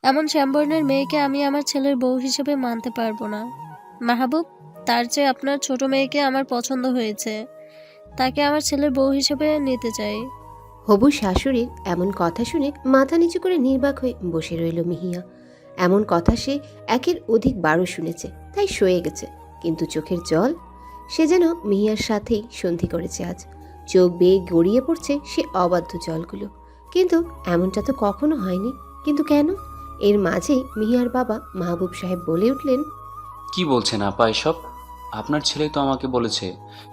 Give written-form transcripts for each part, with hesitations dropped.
এমন শ্যামবর্ণের মেয়েকে আমি আমার ছেলের বউ হিসেবে মানতে পারবো না। মাহবুব, তার চেয়ে আপনার ছোট মেয়েকে আমার পছন্দ হয়েছে, তাকে আমার ছেলের বউ হিসেবে নিতে চাই। হবু শাশুড়ির এমন কথা শুনে মাথা নিচু করে নির্বাক হয়ে বসে রইল মিহিয়া। এমন কথা সে একের অধিক বারও শুনেছে, তাই সয়ে গেছে। কিন্তু চোখের জল, সে যেন মিহিয়ার সাথেই সন্ধি করেছে আজ। চোখ বেয়ে গড়িয়ে পড়ছে সে অবাধ্য জলগুলো। কিন্তু এমনটা তো কখনো হয়নি। কিন্তু কেন? এর মাঝেই মিহিয়ার বাবা মাহবুব সাহেব বলে উঠলেন, কি বলছেন আপা এসব? আপনার ছেলেই তো আমাকে বলেছে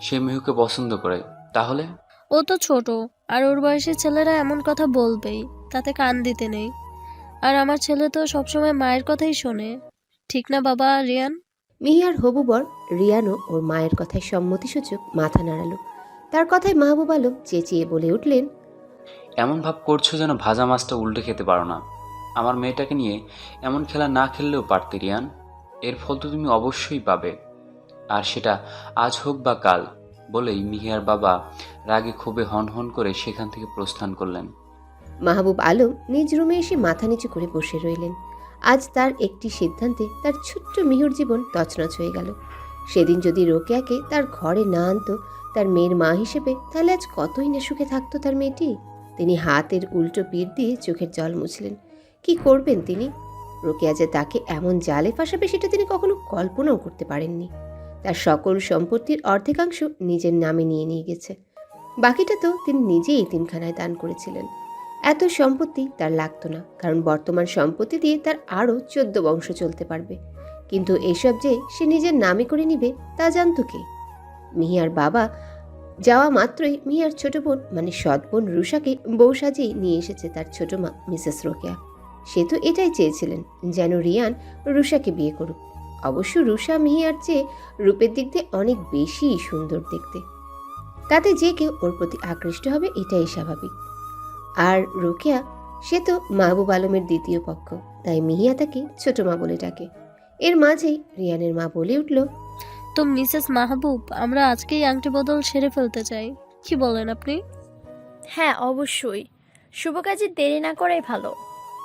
সে মিহুকে পছন্দ করে। তাহলে ও তো ছোট, আর ওর বয়সী ছেলেরা এমন কথা বলবেই, তাতে কান দিতে নেই। আর আমার ছেলে তো সবসময় মায়ের কথাই শোনে, ঠিক না বাবা রিয়ান? মিহিয়ার হবু বর রিয়ানও ওর মায়ের কথায় সম্মতিসূচক মাথা নাড়ালো। তার কথায় মাহবুব আলম চেঁচিয়ে বলে উঠলেন, এমন ভাব করছো যেন ভাজা মাছটা উল্টে খেতে পারো না। আমার মেয়েটাকে নিয়ে এমন খেলা না খেললেও পারতে রিয়ান। এর ফল তো তুমি অবশ্যই পাবে, আর সেটা আজ হোক বা কাল। বলেই মিহিয়ার বাবা রাগে ক্ষোভে হন হন করে সেখান থেকে প্রস্থান করলেন। মাহবুব আলম নিজ রুমে এসে মাথা নিচু করে বসে রইলেন। আজ তার একটি সিদ্ধান্তে তার ছোট্ট মিহুর জীবন তছনছ হয়ে গেল। সেদিন যদি রোকেয়াকে তার ঘরে না আনতো তার মেয়ের মা হিসেবে, তাহলে আজ কতই না সুখে থাকতো তার মেয়েটি। তিনি হাতের উল্টো পিঠ দিয়ে চোখের জল মুছলেন। কি করবেন তিনি? রোকেয়া যে তাকে এমন জালে ফাঁসাবে সেটা তিনি কখনো কল্পনাও করতে পারেননি। তার সকল সম্পত্তির অর্ধেকাংশ নিজের নামে নিয়ে গেছে। বাকিটা তো তিনি নিজেই এতিমখানায় দান করেছিলেন। এত সম্পত্তি তার লাগতো না, কারণ বর্তমান সম্পত্তি দিয়ে তার আরও 14 বংশ চলতে পারবে। কিন্তু এসব যে সে নিজের নামে করে নিবে তা জানতো কে? মিহিয়ার বাবা যাওয়া মাত্রই মিহিয়ার ছোট বোন মানে সৎ বোন রুষাকে বউ সাজিয়ে নিয়ে এসেছে তার ছোট মা মিসেস রোকেয়া। সে তো এটাই চেয়েছিলেন, যেন রিয়ান রুষাকে বিয়ে করুক। অবশ্য রুষা মিহিয়ার চেয়ে রূপের দিক দিয়ে অনেক বেশি সুন্দর দেখতে। তাতে যে কেউ ওর প্রতি আকৃষ্ট হবে, এটাই স্বাভাবিক। আর রোকেয়া, সে তো মাহবুব আলমের দ্বিতীয় পক্ষ, তাই মিহিয়া তাকে ছোট মা বলে ডাকে। এর মাঝেই রিয়ানের মা বলে উঠল, তো মিসেস মাহবুব, আমরা আজকেই আংটি বদল সেরে ফেলতে চাই, কি বলেন আপনি? হ্যাঁ, অবশ্যই। শুভ কাজে দেরি না করাই ভালো।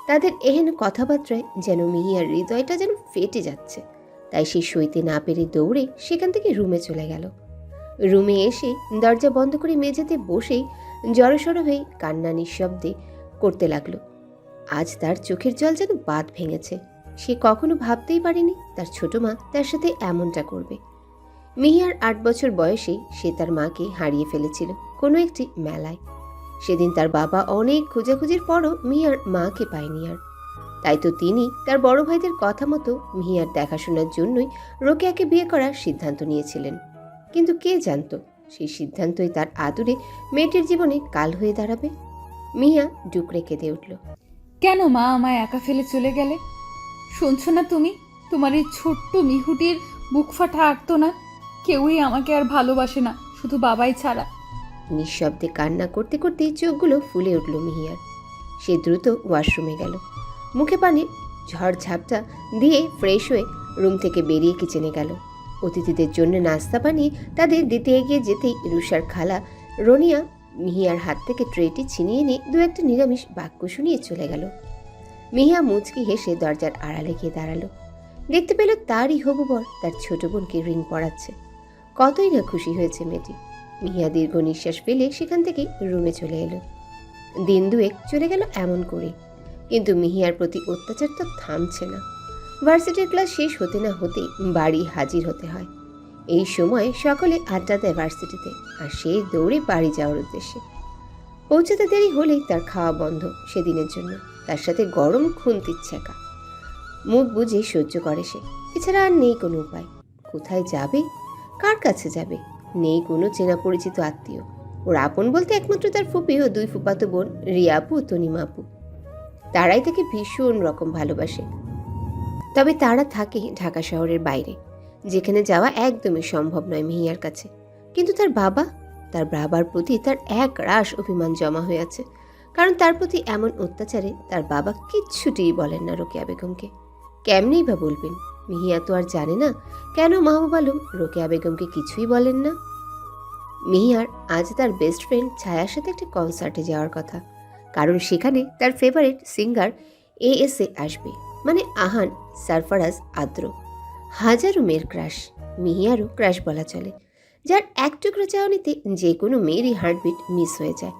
তাদের এহেন কথাবার্তায় যেন মিহিয়ার হৃদয়টা যেন ফেটে যাচ্ছে। তাই সে সইতে না পেরে দৌড়ে সেখান থেকে রুমে চলে গেল। রুমে এসে দরজা বন্ধ করে মেঝেতে বসেই জড়সড় হয়ে কান্না নিঃশব্দে করতে লাগলো। আজ তার চোখের জল যেন বাঁধ ভেঙেছে। সে কখনো ভাবতেই পারেনি তার ছোট মা তার সাথে এমনটা করবে। মিহিয়ার 8 বছর বয়সে সে তার মাকে হারিয়ে ফেলেছিল কোনো একটি মেলায়। সেদিন তার বাবা অনেক খোঁজাখুঁজির পরও মিহিয়ার মাকে পায়নি আর। তাই তো তিনি তার বড় ভাইদের কথা মতো মিহিয়ার দেখাশোনার জন্যই রোকেয়াকে বিয়ে করার সিদ্ধান্ত নিয়েছিলেন। কিন্তু কে জানতো সেই সিদ্ধান্তই তার আদুরে মেয়েটির জীবনে কাল হয়ে দাঁড়াবে। মিহিয়া ডুকরে কেঁদে উঠল। কেন মা আমায় একা ফেলে চলে গেলে? শুনছো না তুমি? তোমার এই ছোট্ট মিহুটির বুক ফাটা আর্তনাদ। কেউই আমাকে আর ভালোবাসে না, শুধু বাবাই ছাড়া। নিঃশব্দে কান্না করতে করতে চোখগুলো ফুলে উঠল মিহিয়ার। সে দ্রুত ওয়াশরুমে গেল। মুখে পানি ঝড় ঝাপটা দিয়ে ফ্রেশ হয়ে রুম থেকে বেরিয়ে কিচেনে গেল। অতিথিদের জন্য নাস্তা বানিয়ে তাদের দিতে এগিয়ে যেতেই রুষার খালা রনিয়া মিহিয়ার হাত থেকে ট্রেটি ছিনিয়ে নিয়ে দু একটা নিরামিষ বাক্য শুনিয়ে চলে গেল। মিহিয়া মুচকি হেসে দরজার আড়ালে গিয়ে দাঁড়ালো। দেখতে পেল তারই হবু বর তার ছোট বোনকে রিং পরাচ্ছে। কতই না খুশি হয়েছে মেয়েটি। মিহিয়া দীর্ঘ নিঃশ্বাস ফেলে সেখান থেকে রুমে চলে এলো। দিন দুয়েক চলে গেল এমন করে, কিন্তু মিহিয়ার প্রতি অত্যাচার তো থামছে না। ভার্সিটির ক্লাস শেষ হতে না হতেই বাড়ি হাজির হতে হয়। এই সময় সকলে আড্ডা দেয় ভার্সিটিতে, আর সে দৌড়ে বাড়ি যাওয়ার উদ্দেশ্যে। পৌঁছাতে দেরি হলেই তার খাওয়া বন্ধ সেদিনের জন্য। তার সাথে গরম খুন্তির ছ্যাঁকা। মুখ বুঝে সহ্য করে সে, এছাড়া আর নেই কোনো উপায়। কোথায় যাবে, কার কাছে যাবে? নেই কোনো চেনা পরিচিত আত্মীয়। ওর আপন বলতে একমাত্র তার ফুপি ও 2 ফুফাতো বোন রিয়া আপু ও তনিমা আপু। তারাই তাকে ভীষণ রকম ভালোবাসে। তবে তারা থাকে ঢাকা শহরের বাইরে, যেখানে যাওয়া একদমই সম্ভব নয় মিহিয়ার কাছে। কিন্তু তার বাবার প্রতি তার এক রাশ অভিমান জমা হয়ে আছে। কারণ তার প্রতি এমন অত্যাচারে তার বাবা কিচ্ছুটিই বলেন না রোকেয়া বেগমকে। কেমনেই বা বলবেন? মিহিয়া তো আর জানে না কেন মাহবুব আলম রোকেয়া বেগমকে কিছুই বলেন না। মিহিয়ার আজ তার বেস্ট ফ্রেন্ড ছায়ার সাথে একটা কনসার্টে যাওয়ার কথা, কারণ সেখানে তার ফেভারিট সিঙ্গার এএসএ আসবে, মানে আহান, সারফারাজ, আদ্র। হাজারো মেয়ের ক্রাশ, মিহিয়ারও ক্রাশ বলা চলে, যার এক টুকরো চাউনিতে যে কোনো মেয়েরই হার্টবিট মিস হয়ে যায়।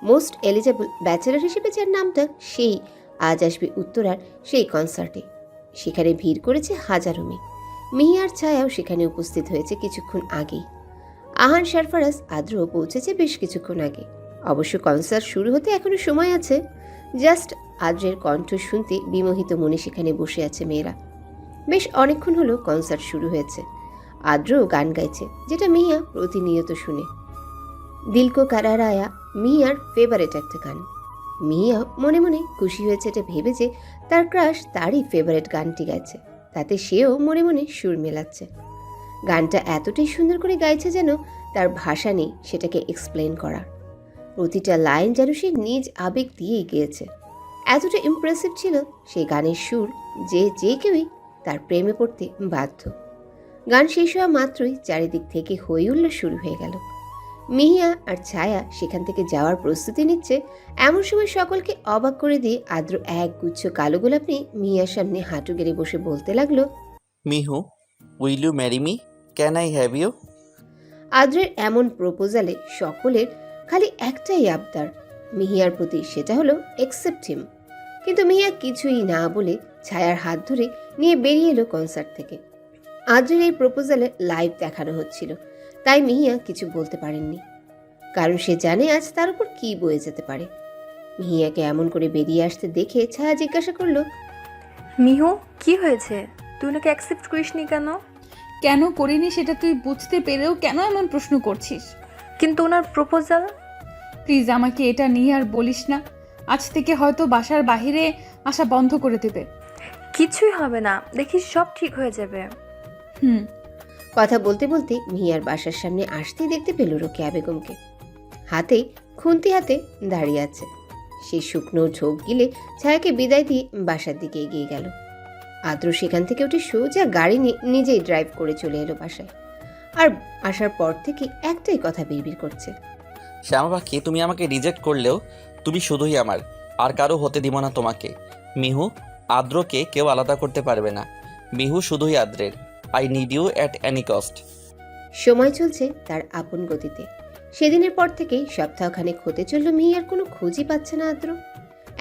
মোস্ট এলিজেবল ব্যাচেলার হিসেবে যার নামটা, সেই আজ আসবে উত্তরার সেই কনসার্টে। সেখানে ভিড় করেছে হাজারো মেয়ে। মিহিয়ার ছায়াও সেখানে উপস্থিত হয়েছে কিছুক্ষণ আগেই। আহান, সারফারাজ, আদ্র পৌঁছেছে বেশ কিছুক্ষণ আগে। অবশ্য কনসার্ট শুরু হতে এখনো সময় আছে। জাস্ট আদ্রের কণ্ঠ শুনতে বিমোহিত মনে সেখানে বসে আছে মেয়েরা। বেশ অনেকক্ষণ হলো কনসার্ট শুরু হয়েছে। আদ্রও গান গাইছে, যেটা মিহিয়া প্রতিনিয়ত শুনে। দিলকো কারার আয়া মিহিয়ার ফেভারেট একটা গান। মিহিয়া মনে মনে খুশি হয়েছে এটা ভেবে যে তার ক্রাশ তারই ফেভারেট গানটি গাইছে। তাতে সেও মনে মনে সুর মেলাচ্ছে। গানটা এতটাই সুন্দর করে গাইছে যেন তার ভাষা নেই সেটাকে এক্সপ্লেন করা। প্রতিটা লাইন যেন সে নিজ আবেগ দিয়েই গেয়েছে। এতটা ইমপ্রেসিভ ছিল সেই গানের সুর যে যে কেউই তার প্রেমে পড়তে বাধ্য। গান শেষ হওয়া মাত্রই চারিদিক থেকে হই হুল্লোড় শুরু হয়ে গেল। মিহিয়া আর ছায়া সেখান থেকে যাওয়ার প্রস্তুতি নিচ্ছে। এমন সময় সকলকে অবাক করে দিয়ে আদ্র এক গুচ্ছ কালো গোলাপ নিয়ে মিহিয়ার সামনে হাঁটু গেড়ে বসে বলতে লাগলো, Mihu, will you marry me? Can I have you? আদ্রের এমন প্রপোজালে সকলের খালি একটাই আবদার মিহিয়ার প্রতি, সেটা হলো অ্যাকসেপ্ট হিম। কিন্তু মিহিয়া কিছুই না বলে ছায়ার হাত ধরে নিয়ে বেরিয়ে এলো কনসার্ট থেকে। আদ্রের এই প্রপোজালে লাইভ দেখানো হচ্ছিল, তাই মিহিয়া কিছু বলতে পারেননি, কারণ সে জানে আজ তার উপর কি বয়ে যেতে পারে। মিহিয়াকে এমন করে বেরিয়ে আসতে দেখে ছায়া জিজ্ঞাসা করলো, মিহু, কি হয়েছে? তুই ওনাকে অ্যাকসেপ্ট করিসনি কেন? কেন করিনি সেটা তুই বুঝতে পেরেও কেন এমন প্রশ্ন করছিস? কিন্তু ওনার প্রপোজাল। প্লিজ আমাকে এটা নিয়ে আর বলিস না। আজ থেকে হয়তো বাসার বাইরে আসা বন্ধ করে দেবে। কিছুই হবে না, দেখিস সব ঠিক হয়ে যাবে। হুম। কথা বলতে বলতে মিহিয়ার বাসার সামনে আসতেই দেখতে পেল রোকেয়া বেগমকে। হাতে খুন্তি হাতে দাঁড়িয়ে আছে। সে শুকনো ঝোপ গিলে ছায়াকে বিদায় দিয়ে বাসার দিকে এগিয়ে গেল। আদ্র সেখান থেকে উঠে সোজা গাড়ি নিয়ে নিজেই ড্রাইভ করে চলে এলো বাসায়। আর আসার পর থেকে একটাই কথা বিড়বিড় করছে, শ্যামা পাখি, তুমি আমাকে রিজেক্ট করলেও তুমি শুধুই আমার, আর কারো হতে দিব না তোমাকে। মিহু, আদ্রকে কেউ আলাদা করতে পারবে না। মিহু শুধুই আদ্রের। I need you at any cost. সময় চলছে তার আপন গতিতে। সেদিনের পর থেকেই সপ্তাহখানেক হতে চলল মিহিয়ার কোনো খোঁজই পাচ্ছে না আদ্র।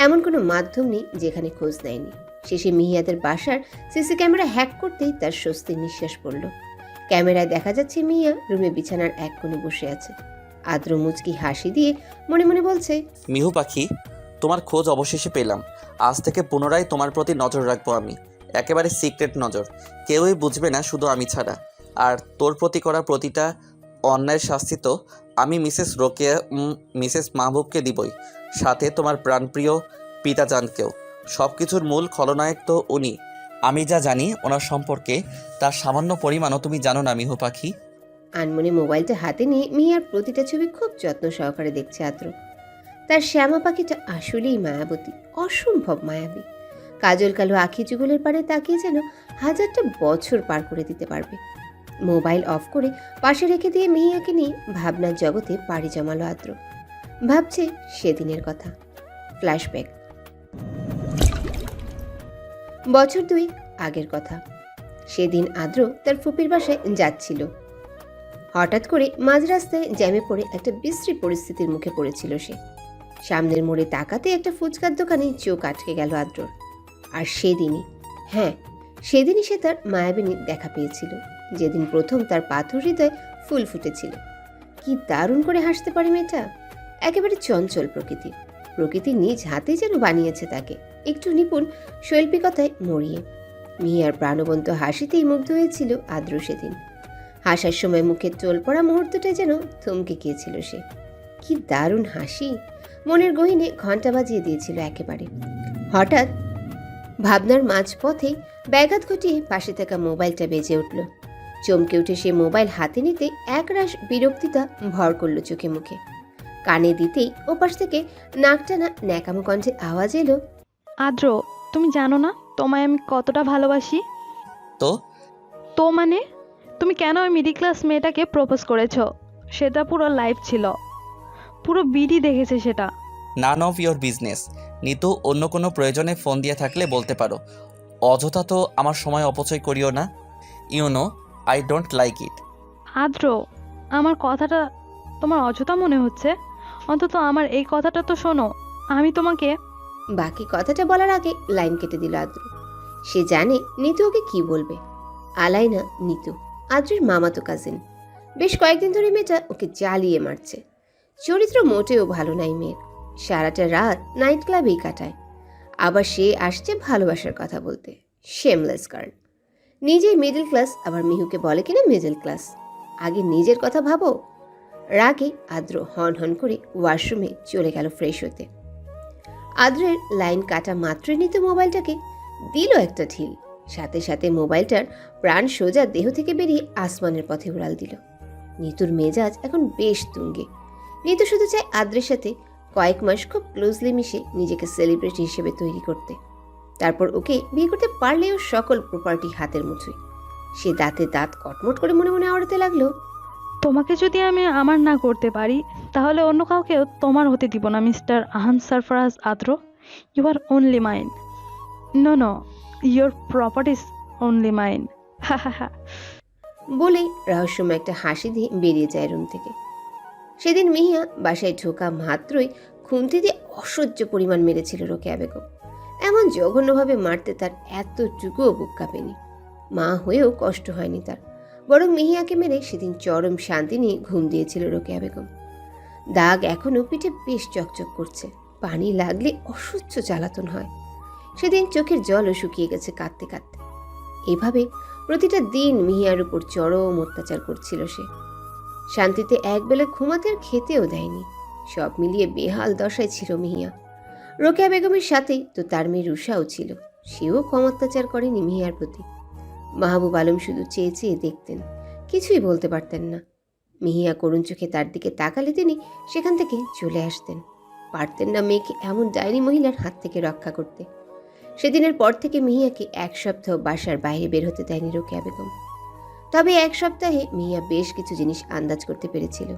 এমন কোনো মাধ্যম নেই যেখানে খোঁজ নেয়নি। শেষে মিহিয়াদের বাসার সিসি ক্যামেরা হ্যাক করতেই তার স্বস্তির নিঃশ্বাস পড়ল। ক্যামেরায় দেখা যাচ্ছে মিহিয়া রুমে বিছানার এক কোণে বসে আছে। আদ্র মুচকি হাসি দিয়ে মনে মনে বলছে, মিহু পাখি, তোমার খোঁজ অবশেষে পেলাম। আজ থেকে পুনরায় তোমার প্রতি নজর রাখবো আমি, একেবারে সিক্রেট নজর। কেউই বুঝবে না, শুধু আমি ছাড়া। আর তোর প্রতি করা প্রতিটা অন্যায়ের শাস্তি তো আমি মিসেস মাহবুবকে দিবই, সাথে তোমার প্রাণপ্রিয় পিতাজানকেও। সব কিছুর মূল খলনায়ক তো উনি। আমি যা জানি ওনার সম্পর্কে তার সামান্য পরিমাণও তুমি জানো না মিহু পাখি। আনমনে মোবাইলটা হাতে নিয়ে মিহিয়ার প্রতিটা ছবি খুব যত্ন সহকারে দেখছে আদ্র। তার শ্যামা পাখিটা আসলেই মায়াবতী, অসম্ভব মায়াবী। কাজল কালো আখি যুগলের পারে তাকিয়ে যেন হাজারটা বছর পার করে দিতে পারবে। মোবাইল অফ করে পাশে রেখে দিয়ে মিহিয়াকে নিয়ে ভাবনার জগতে পাড়ি জমালো আদ্র। ভাবছে সেদিনের কথা। ফ্ল্যাশব্যাক। বছর 2 আগের কথা। সেদিন আদ্র তার ফুপির বাসায় যাচ্ছিল। হঠাৎ করে মাঝ রাস্তায় জ্যামে পড়ে একটা বিশ্রী পরিস্থিতির মুখে পড়েছিল সে। সামনের মোড়ে তাকাতে একটা ফুচকার দোকানে চোখ আটকে গেল আদ্রর। আর সেদিনই সে তার মায়াবিনী দেখা পেয়েছিল, যেদিন প্রথম তার পাথর হৃদয় ফুল ফুটেছিল। কি দারুণ করে হাসতে পারে মেয়েটা! একেবারে চঞ্চল প্রকৃতি নিজ হাতেই যেন বানিয়েছে তাকে, একটু নিপুণ শৈল্পিকতায় মরিয়ে। মিহিয়ার প্রাণবন্ত হাসিতেই মুগ্ধ হয়েছিল আদ্র সেদিন। হাসার সময় মুখে টোল পড়া মুহূর্তটাই যেন থমকে গিয়েছিল সে। কি দারুণ হাসি! মনের গহীনে ঘণ্টা বাজিয়ে দিয়েছিল একেবারে। হঠাৎ ভাবনার মাঝপথে ব্যাঘাত ঘটিয়ে পাশে থাকা মোবাইলটা বেজে উঠল। চমকে উঠে সে মোবাইল হাতে নিতে একরাশ বিরক্তিতা ভর করল চোখে মুখে। কানে দিতেই ওপাশ থেকে নাকটানা ন্যাকামো কণ্ঠে আওয়াজ এলো, আদ্র, তুমি জানো না তোমায় আমি কতটা ভালোবাসি? তো মানে তুমি কেন ওই মিডিল ক্লাস মেয়েটাকে প্রপোজ করেছো? সেটা পুরো লাইভ ছিল, পুরো বিডি দেখেছে সেটা। নান অফ ইয়োর বিজনেস। নিতু, অন্য কোনো প্রয়োজনে ফোন দিয়ে থাকলে বলতে পারো। অযথা তো আমার সময় অপচয় করিও না। You know I don't like it. Adra, আমার কথাটা তোমার অযথা মনে হচ্ছে? অন্তত আমার এই কথাটা তো শোনো। আমি তোমাকে বাকি কথাটা বলার আগে লাইন কেটে দিল আদ্র। সে জানে নিতু ওকে কি বলবে। আলাইনা নিতু, আদ্রের মামাতো কাজিন। বেশ কয়েকদিন ধরে মেয়েটা ওকে জ্বালিয়ে মারছে। চরিত্র মোটেও ভালো নাই মেয়ের। সারাটা রাত নাইট ক্লাবেই কাটায়। আবার সে আসছে ভালোবাসার কথা বলতে। Shameless girl. নিজেই মিডল ক্লাস, আবার মিহুকে বলে কিনা মিডল ক্লাস। আগে নিজের কথা ভাবো। রাগে আদ্র হন হন করে ওয়াশরুমে চলে গেল ফ্রেশ হতে। আদ্রের লাইন কাটা মাত্রই নিত মোবাইলটাকে দিল একটা ঢিল। সাথে সাথে মোবাইলটার প্রাণ সোজা দেহ থেকে বেরিয়ে আসমানের পথে উড়াল দিল। নিতুর মেজাজ এখন বেশ তুঙ্গে। নিতু শুধু চায় আদ্রের সাথে কয়েক মাস খুব ক্লোজলি মিশে নিজেকে সেলিব্রিটি হিসেবে তৈরি করতে। তারপর ওকে বিয়ে করতে পারলেও সকল প্রপার্টি হাতের মুঠোয়। সে দাঁতে দাঁত কটমট করে মনে মনে আওড়াতে লাগলো, তোমাকে যদি আমি আমার না করতে পারি, তাহলে অন্য কাউকেও তোমার হতে দিব না mister Ahan Sarfaraz Adro. You are only mine. No, your properties only mine. হা হা হা। বলেই রহস্যময় একটা হাসি দিয়ে বেরিয়ে যায় রুম থেকে। সেদিন মিহিয়া বাসায় ঢোকা মাত্রই খুন্তি দিয়ে অসহ্য পরিমাণ মেরেছিল রোকেয়া বেগম। এমন জঘন্যভাবে মারতে তার এতটুকুও বুক কাঁপেনি। মা হয়েও কষ্ট হয়নি তার, বরং মিহিয়াকে মেরে সেদিন চরম শান্তি নিয়ে ঘুম দিয়েছিল রোকেয়া বেগম। দাগ এখনো পিঠে বেশ চকচক করছে। পানি লাগলে অসহ্য জ্বালাতন হয়। সেদিন চোখের জলও শুকিয়ে গেছে কাঁদতে কাঁদতে। এভাবে প্রতিটা দিন মিহিয়ার উপর চরম অত্যাচার করছিল সে। শান্তিতে একবেলা ঘুমাতে আর খেতেও দেয়নি। সব মিলিয়ে বেহাল দশায় ছিল মিহিয়া। রোকেয়া বেগমের সাথেই তো তার মেয়ে রুষাও ছিল। সেও কম অত্যাচার করেনি মিহিয়ার প্রতি। মাহবুব আলম শুধু চেয়ে চেয়ে দেখতেন, কিছুই বলতে পারতেন না। মিহিয়া করুণ চোখে তার দিকে তাকালে তিনি সেখান থেকে চলে আসতেন। পারতেন না মেয়েকে এমন ডাইনি মহিলার হাত থেকে রক্ষা করতে। সেদিনের পর থেকে মিহিয়াকে এক সপ্তাহ বাসার বাইরে বের হতে দেয়নি রোকেয়া বেগম। তবে এক সপ্তাহে মিহিয়া বেশ কিছু জিনিস আন্দাজ করতে পেরেছিল।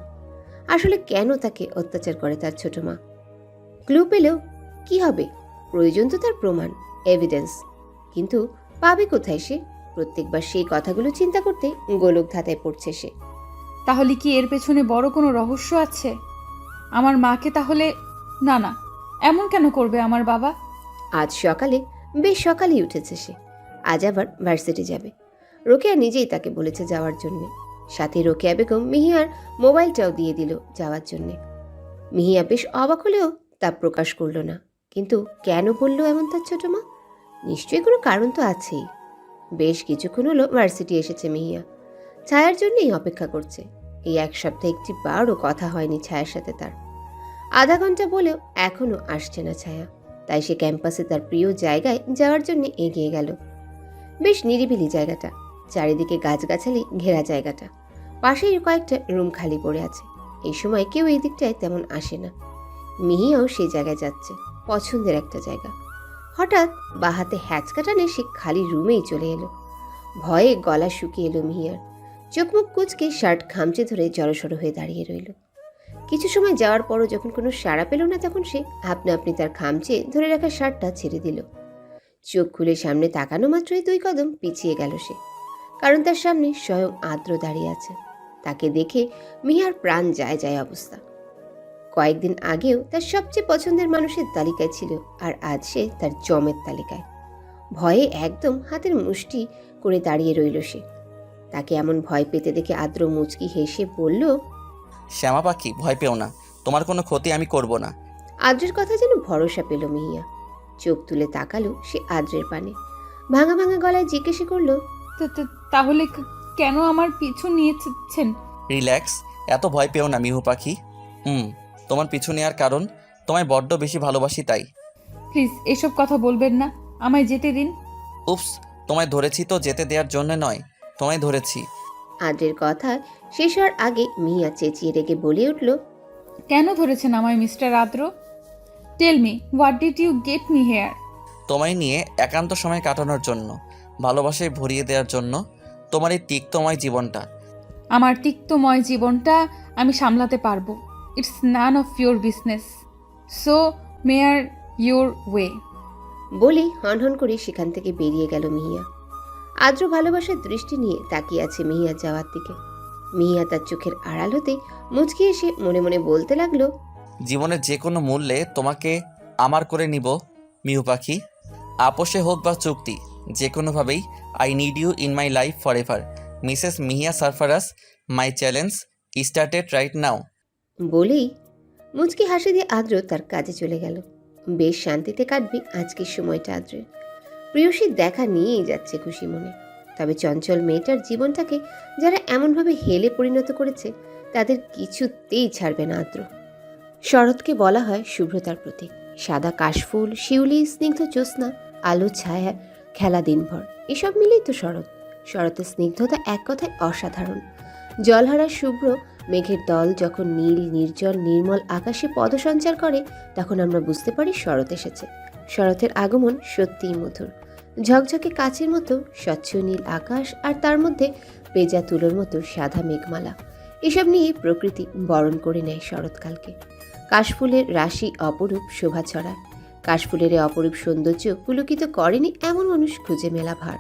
আসলে কেন তাকে অত্যাচার করে তার ছোট মা। ক্লু পেলেও কি হবে? প্রয়োজন তো তার প্রমাণ, এভিডেন্স। কিন্তু পাবে কোথায় সে? প্রত্যেকবার সেই কথাগুলো চিন্তা করতে গোলক ধাঁধায় পড়ছে সে। তাহলে কি এর পেছনে বড় কোনো রহস্য আছে? আমার মাকে তাহলে না না, এমন কেন করবে আমার বাবা? আজ সকালে, বেশ সকালেই উঠেছে সে। আজ আবার ভার্সিটি যাবে। রোকেয়া নিজেই তাকে বলেছে যাওয়ার জন্যে। সাথে রোকেয়া বেগম মিহিয়ার মোবাইলটাও দিয়ে দিল যাওয়ার জন্যে। মিহিয়া বেশ অবাক হলেও তা প্রকাশ করল না। কিন্তু কেন বলল এমন তার ছোট মা? নিশ্চয়ই কোনো কারণ তো আছেই। বেশ কিছুক্ষণ হলো ভার্সিটি এসেছে মিহিয়া। ছায়ার জন্যই অপেক্ষা করছে। এই এক সপ্তাহে একটি বারও কথা হয়নি ছায়ার সাথে তার। আধা ঘন্টা বলেও এখনো আসছে না ছায়া। তাই সে ক্যাম্পাসে তার প্রিয় জায়গায় যাওয়ার জন্য এগিয়ে গেল। বেশ নিরিবিলি জায়গাটা, চারিদিকে গাছগাছালি ঘেরা জায়গাটা। পাশেই কয়েকটা রুম খালি পড়ে আছে। এই সময় কেউ এই দিকটায় তেমন আসে না। মিহিয়াও সেই জায়গায় যাচ্ছে, পছন্দের একটা জায়গা। হঠাৎ বাহাতে হ্যাচকা টানে সে খালি রুমেই চলে এলো। ভয়ে গলা শুকিয়ে এলো মিহিয়ার। চোখ মুখ কুচকে শার্ট খামচে ধরে জড়সড় হয়ে দাঁড়িয়ে রইল। কিছু সময় যাওয়ার পরও যখন কোনো সাড়া পেল না, তখন সে আপনা আপনি তার খামচে ধরে রাখা শার্টটা ছেড়ে দিল। চোখ খুলে সামনে তাকানো মাত্রই 2 কদম পিছিয়ে গেল সে। কারণ তার সামনে স্বয়ং আদ্র দাঁড়িয়ে আছে। তাকে দেখে মিহিয়ার প্রাণ যায় যায় অবস্থা। কয়েকদিন আগেও তার সবচেয়ে পছন্দের মানুষের তালিকায় ছিল, আর আজ সে তার জমের তালিকায়। ভয়ে একদম হাতের মুষ্টি করে দাঁড়িয়ে রইল সে। তাকে এমন ভয় পেতে দেখে আদ্র মুচকি হেসে বলল, শ্যামা পাখি, ভয় পেও না, তোমার কোনো ক্ষতি আমি করব না। আদ্রের কথা যেন ভরসা পেল মিহিয়া। চোখ তুলে তাকালো সে আদ্রের পানে। ভাঙা ভাঙা গলায় জিজ্ঞেস করলো, তাহলে কেন আমার পিছু নিয়েছেন? রিল্যাক্স, এত ভয় পেও না মিহু পাখি। তোমার পিছু নেওয়ার কারণ তোমায় বড্ড বেশি ভালোবাসি তাই। প্লিজ এসব কথা বলবেন না, আমায় যেতে দিন। উপস, তোমায় ধরেছি তো যেতে দেওয়ার জন্য নয়, তোমায় ধরেছি। আদ্রের কথা শেষ হওয়ার আগে মিহিয়া চেঁচিয়ে রেগে বলে উঠল, কেন ধরেছেন আমায় mister Adra? Tell me, what did you get me here? তোমায় নিয়ে একান্ত সময় কাটানোর জন্য, ভালোবাসায় ভরিয়ে দেওয়ার জন্য, তোমার এই তিক্তময় জীবনটা। আমার তিক্তময় জীবনটা আমি সামলাতে পারবো। It's none of your business. So mayor your way. বলেই হনহন করে সেখান থেকে বেরিয়ে গেল মিহিয়া। আদ্র ভালোবাসার দৃষ্টি নিয়ে তাকিয়ে আছে মিহিয়া যাওয়ার দিকে। মিহিয়া তার চোখের আড়াল হতে মুচকি এসে মনে মনে বলতে লাগলো, জীবনের যে কোনো মূল্যে তোমাকে আমার করে নিব মিহু পাখি। আপোষে হোক বা চুক্তি, যে কোনোভাবেই I need you in my life forever. Mrs Mihiya Sarfaraz, my challenge started right now. বলেই মুচকি হাসি দিয়ে আদ্র তার কাজে চলে গেল। বেশ শান্তিতে কাটবে আজকের সময়টা আদ্রের। প্রিয়সীর দেখা নিয়েই যাচ্ছে খুশি মনে। তবে চঞ্চল মেয়েটার জীবনটাকে যারা এমনভাবে হেলে পরিণত করেছে তাদের কিছুতেই ছাড়বে না আদ্র। শরৎকে বলা হয় শুভ্রতার প্রতীক। সাদা কাশফুল, শিউলি, স্নিগ্ধ জ্যোৎস্না, আলো ছায়া, খেলা দিনভর, এসব মিলেই তো শরৎ। শরতের স্নিগ্ধতা এক কথায় অসাধারণ। জলহারা শুভ্র মেঘের দল যখন নীল নির্জল নির্মল আকাশে পদসঞ্চার করে তখন আমরা বুঝতে পারি শরৎ এসেছে। শরতের আগমন সত্যিই মধুর। ঝকঝকে কাচের মতো স্বচ্ছ নীল আকাশ, আর তার মধ্যে পেঁজা তুলোর মতো সাদা মেঘমালা, এসব নিয়ে প্রকৃতি বরণ করে নেয় শরৎকালকে। কাশফুলের রাশি অপরূপ শোভা ছড়ায়। কাশফুলের এই অপরূপ সৌন্দর্য পুলকিত করেনি এমন মানুষ খুঁজে মেলা ভার।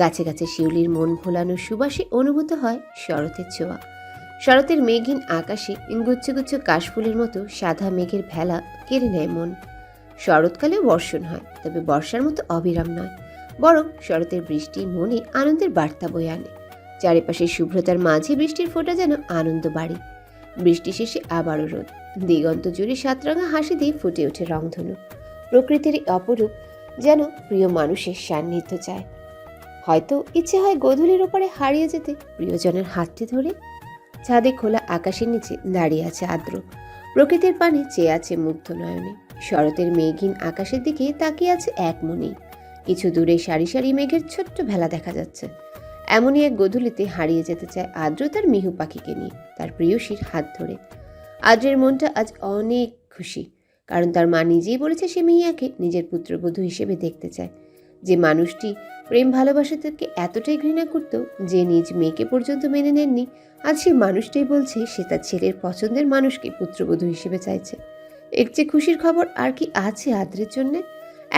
গাছে গাছে শিউলির মন ভোলানো সুবাসে অনুভূত হয় শরতের ছোঁয়া। শরতের মেঘহীন আকাশে গুচ্ছ গুচ্ছ কাশফুলের মতো সাদা মেঘের ভেলা কেড়ে নেয় মন। শরৎকালেও বর্ষণ হয়, তবে বর্ষার মতো অবিরাম নয়, বরং শরতের বৃষ্টি মনে আনন্দের বার্তা বয়ে আনে। চারিপাশে শুভ্রতার মাঝে বৃষ্টির ফোঁটা যেন আনন্দ বাড়ি। বৃষ্টি শেষে আবারও রোদ। দিগন্ত জুড়ে সাতরঙা হাসি দিয়ে ফুটে ওঠে রংধনু। প্রকৃতির অপরূপ যেন প্রিয় মানুষের সান্নিধ্য চায়। হয়তো ইচ্ছে হয় গোধূলির ওপারে হারিয়ে যেতে প্রিয়জনের হাতটি ধরে। ছাদে খোলা আকাশের নিচে দাঁড়িয়ে আছে আদ্র। প্রকৃতির পানে চেয়ে আছে মুগ্ধ নয়নে। শরতের মেঘহীন আকাশের দিকে তাকিয়ে আছে এক মনেই। কিছু দূরে সারি সারি মেঘের ছোট্ট ভেলা দেখা যাচ্ছে। এমনই এক গোধূলিতে হারিয়ে যেতে চায় আদ্র তার মিহু পাখিকে নিয়ে, তার প্রিয়সীর হাত ধরে। আদ্রের মনটা আজ অনেক খুশি, কারণ তার মা নিজেই বলেছে সে মিহিয়াকে নিজের পুত্রবধূ হিসেবে দেখতে চায়। যে মানুষটি প্রেম ভালোবাসা থেকে এতটাই ঘৃণা করত যে নিজ মেয়েকে পর্যন্ত মেনে নেননি, আজ সেই মানুষটাই বলছে সে তার ছেলের পছন্দের মানুষকে পুত্রবধূ হিসেবে চাইছে। এর চেয়ে খুশির খবর আর কি আছে আদ্রের জন্যে?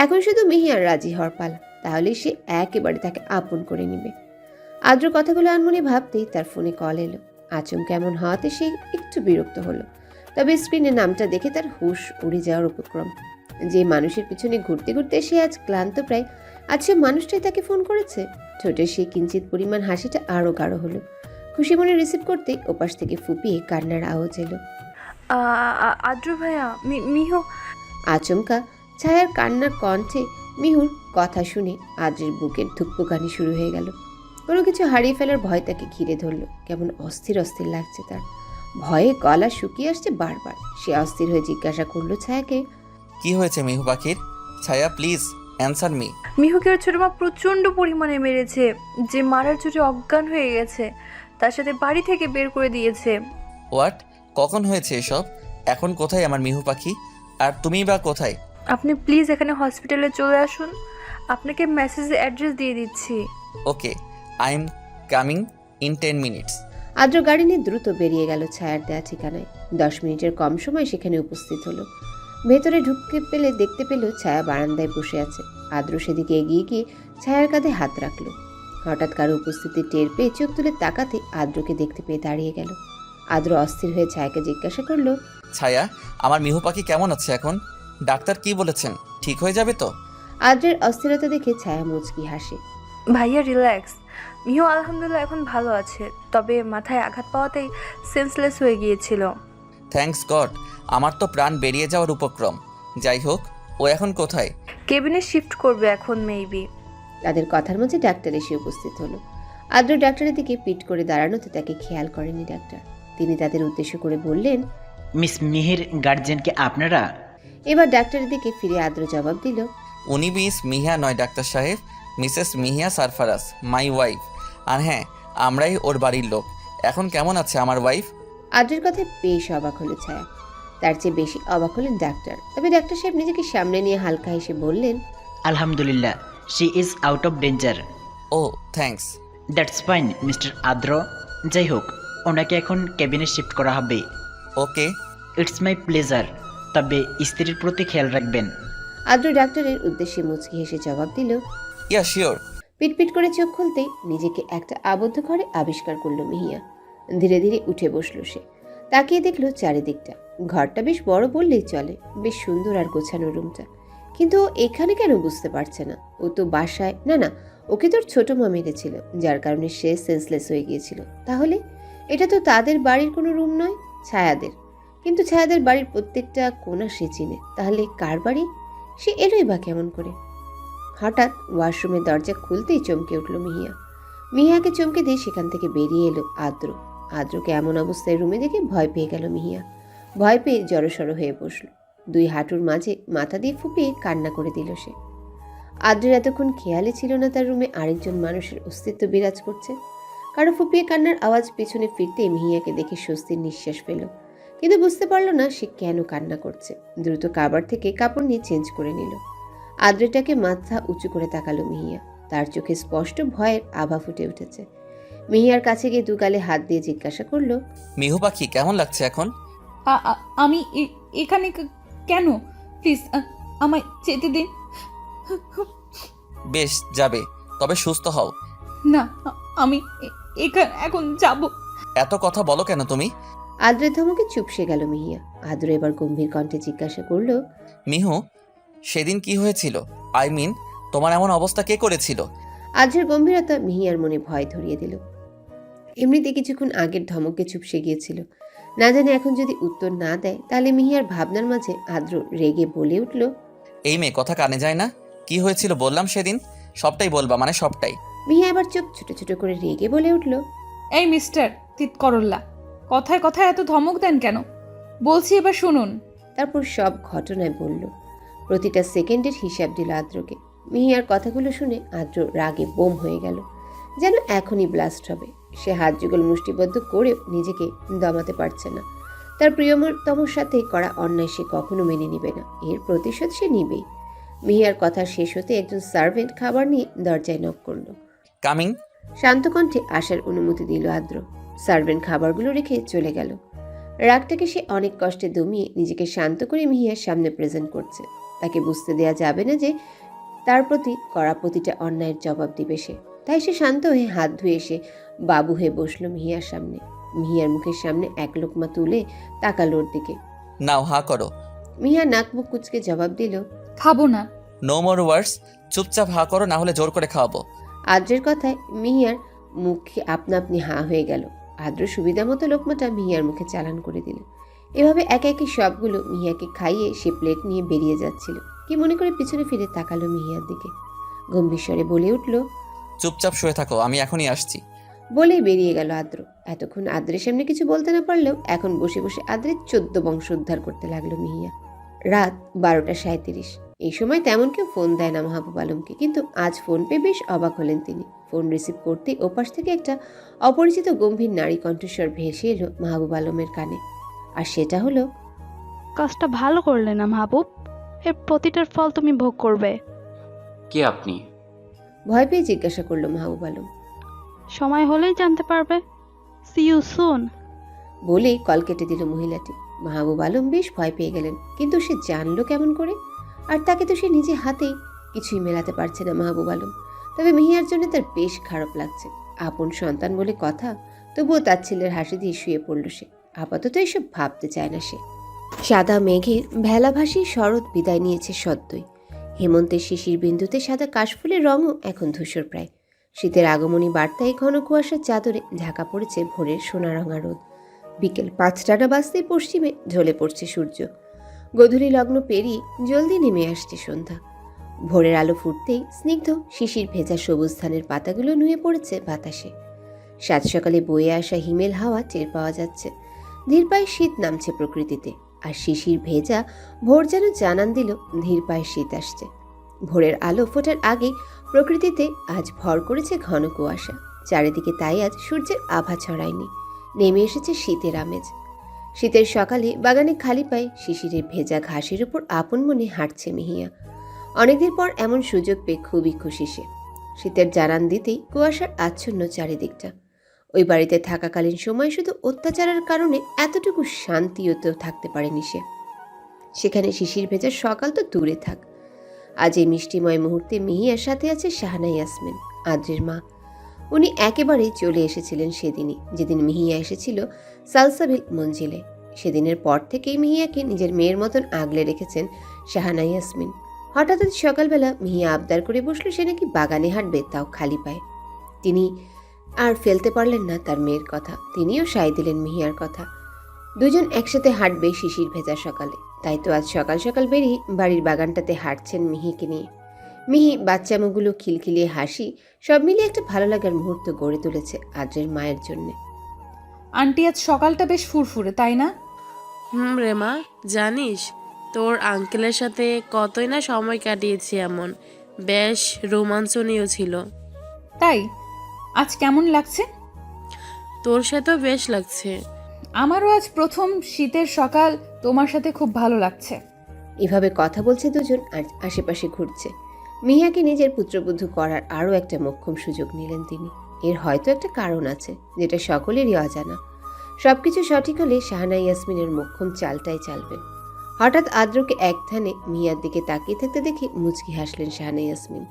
এখন শুধু মিহিয়ার রাজি হওয়ার পালা, তাহলে সে একেবারে তাকে আপন করে নিবে। আদ্র কথাগুলো আনমনে ভাবতেই তার ফোনে কল এলো। আচমকা এমন হওয়াতে সে একটু বিরক্ত হলো, তবে স্ক্রিনে নামটা দেখে তার হুঁশ উড়ে যাওয়ার উপক্রম। যে মানুষের পিছনে ঘুরতে ঘুরতে সে আজ ক্লান্ত প্রায়, আজ সে মানুষটাই তাকে ফোন করেছে। ঠোঁটের সেই কিঞ্চিত পরিমাণ হাসিটা আরও গাঢ় হলো। খুশি মনে রিসিভ করতেই ওপাশ থেকে ফুপিয়ে কান্নার আওয়াজ এলো। আদ্র ভাইয়া, মিহু। আচমকা ছায়ার কান্নার কণ্ঠে মিহুর কথা শুনে আদ্রের বুকের ধুকপুকানি শুরু হয়ে গেল। কোনো কিছু হারিয়ে ফেলার ভয় তাকে ঘিরে ধরল। কেমন অস্থির অস্থির লাগছে তার। ভয়ে গলা শুকিয়ে আসছে বারবার। সে অস্থির হয়ে জিজ্ঞাসা করলো ছায়াকে, কি হয়েছে মিহু পাখির? ছায়া প্লিজ অ্যান্সার মি। মিহুকে ওর ছোট মা প্রচণ্ড পরিমাণে মেরেছে, যে মারার চোটে অজ্ঞান হয়ে গেছে। তার সাথে বাড়ি থেকে বের করে দিয়েছে। হোয়াট? কখন হয়েছে এসব? এখন কোথায় আমার মিহু পাখি? আর তুমি বা কোথায়? আপনি প্লিজ এখানে হসপিটালে চলে আসুন। আপনাকে মেসেজে অ্যাড্রেস দিয়ে দিচ্ছি। Okay, I am coming in 10 minutes. Adro গাড়ি নিয়ে দ্রুত বেরিয়ে গেল ছায়ার দেওয়া ঠিকানায়। 10 মিনিটের কম সময় সেখানে উপস্থিত হলো। ভেতরে ঢুকতে পেলে দেখতে পেল ছায়া বারান্দায় বসে আছে। আদ্র সেদিকে এগিয়ে গিয়ে ছায়ার কাঁধে হাত রাখলো। হঠাৎ কারো উপস্থিতি টের পেয়ে চোখ তুলে তাকাতে আদ্রকে দেখতে পেয়ে দাঁড়িয়ে গেল। আদ্র অস্থির হয়ে ছায়াকে জিজ্ঞাসা করলো, ছায়া, আমার মিহু পাখি কেমন আছে এখন? ডাক্তার কি বলেছেন? ঠিক হয়ে যাবে তো? আদ্রের অস্থিরতা দেখে ছায়া মুচকি হাসে। ভাইয়া রিল্যাক্স, মিহু আলহামদুলিল্লাহ এখন ভালো আছে, তবে মাথায় আঘাত পাওয়াতেই সেন্সলেস হয়ে গিয়েছিল। থ্যাঙ্কস গড, আমার তো প্রাণ বেরিয়ে যাওয়ার উপক্রম। যাই হোক, ও এখন কোথায়? কেবিনে শিফট করবে এখন মেবি। তাদের কথার মাঝে ডাক্তার এসে উপস্থিত হলো। আদ্র ডাক্তারের দিকে পিট করে দাঁড়ানোতে তাকে খেয়াল করেনি ডাক্তার। তিনি তাদের উদ্দেশ্য করে বললেন, মিস মিহির গার্জিয়ানকে আপনারা? এবার ডাক্তারের দিকে ফিরে আদ্র জবাব দিল, উনি মিস মিহিয়া নয় ডাক্তার সাহেব, Mrs Mihiya Sarfaraz, my wife. আর হ্যাঁ, আমরাই ওর বাড়ির লোক। এখন কেমন আছে আমার ওয়াইফ? আদ্রের কথায় বেশ অবাক হলো ছায়া। তার চেয়ে বেশি অবাক হলেন ডাক্তার। তবে ডাক্তার সাহেব নিজেকে সামনে নিয়ে হালকা হেসে বললেন, আলহামদুলিল্লাহ, she is out of danger. ও thanks. That's fine mister Adro. যাই হোক, ওনাকে এখন কেবিনে শিফট করা হবে। ওকে। It's my pleasure. তবে স্ত্রীর প্রতি খেয়াল রাখবেন। আদ্র ডাক্তারের উদ্দেশ্যে মুচকি হেসে জবাব দিল। Yeah sure. পিটপিট করে চোখ খুলতেই নিজেকে একটা আবদ্ধ ঘরে আবিষ্কার করলো মিহিয়া। ধীরে ধীরে উঠে বসলো সে। তাকিয়ে দেখলো চারিদিকটা। ঘরটা বেশ বড় বললেই চলে, বেশ সুন্দর আর গোছানো রুমটা। কিন্তু ও এখানে কেন বুঝতে পারছে না। ও তো বাসায় না, না, ওকে তোর ছোট মা মেরেছিল, যার কারণে সে সেন্সলেস হয়ে গিয়েছিল। তাহলে এটা তো তাদের বাড়ির কোনো রুম নয়, ছায়াদের। কিন্তু ছায়াদের বাড়ির প্রত্যেকটা কোণা সে চিনে। তাহলে কার বাড়ি? সে এলোই বা কেমন করে? হঠাৎ ওয়াশরুমের দরজা খুলতেই চমকে উঠল মিহিয়া। মিহিয়াকে চমকে দিয়ে সেখান থেকে বেরিয়ে এলো আদ্র। আদ্রকে এমন অবস্থায় রুমে দেখে ভয় পেয়ে গেল মিহিয়া। ভয় পেয়ে জড়সড় হয়ে বসল। দুই হাঁটুর মাঝে মাথা দিয়ে ফুপিয়ে কান্না করে দিল সে। আদ্রের এতক্ষণ খেয়ালই ছিল না তার রুমে আরেকজন মানুষের অস্তিত্ব বিরাজ করছে। কারো ফুপিয়ে কান্নার আওয়াজ পেছনে ফিরতেই মিহিয়াকে দেখে স্বস্তির নিঃশ্বাস ফেল। কিন্তু বুঝতে পারল না সে কেন কান্না করছে। দ্রুত কাবার থেকে কাপড় নিয়ে চেঞ্জ করে নিল। আদ্রেটাকে মাথা উঁচু করে তাকালো মিহিয়া। তার চোখে স্পষ্ট ভয়ের আভা ফুটে উঠেছে। মিহিয়ার কাছে গিয়ে দুগালে হাত দিয়ে জিজ্ঞাসা করলো, মিহু পাখি কেমন লাগছে এখন? আমি এখানে কেন? প্লিজ আমায় যেতে দিন। বেশ, যাবে, তবে সুস্থ হও। না, আমি এখানে এখন যাব। এত কথা বলো কেন তুমি? আদ্রের ধমকে চুপসে গেল মিহিয়া। আদ্র এবার গম্ভীর কণ্ঠে জিজ্ঞাসা করলো, মিহু, সেদিন কি হয়েছিল? আই মিন, তোমার এমন অবস্থা কে করেছিল? আদ্রের গম্ভীরতা মিহিয়ার মনে ভয় ধরিয়ে দিল। এমনিতে কিছুক্ষণ আগের ধমকে চুপসে গিয়েছিল। না জানে এখন যদি উত্তর না দেয় তাহলে মিহিয়ার ভাবনার মাঝে আদ্র রেগে বলে উঠল, এই মেয়ে কথা কানে যায় না। কি হয়েছিল বললাম সেদিন? সবটাই বলবা, মানে সবটাই। মিহিয়া এবার চোখ ছোট ছোট করে রেগে বলে উঠল, এই মিস্টার তিত করল্লা, কথায় কথায় এত ধমক দেন কেন? বলছি এবার শুনুন। তারপর সব ঘটনায় বলল। প্রতিটা সেকেন্ডের হিসাব দিল আদ্রকে। মিহিয়ার কথাগুলো শুনে আদ্র রাগে বোম হয়ে গেল, যেন এখনই ব্লাস্ট হবে। সে হাত যুগল মুষ্টিবদ্ধ করে নিজেকে দমাতে পারছে না। তার প্রিয়তমর সাথে করা অন্যায় সে কখনো মেনে নিবে না। এর প্রতিশোধ সে নিবেই। মিহিয়ার কথা শেষ হতে একজন সার্ভেন্ট খাবার নিয়ে দরজায় নক করলো। কামিং। শান্ত কণ্ঠে আসার অনুমতি দিল আদ্র। সার্ভেন্ট খাবারগুলো রেখে চলে গেল। রাগটাকে সে অনেক কষ্টে দমিয়ে নিজেকে শান্ত করে মিহিয়ার সামনে প্রেজেন্ট করছে। তাকে বুঝতে দেয়া যাবে না যে তার প্রতি করা প্রতিটা অন্যায়ের জবাব দিবে সে। তাই সে শান্ত হয়ে হাত ধুয়ে এসে বাবু হয়ে বসলো মিহিয়ার সামনে। মিহিয়ার মুখের সামনে এক লোকমা তুলে তাকালো ওর দিকে। নাও হা করো। মিহিয়া নাক মুখ কুচকে জবাব দিল, খাবো না। নো মোর ওয়ার্ডস। চুপচাপ হা করো, না হলে জোর করে খাওয়াবো। আদ্রের কথায় মিহিয়ার মুখে আপনা আপনি হা হয়ে গেল। আদ্র সুবিধা মতো লোকমাটা মিহিয়ার মুখে চালান করে দিল। এভাবে একে একে সবগুলো মিহিয়াকে খাইয়ে সে প্লেট নিয়ে বেরিয়ে যাচ্ছিল। কি মনে করে পিছনে ফিরে তাকালো মিহিয়ার দিকে। গম্ভীর স্বরে বলে উঠল, চুপচাপ শুয়ে থাকো, আমি এখনই আসছি। বলেই বেরিয়ে গেল আদ্র। এতক্ষণ আদ্রের সামনে কিছু বলতে না পারলেও এখন বসে বসে আদ্রের 14 বংশ উদ্ধার করতে লাগলো মিহিয়া। রাত 12:37। এই সময় তেমন কেউ ফোন দেয় না মাহবুব আলমকে, কিন্তু আজ ফোন পেয়ে বেশ অবাক হলেন তিনি। ফোন রিসিভ করতেই ওপাশ থেকে একটা অপরিচিত গম্ভীর নারী কণ্ঠস্বর ভেসে এলো মাহবুব আলমের কানে। আর সেটা হলো, কাজটা ভালো করলে না মাহবুব, এর প্রতিটার ফল তুমি ভোগ করবে। কে আপনি? ভয় পেয়ে জিজ্ঞাসা করলো মাহবুব আলম। সময় হলেই জানতে পারবে। See you soon. বলেই কল কেটে দিল মহিলাটি। মাহবুব আলম বেশ ভয় পেয়ে গেলেন, কিন্তু সে জানলো কেমন করে? আর তাকে তো সে নিজে হাতেই কিছুই মেলাতে পারছে না মাহবুব আলম। তবে মিহিয়ার জন্য তার বেশ খারাপ লাগছে। আপন সন্তান বলে কথা, তবুও তার ছেলের হাসি দিয়ে শুয়ে পড়ল সে। আপাতত এসব ভাবতে চায় না সে। সাদা মেঘের ভেলাভাসী শরৎ বিদায় নিয়েছে সদ্যই। হেমন্তের শিশির বিন্দুতে সাদা কাশফুলের রঙও এখন ধূসর প্রায়। শীতের আগমনী বার্তায় ঘন কুয়াশার চাদরে ঢাকা পড়েছে ভোরের সোনারঙা রোদ। বিকেল 5টা বাজতেই পশ্চিমে ঢলে পড়ছে সূর্য। গোধূলি লগ্ন পেরিয়ে জলদি নেমে আসছে সন্ধ্যা। ভোরের আলো ফুটতেই স্নিগ্ধ শিশির ভেজা সবুজ ধানের পাতাগুলো নুয়ে পড়েছে বাতাসে। সাত সকালে বয়ে আসা হিমেল হাওয়া টের পাওয়া যাচ্ছে। ধীর পায়ে শীত নামছে প্রকৃতিতে। আর শিশির ভেজা ভোর যেন জানান দিল ধীর পায়ে শীত আসছে। ভোরের আলো ফোটার আগে প্রকৃতিতে আজ ভর করেছে ঘন কুয়াশা। চারিদিকে তাই আজ সূর্যের আভা ছড়ায়নি। নেমে এসেছে শীতের আমেজ। শীতের সকালে বাগানে খালি পায়ে শিশিরের ভেজা ঘাসের উপর আপন মনে হাঁটছে মিহিয়া। অনেকদিন পর এমন সুযোগ পেয়ে খুবই খুশি সে। শীতের জানান দিতেই কুয়াশার আচ্ছন্ন চারিদিকটা। ওই বাড়িতে থাকাকালীন সময় শুধু অত্যাচারের কারণে এতটুকু শান্তিও তো থাকতে পারেনি সে। সেখানে শিশির ভেজার সকাল তো দূরে থাক, আজ এই মিষ্টিময় মুহূর্তে মিহিয়ার সাথে আছে শাহানা ইয়াসমিন, আদ্রের মা। উনি একেবারেই চলে এসেছিলেন সেদিনই, যেদিন মিহিয়া এসেছিল সালসাবিল মঞ্জিলে। সেদিনের পর থেকেই মিহিয়াকে নিজের মেয়ের মতন আগলে রেখেছেন শাহানা ইয়াসমিন। হঠাৎ আজ সকালবেলা মিহিয়া আবদার করে বসলো সে নাকি বাগানে হাঁটবে, তাও খালি পায়ে। তিনি আর ফেলতে পারলেন না তার মেয়ের কথা, তিনিও সায় দিলেন মিহিয়ার কথা। দুজন একসাথে হাঁটবে শিশির ভেজা সকালে, তাই তো আজ সকাল সকাল বেরিয়ে বাড়ির বাগানটাতে হাঁটছেন মিহিকে নিয়ে। মিহি বাচ্চামোগুলো খিলখিলিয়ে হাসি সব মিলিয়ে একটা ভালো লাগার মুহূর্ত গড়ে তুলেছে আদ্রের মায়ের জন্যে। আন্টি আজ সকালটা বেশ ফুরফুরে, তাই না? রে মা, জানিস তোর আঙ্কেলের সাথে কতই না সময় কাটিয়েছি, এমন বেশ রোমাঞ্চনীয় ছিল। তাই আজ কেমন লাগছে? তোর সাথেও বেশ লাগছে। আমারও আজ প্রথম শীতের সকাল, তোমার সাথে খুব ভালো লাগছে। এভাবে কথা বলছে দুজন আর আশেপাশে ঘুরছে। মিহিয়াকে নিজের পুত্রবধূ করার আরও একটা মোক্ষম সুযোগ নিলেন তিনি। এর হয়তো একটা কারণ আছে যেটা সকলেরই অজানা। সবকিছু সঠিক হলে শাহানা ইয়াসমিনের মোক্ষম চালটাই চালবেন। হঠাৎ আদ্রকে এক ধ্যানে মিহিয়ার দিকে তাকিয়ে থাকতে দেখে মুচকি হাসলেন শাহানা ইয়াসমিন।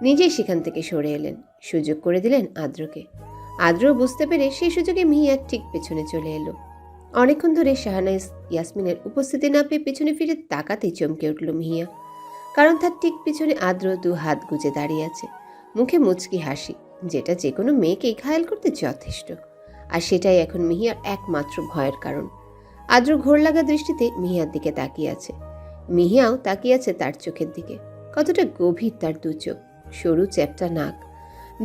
নিজেই সেখান থেকে সরে এলেন, সুযোগ করে দিলেন আদ্রকে। আদ্র বুঝতে পেরে সেই সুযোগে মিহিয়ার ঠিক পেছনে চলে এলো। অনেকক্ষণ ধরে শাহানা ইয়াসমিনের উপস্থিতি না পেয়ে পেছনে ফিরে তাকাতেই চমকে উঠল মিহিয়া, কারণ তার ঠিক পিছনে আদ্র দু হাত গুজে দাঁড়িয়ে আছে, মুখে মুচকি হাসি, যেটা যে কোনো মেয়েকেই ঘায়েল করতে যথেষ্ট। আর সেটাই এখন মিহিয়ার একমাত্র ভয়ের কারণ। আদ্র ঘোর লাগা দৃষ্টিতে মিহিয়ার দিকে তাকিয়ে আছে, মিহিয়াও তাকিয়ে আছে তার চোখের দিকে। কতটা গভীর তার দু চোখ, সরু চ্যাপ্টা নাক,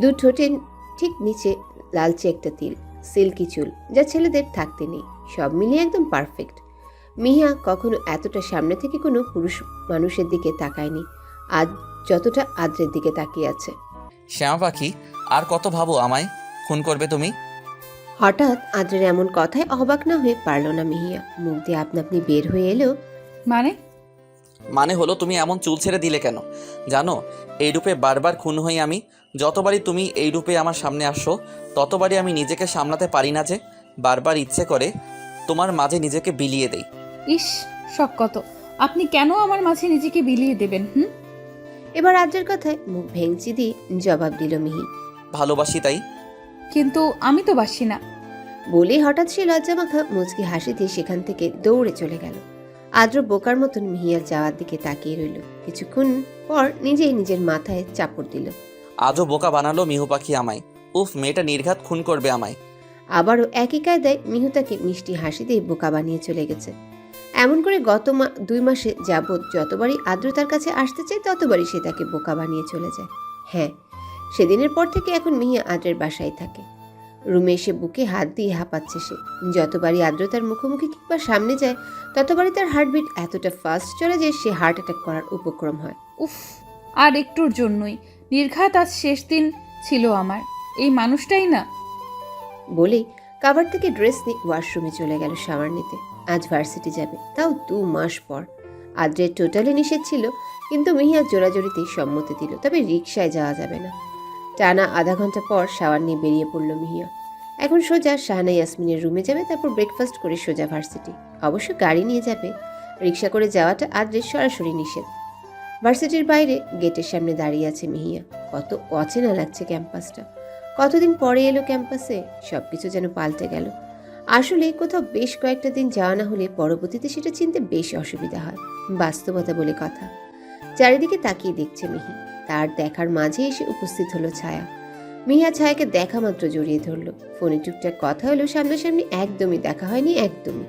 দু ঠোঁটের ঠিক নিচে লালচে একটা তিল, সিল্কি চুল যা ছেলেদের থাকতে নেই, সব মিলিয়ে একদম পারফেক্ট। মিহিয়া কখনো এতটা সামনে থেকে কোনো পুরুষ মানুষের দিকে তাকায়নি, আজ যতটা আদ্রের দিকে তাকিয়ে আছে। শ্যামা পাখি, আর কত ভাবো আমায় খুন করবে তুমি? হঠাৎ আদ্রের এমন কথায় অবাক না হয়ে পারল না মিহিয়া, মুখ দিয়ে আপনা আপনি বের হয়ে এলো, মানে হলো তুমি এমন চুল ছেড়ে দিলে কেন? জানো এই রূপে বারবার খুন হই আমি। যতবারই তুমি এই রূপে আমার সামনে আসো ততবারই আমি নিজেকে সামলাতে পারি না, যে বারবার ইচ্ছে করে তোমার মাঝে নিজেকে বিলিয়ে দেই। ইস, শখ কত! আপনি কেন আমার মাঝে নিজেকে বিলিয়ে দেবেন? এবার আদ্রের কথায় মুখ ভেঙচি দিয়ে জবাব দিল মিহি, ভালোবাসি তাই। কিন্তু আমি তো বাসি না। বলে হঠাৎ সে লজ্জামাখা মুচকি হাসি দিয়ে সেখান থেকে দৌড়ে চলে গেল। আদ্র বোকার মতন মিহিয়ার যাওয়ার দিকে তাকিয়ে রইল। কিছুক্ষণ পর নিজেই নিজের মাথায় চাপড় দিল। আজও বোকা বানালো মিহু পাখি আমায়। উফ, মেয়েটা নির্ঘাত খুন করবে আমায়। আবারও একই কায়দায় মিহু তাকে মিষ্টি হাসি দিয়ে বোকা বানিয়ে চলে গেছে। এমন করে গত 2 মাসে যাবৎ যতবারই আদ্র তার কাছে আসতে চায় ততবারই সে তাকে বোকা বানিয়ে চলে যায়। হ্যাঁ, সেদিনের পর থেকে এখন মিহিয়া আদ্রের বাসায় থাকে। রুমে এসে বুকে হাত দিয়ে হাঁপাচ্ছে সে। যতবারই আদ্র তার মুখোমুখি কিংবা সামনে যায় ততবারই তার হার্টবিট এতটা ফাস্ট চলে যে সে হার্ট অ্যাটাক করার উপক্রম হয়। উফ, আর একটুর জন্যই নির্ঘাত আজ শেষ দিন ছিল আমার। এই মানুষটাই না। বলেই কাভার থেকে ড্রেস নিয়ে ওয়াশরুমে চলে গেল শাওয়ার নিতে। আজ ভার্সিটি যাবে, তাও 2 মাস পর। আদ্রের টোটালি নিষেধ ছিল, কিন্তু মিহিয়া জোরাজোরিতেই সম্মতি দিল, তবে রিকশায় যাওয়া যাবে না। টানা আধা ঘন্টা পর শাওয়ার নিয়ে বেরিয়ে পড়ল মিহিয়া। এখন সোজা শাহানা ইয়াসমিনের রুমে যাবে, তারপর ব্রেকফাস্ট করে সোজা ভার্সিটি। অবশ্য গাড়ি নিয়ে যাবে, রিকশা করে যাওয়াটা আদ্রের সরাসরি নিষেধ। ভার্সিটির বাইরে গেটের সামনে দাঁড়িয়ে আছে মিহিয়া। কত অচেনা লাগছে ক্যাম্পাসটা। কতদিন পরে এলো ক্যাম্পাসে, সবকিছু যেন পাল্টে গেল। আসলে কোথাও বেশ কয়েকটা দিন যাওয়া না হলে পরবর্তীতে সেটা চিনতে বেশ অসুবিধা হয়, বাস্তবতা বলে কথা। চারিদিকে তাকিয়ে দেখছে মিহি, তার দেখার মাঝে এসে উপস্থিত হলো ছায়া। মিহিয়া ছায়াকে দেখা মাত্র জড়িয়ে ধরলো। ফোনে টুকটাক কথা হলো, সামনাসামনি একদমই দেখা হয়নি, একদমই।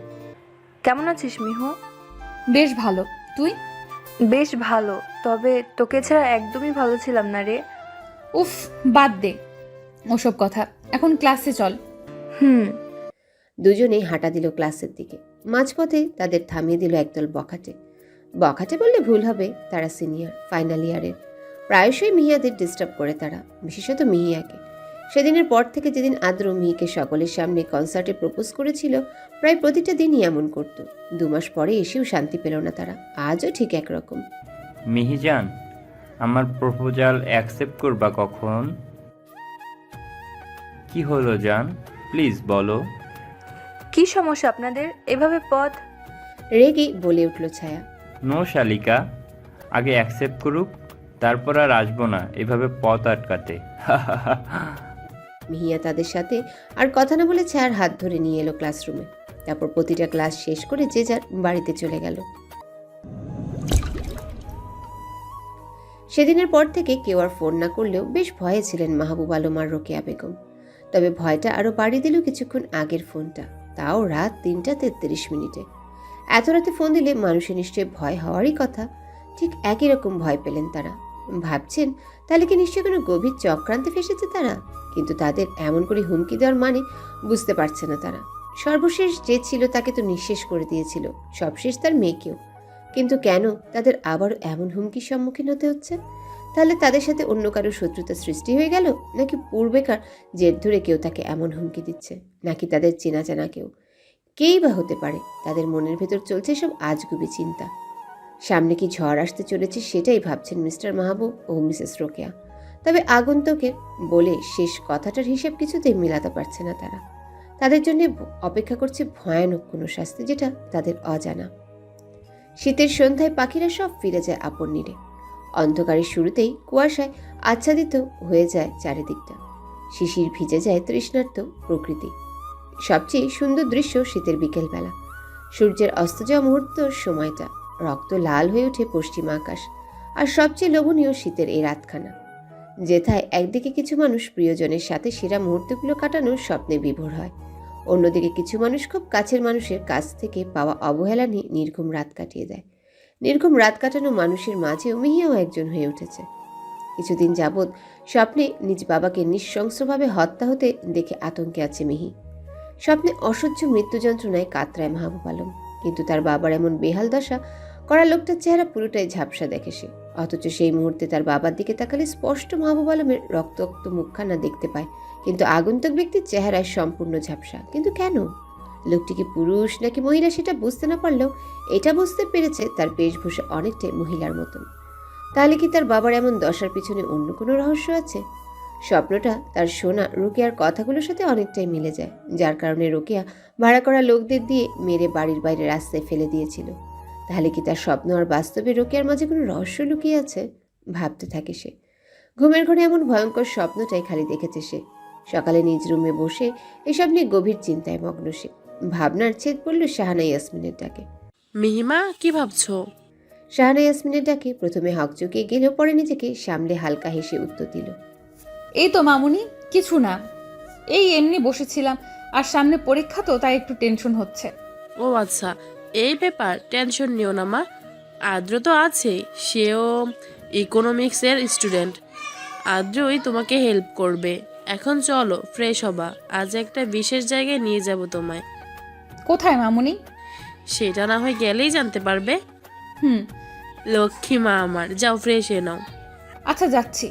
কেমন আছিস মিহু? বেশ ভালো, তুই? বেশ ভালো, তবে তোকে ছাড়া একদমই ভালো ছিলাম না রে। উফ, বাদ দে ওসব কথা, এখন ক্লাসে চল। দুজনেই হাঁটা দিল ক্লাসের দিকে। মাঝপথে তাদের থামিয়ে দিল একদল বখাটে। বখাটে বললে ভুল হবে, তারা সিনিয়র, ফাইনাল ইয়ারের। প্রায়শই মিহিয়াদের ডিস্টার্ব করে তারা, বিশেষত মিহিয়াকে। সেদিনের পর থেকে যেদিন আদ্র মিহিকে সকলের সামনে কনসার্টে প্রপোজ করেছিল, প্রায় প্রতিটা দিনই এমন করত। 2 মাস পরে এসেও শান্তি পেল না তারা, আজও ঠিক একরকম। মিহিজান, আমার প্রপোজাল অ্যাকসেপ্ট করবা কখন? কি হলো জান, প্লিজ বলো। কি সমস্যা আপনাদের? এভাবে পথ রেগে বলে উঠল ছায়া। নো শালিকা, আগে অ্যাকসেপ্ট করুক, তারপর আর আসবো না এভাবে পথ আটকাতে। মিহিয়া তাদের সাথে আর কথা না বলে ছায়ার হাত ধরে নিয়ে এলো ক্লাসরুমে। তারপর প্রতিটা ক্লাস শেষ করে যে যার বাড়িতে চলে গেল। সেদিনের পর থেকে কেউ আর ফোন না করলেও বেশ ভয়ে ছিলেন মাহবুব আলম আর রোকেয়া বেগম। তবে ভয়টা আরও বাড়িয়ে দিল কিছুক্ষণ আগের ফোনটা, তাও রাত 3:33। এত রাতে ফোন দিলে মানুষের নিশ্চয়ই ভয় হওয়ারই কথা। ঠিক একই রকম ভয় পেলেন তারা। ভাবছেন তাহলে কি নিশ্চয়ই কোনো গভীর চক্রান্তে ফেসেছে তারা, কিন্তু তাদের এমন করে হুমকি দেওয়ার মানে বুঝতে পারছে না তারা। সর্বশেষ যে ছিল তাকে তো নিঃশেষ করে দিয়েছিল, সবশেষ তার মেয়েকেও। কিন্তু কেন তাদের আবারও এমন হুমকির সম্মুখীন হতে হচ্ছে? তাহলে তাদের সাথে অন্য কারো শত্রুতা সৃষ্টি হয়ে গেল, নাকি পূর্বেকার জেদ ধরে কেউ তাকে এমন হুমকি দিচ্ছে, নাকি তাদের চেনা জানা কেউ? কেই বা হতে পারে। তাদের মনের ভেতর চলছে সব আজগুবি চিন্তা। সামনে কি ঝড় আসতে চলেছে সেটাই ভাবছেন মিস্টার মাহবুব ও মিসেস রোকেয়া। তবে আগন্তুকের বলে শেষ কথাটার হিসাব কিছুতেই মিলাতে পারছে না তারা। তাদের জন্য অপেক্ষা করছে ভয়ানক কোনো শাস্তি, যেটা তাদের অজানা। শীতের সন্ধ্যায় পাখিরা সব ফিরে যায় আপন নীড়ে। অন্ধকারের শুরুতেই কুয়াশায় আচ্ছাদিত হয়ে যায় চারিদিকটা। শিশির ভিজে যায় তৃষ্ণার্ত প্রকৃতি। সবচেয়ে সুন্দর দৃশ্য শীতের বিকেলবেলা। সূর্যের অস্ত যাওয়া মুহূর্ত সময়টা রক্ত লাল হয়ে ওঠে পশ্চিমা আকাশ। আর সবচেয়ে লোভনীয় শীতের এই রাতখানা, যেথায় একদিকে কিছু মানুষ প্রিয়জনের সাথে সেরা মুহূর্তগুলো কাটানোর স্বপ্নে বিভোর হয়, অন্যদিকে কিছু মানুষ খুব কাছের মানুষের কাছ থেকে পাওয়া অবহেলা নিয়ে নির্ঘুম রাত কাটিয়ে দেয়। নির্ঘুম রাত কাটানো মানুষের মাঝেও মিহিয়াও একজন হয়ে উঠেছে। কিছুদিন যাবৎ স্বপ্নে নিজ বাবাকে নৃশংসভাবে হত্যা হতে দেখে আতঙ্কে আছে মিহি। স্বপ্নে অসহ্য মৃত্যু যন্ত্রণায় কাতরায় মাহবুব আলম। কিন্তু তার বাবার এমন বেহাল দশা করা লোকটার চেহারা পুরোটাই ঝাপসা দেখে সে। অথচ সেই মুহূর্তে তার বাবার দিকে তাকালে স্পষ্ট মাহবুব আলমের রক্তাক্ত মুখখানা দেখতে পায়, কিন্তু আগন্তুক ব্যক্তির চেহারায় সম্পূর্ণ ঝাপসা। কিন্তু কেন? লোকটি কি পুরুষ নাকি মহিলা সেটা বুঝতে না পারলেও এটা বুঝতে পেরেছে তার বেশভূষা অনেকটাই মহিলার মতন। তাহলে কি তার বাবার এমন দশার পিছনে অন্য কোনো রহস্য আছে? স্বপ্নটা তার শোনা রোকেয়ার কথাগুলোর সাথে অনেকটাই মিলে যায়, যার কারণে রোকেয়া ভাড়া করা লোকদের দিয়ে মেরে বাড়ির বাইরে রাস্তায় ফেলে দিয়েছিল। তাহলে কি তার স্বপ্ন আর বাস্তবে রোকেয়ার মাঝে কোনো রহস্য লুকিয়ে আছে? ভাবতে থাকে সে। ঘুমের ঘরে এমন ভয়ঙ্কর স্বপ্নটাই খালি দেখেছে সে। সকালে নিজ রুমে বসে এসব নিয়ে গভীর চিন্তায় মগ্ন সে। ভাবনার ছেদ পড়ল শাহানা ইয়াসমিনের ডাকে। মিহিমা, কি ভাবছো? শাহানা ইয়াসমিনের ডাকে প্রথমে হক চকিয়ে গেলেও পরে নিজেকে সামলে হালকা হেসে উত্তর দিল। এই তো মামুনি, কিছু না, এই এমনি বসেছিলাম, আর সামনে পরীক্ষা তো তাই একটু টেনশন হচ্ছে। ও আচ্ছা, এই ব্যাপার, টেনশন নিও না মা। আদ্র তো আছে, সেও ইকোনমিক্সের স্টুডেন্ট। আদ্রই তোমাকে হেল্প করবে। এখন চলো ফ্রেশ হবা, আজ একটা বিশেষ জায়গায় নিয়ে যাব তোমায়। কোথায় মামুনি? সেটা না হয় গেলেই জানতে পারবে। লক্ষ্মী মা আমার, যাও ফ্রেশ হয়ে নাও। আচ্ছা, যাচ্ছি।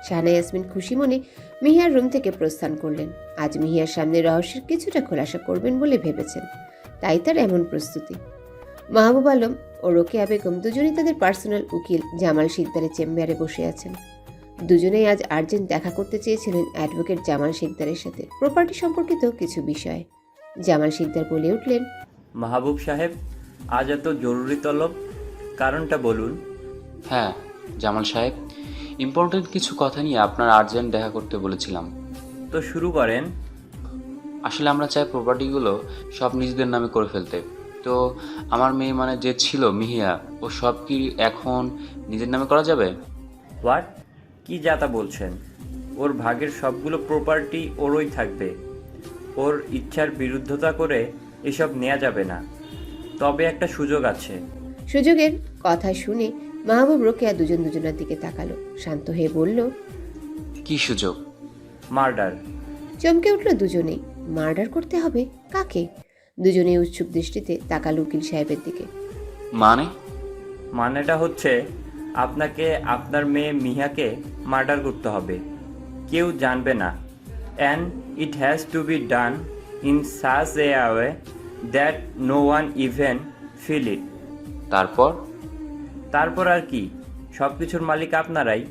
শাহানা ইয়াসমিন খুশি মনে মিহিয়ার রুম থেকে প্রস্থান করলেন। আজ মিহিয়ার সামনে রহস্যের কিছুটা খোলাসা করবেন বলে ভেবেছেন, তাই তার এমন প্রস্তুতি। মাহবুব আলম ও রোকেয়া বেগম দুজনেই তাদের পার্সোনাল উকিল জামাল শিকদারের চেম্বারে বসে আছেন। দুজনেই আজ আর্জেন্ট দেখা করতে চেয়েছিলেন অ্যাডভোকেট জামাল শিকদারের সাথে প্রপার্টি সম্পর্কিত কিছু বিষয়ে। জামাল শিকদার বলে উঠলেন, মাহবুব সাহেব, আজ এত জরুরি তলব, কারণটা বলুন। হ্যাঁ জামাল সাহেব, ইম্পর্টেন্ট কিছু কথা নিয়ে আপনার আর্জেন্ট দেখা করতে বলেছিলাম। তো শুরু করেন। আসলে আমরা চাই প্রপার্টিগুলো সব নিজেদের নামে করে ফেলতে। তো আমার মেয়ে মানে যে ছিল মিহিয়া, ও সব কি এখন নিজের নামে করা যাবে? হোয়াট? কি যাতা বলছেন? ওর ভাগের সবগুলো প্রপার্টি ওরই থাকবে। ওর ইচ্ছার বিরুদ্ধতা করে এসব নেওয়া যাবে না। তবে একটা সুযোগ আছে। সুযোগের কথা শুনে মাহবুব রোকেয়া দুজনের দিকে তাকালো, শান্ত হয়ে বলল, কি সুযোগ? মার্ডার। চমকে উঠল দুজনেই। মার্ডার করতে হবে? কাকে? দুজনেই উৎসুক দৃষ্টিতে তাকালো উকিল সাহেবের দিকে। মানেটা হচ্ছে আপনাকে আপনার মেয়ে মিহাকে মার্ডার করতে হবে। কেউ জানবে না। And it has to be done in such a way that no one even feel it. তারপর আর কি, সব কিছুর মালিক আপনারাই,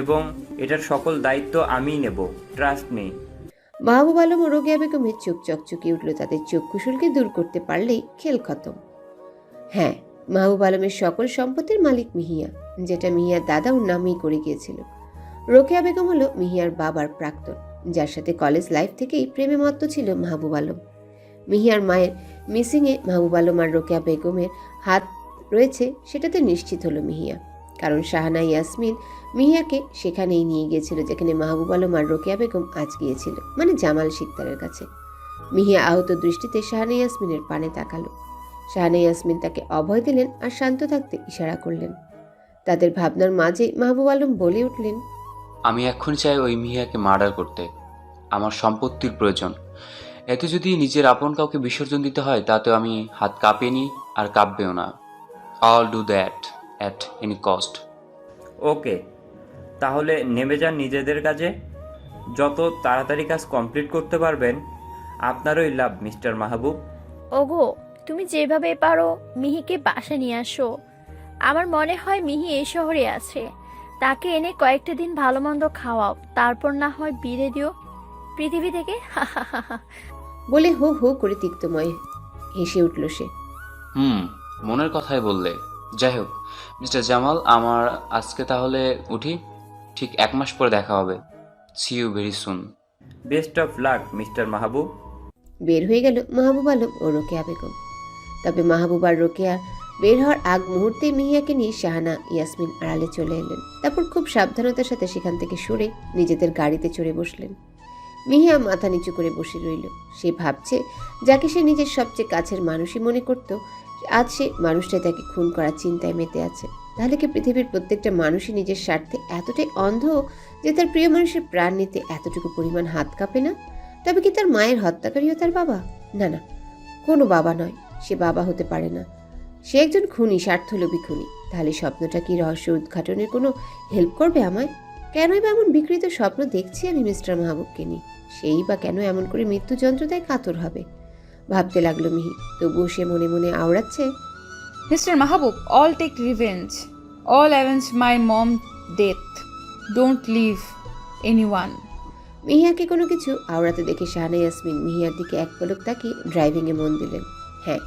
এবং এটার সকল দায়িত্ব আমিই নেব। Trust me. মাহবুব আলম ও রোকেয়া বেগমের চোখ চকচকিয়ে উঠল। তাদের চোখ কুশলকে দূর করতে পারলেই খেল খতম। হ্যাঁ, মাহবুব আলমের সকল সম্পত্তির মালিক মিহিয়া, যেটা মিহিয়ার দাদা ওর নামেই করে গিয়েছিল। রোকেয়া বেগম হলো মিহিয়ার বাবার প্রাক্তন, যার সাথে কলেজ লাইফ থেকেই প্রেমে মত্ত ছিল মাহবুব আলম। মিহিয়ার মায়ের মিসিংয়ে মাহবুব আলম আর রোকেয়া বেগমের হাত রয়েছে সেটাতে নিশ্চিত হলো মিহিয়া, কারণ শাহানা ইয়াসমিন মিহিয়াকে সেখানেই নিয়ে গিয়েছিল যেখানে মাহবুব আলম আর রোকেয়া বেগম আজ গিয়েছিল, মানে জামাল শিকদারের কাছে। মিহিয়া আহত দৃষ্টিতে শাহানা ইয়াসমিনের পানে তাকালো। শাহানা ইয়াসমিন তাকে অভয় দিলেন আর শান্ত থাকতে ইশারা করলেন। তাদের ভাবনার মাঝে মাহবুব আলম বলে উঠলেন, আমি এখন চাই ওই মিহিয়াকে মার্ডার করতে। আমার সম্পত্তির প্রয়োজন। এতে যদি নিজের আপন কাউকে বিসর্জন দিতে হয় তাতেও আমি হাত কাঁপেনি আর কাঁপবেও না। I'll do that at any cost. ওকে, তাহলে নেমে যান নিজেদের কাজে। যত তাড়াতাড়ি কাজ কমপ্লিট করতে পারবেন আপনারই লাভ মিস্টার মাহবুব। ওগো, তুমি যেভাবে পারো মিহিকে বাসা নিয়ে আসো। আমার মনে হয় মিহি এই শহরে আছে। তাকে এনে কয়েকটা দিন ভালো মন্দ খাওয়াও, তারপর না হয় বিরে দিও পৃথিবী থেকে। বলে হো হো করে তিক্তময় হেসে উঠল সে। মনের কথাই বললে। যাই হোক মিস্টার জামাল, আমার আজকে তাহলে উঠি। ঠিক 1 মাস পরে দেখা হবে। See you very soon. Best of luck mister Mahbub. বের হয়ে গেল মাহবুব আলম ও রোকেয়া বেগম। তবে মাহবুব আর রোকেয়া বের হওয়ার আগ মুহূর্তে মিহিয়াকে নিয়ে শাহানা ইয়াসমিন আড়ালে চলে এলেন। তারপর খুব সাবধানতার সাথে সেখান থেকে সরে নিজেদের গাড়িতে চড়ে বসলেন। মিহিয়া মাথা নিচু করে বসে রইল। সে ভাবছে যাকে সে নিজের সবচেয়ে কাছের মানুষই মনে করত, আজ সে মানুষটাই তাকে খুন করার চিন্তায় মেতে আছে। তাহলে কি পৃথিবীর প্রত্যেকটা মানুষই নিজের স্বার্থে এতটাই অন্ধ যে তার প্রিয় মানুষের প্রাণ নিতে এতটুকু পরিমাণ হাত কাঁপে না? তবে কি তার মায়ের হত্যাকারীও তার বাবা? না না, কোনো বাবা নয়, সে বাবা হতে পারে না। সে একজন খুনি, স্বার্থলোভী খুনি। তাহলে স্বপ্নটা কি রহস্য উদ্ঘাটনের কোনো হেল্প করবে আমায়? কেনই বা এমন বিকৃত স্বপ্ন দেখছি আমি মিস্টার মাহবুবকে নিয়ে? সেই বা কেন এমন করে মৃত্যু যন্ত্রণায় কাতর হবে? ভাবতে লাগলো মিহি। তবুও সে মনে মনে আওড়াচ্ছে, mister Mahbub, all take revenge. All avenge my mom's death. Don't leave anyone. মিহিয়াকে কোনো কিছু আওড়াতে দেখে শাহানা ইয়াসমিন মিহিয়ার দিকে এক পলক তাকিয়ে ড্রাইভিংয়ে মন দিলেন। হ্যাঁ,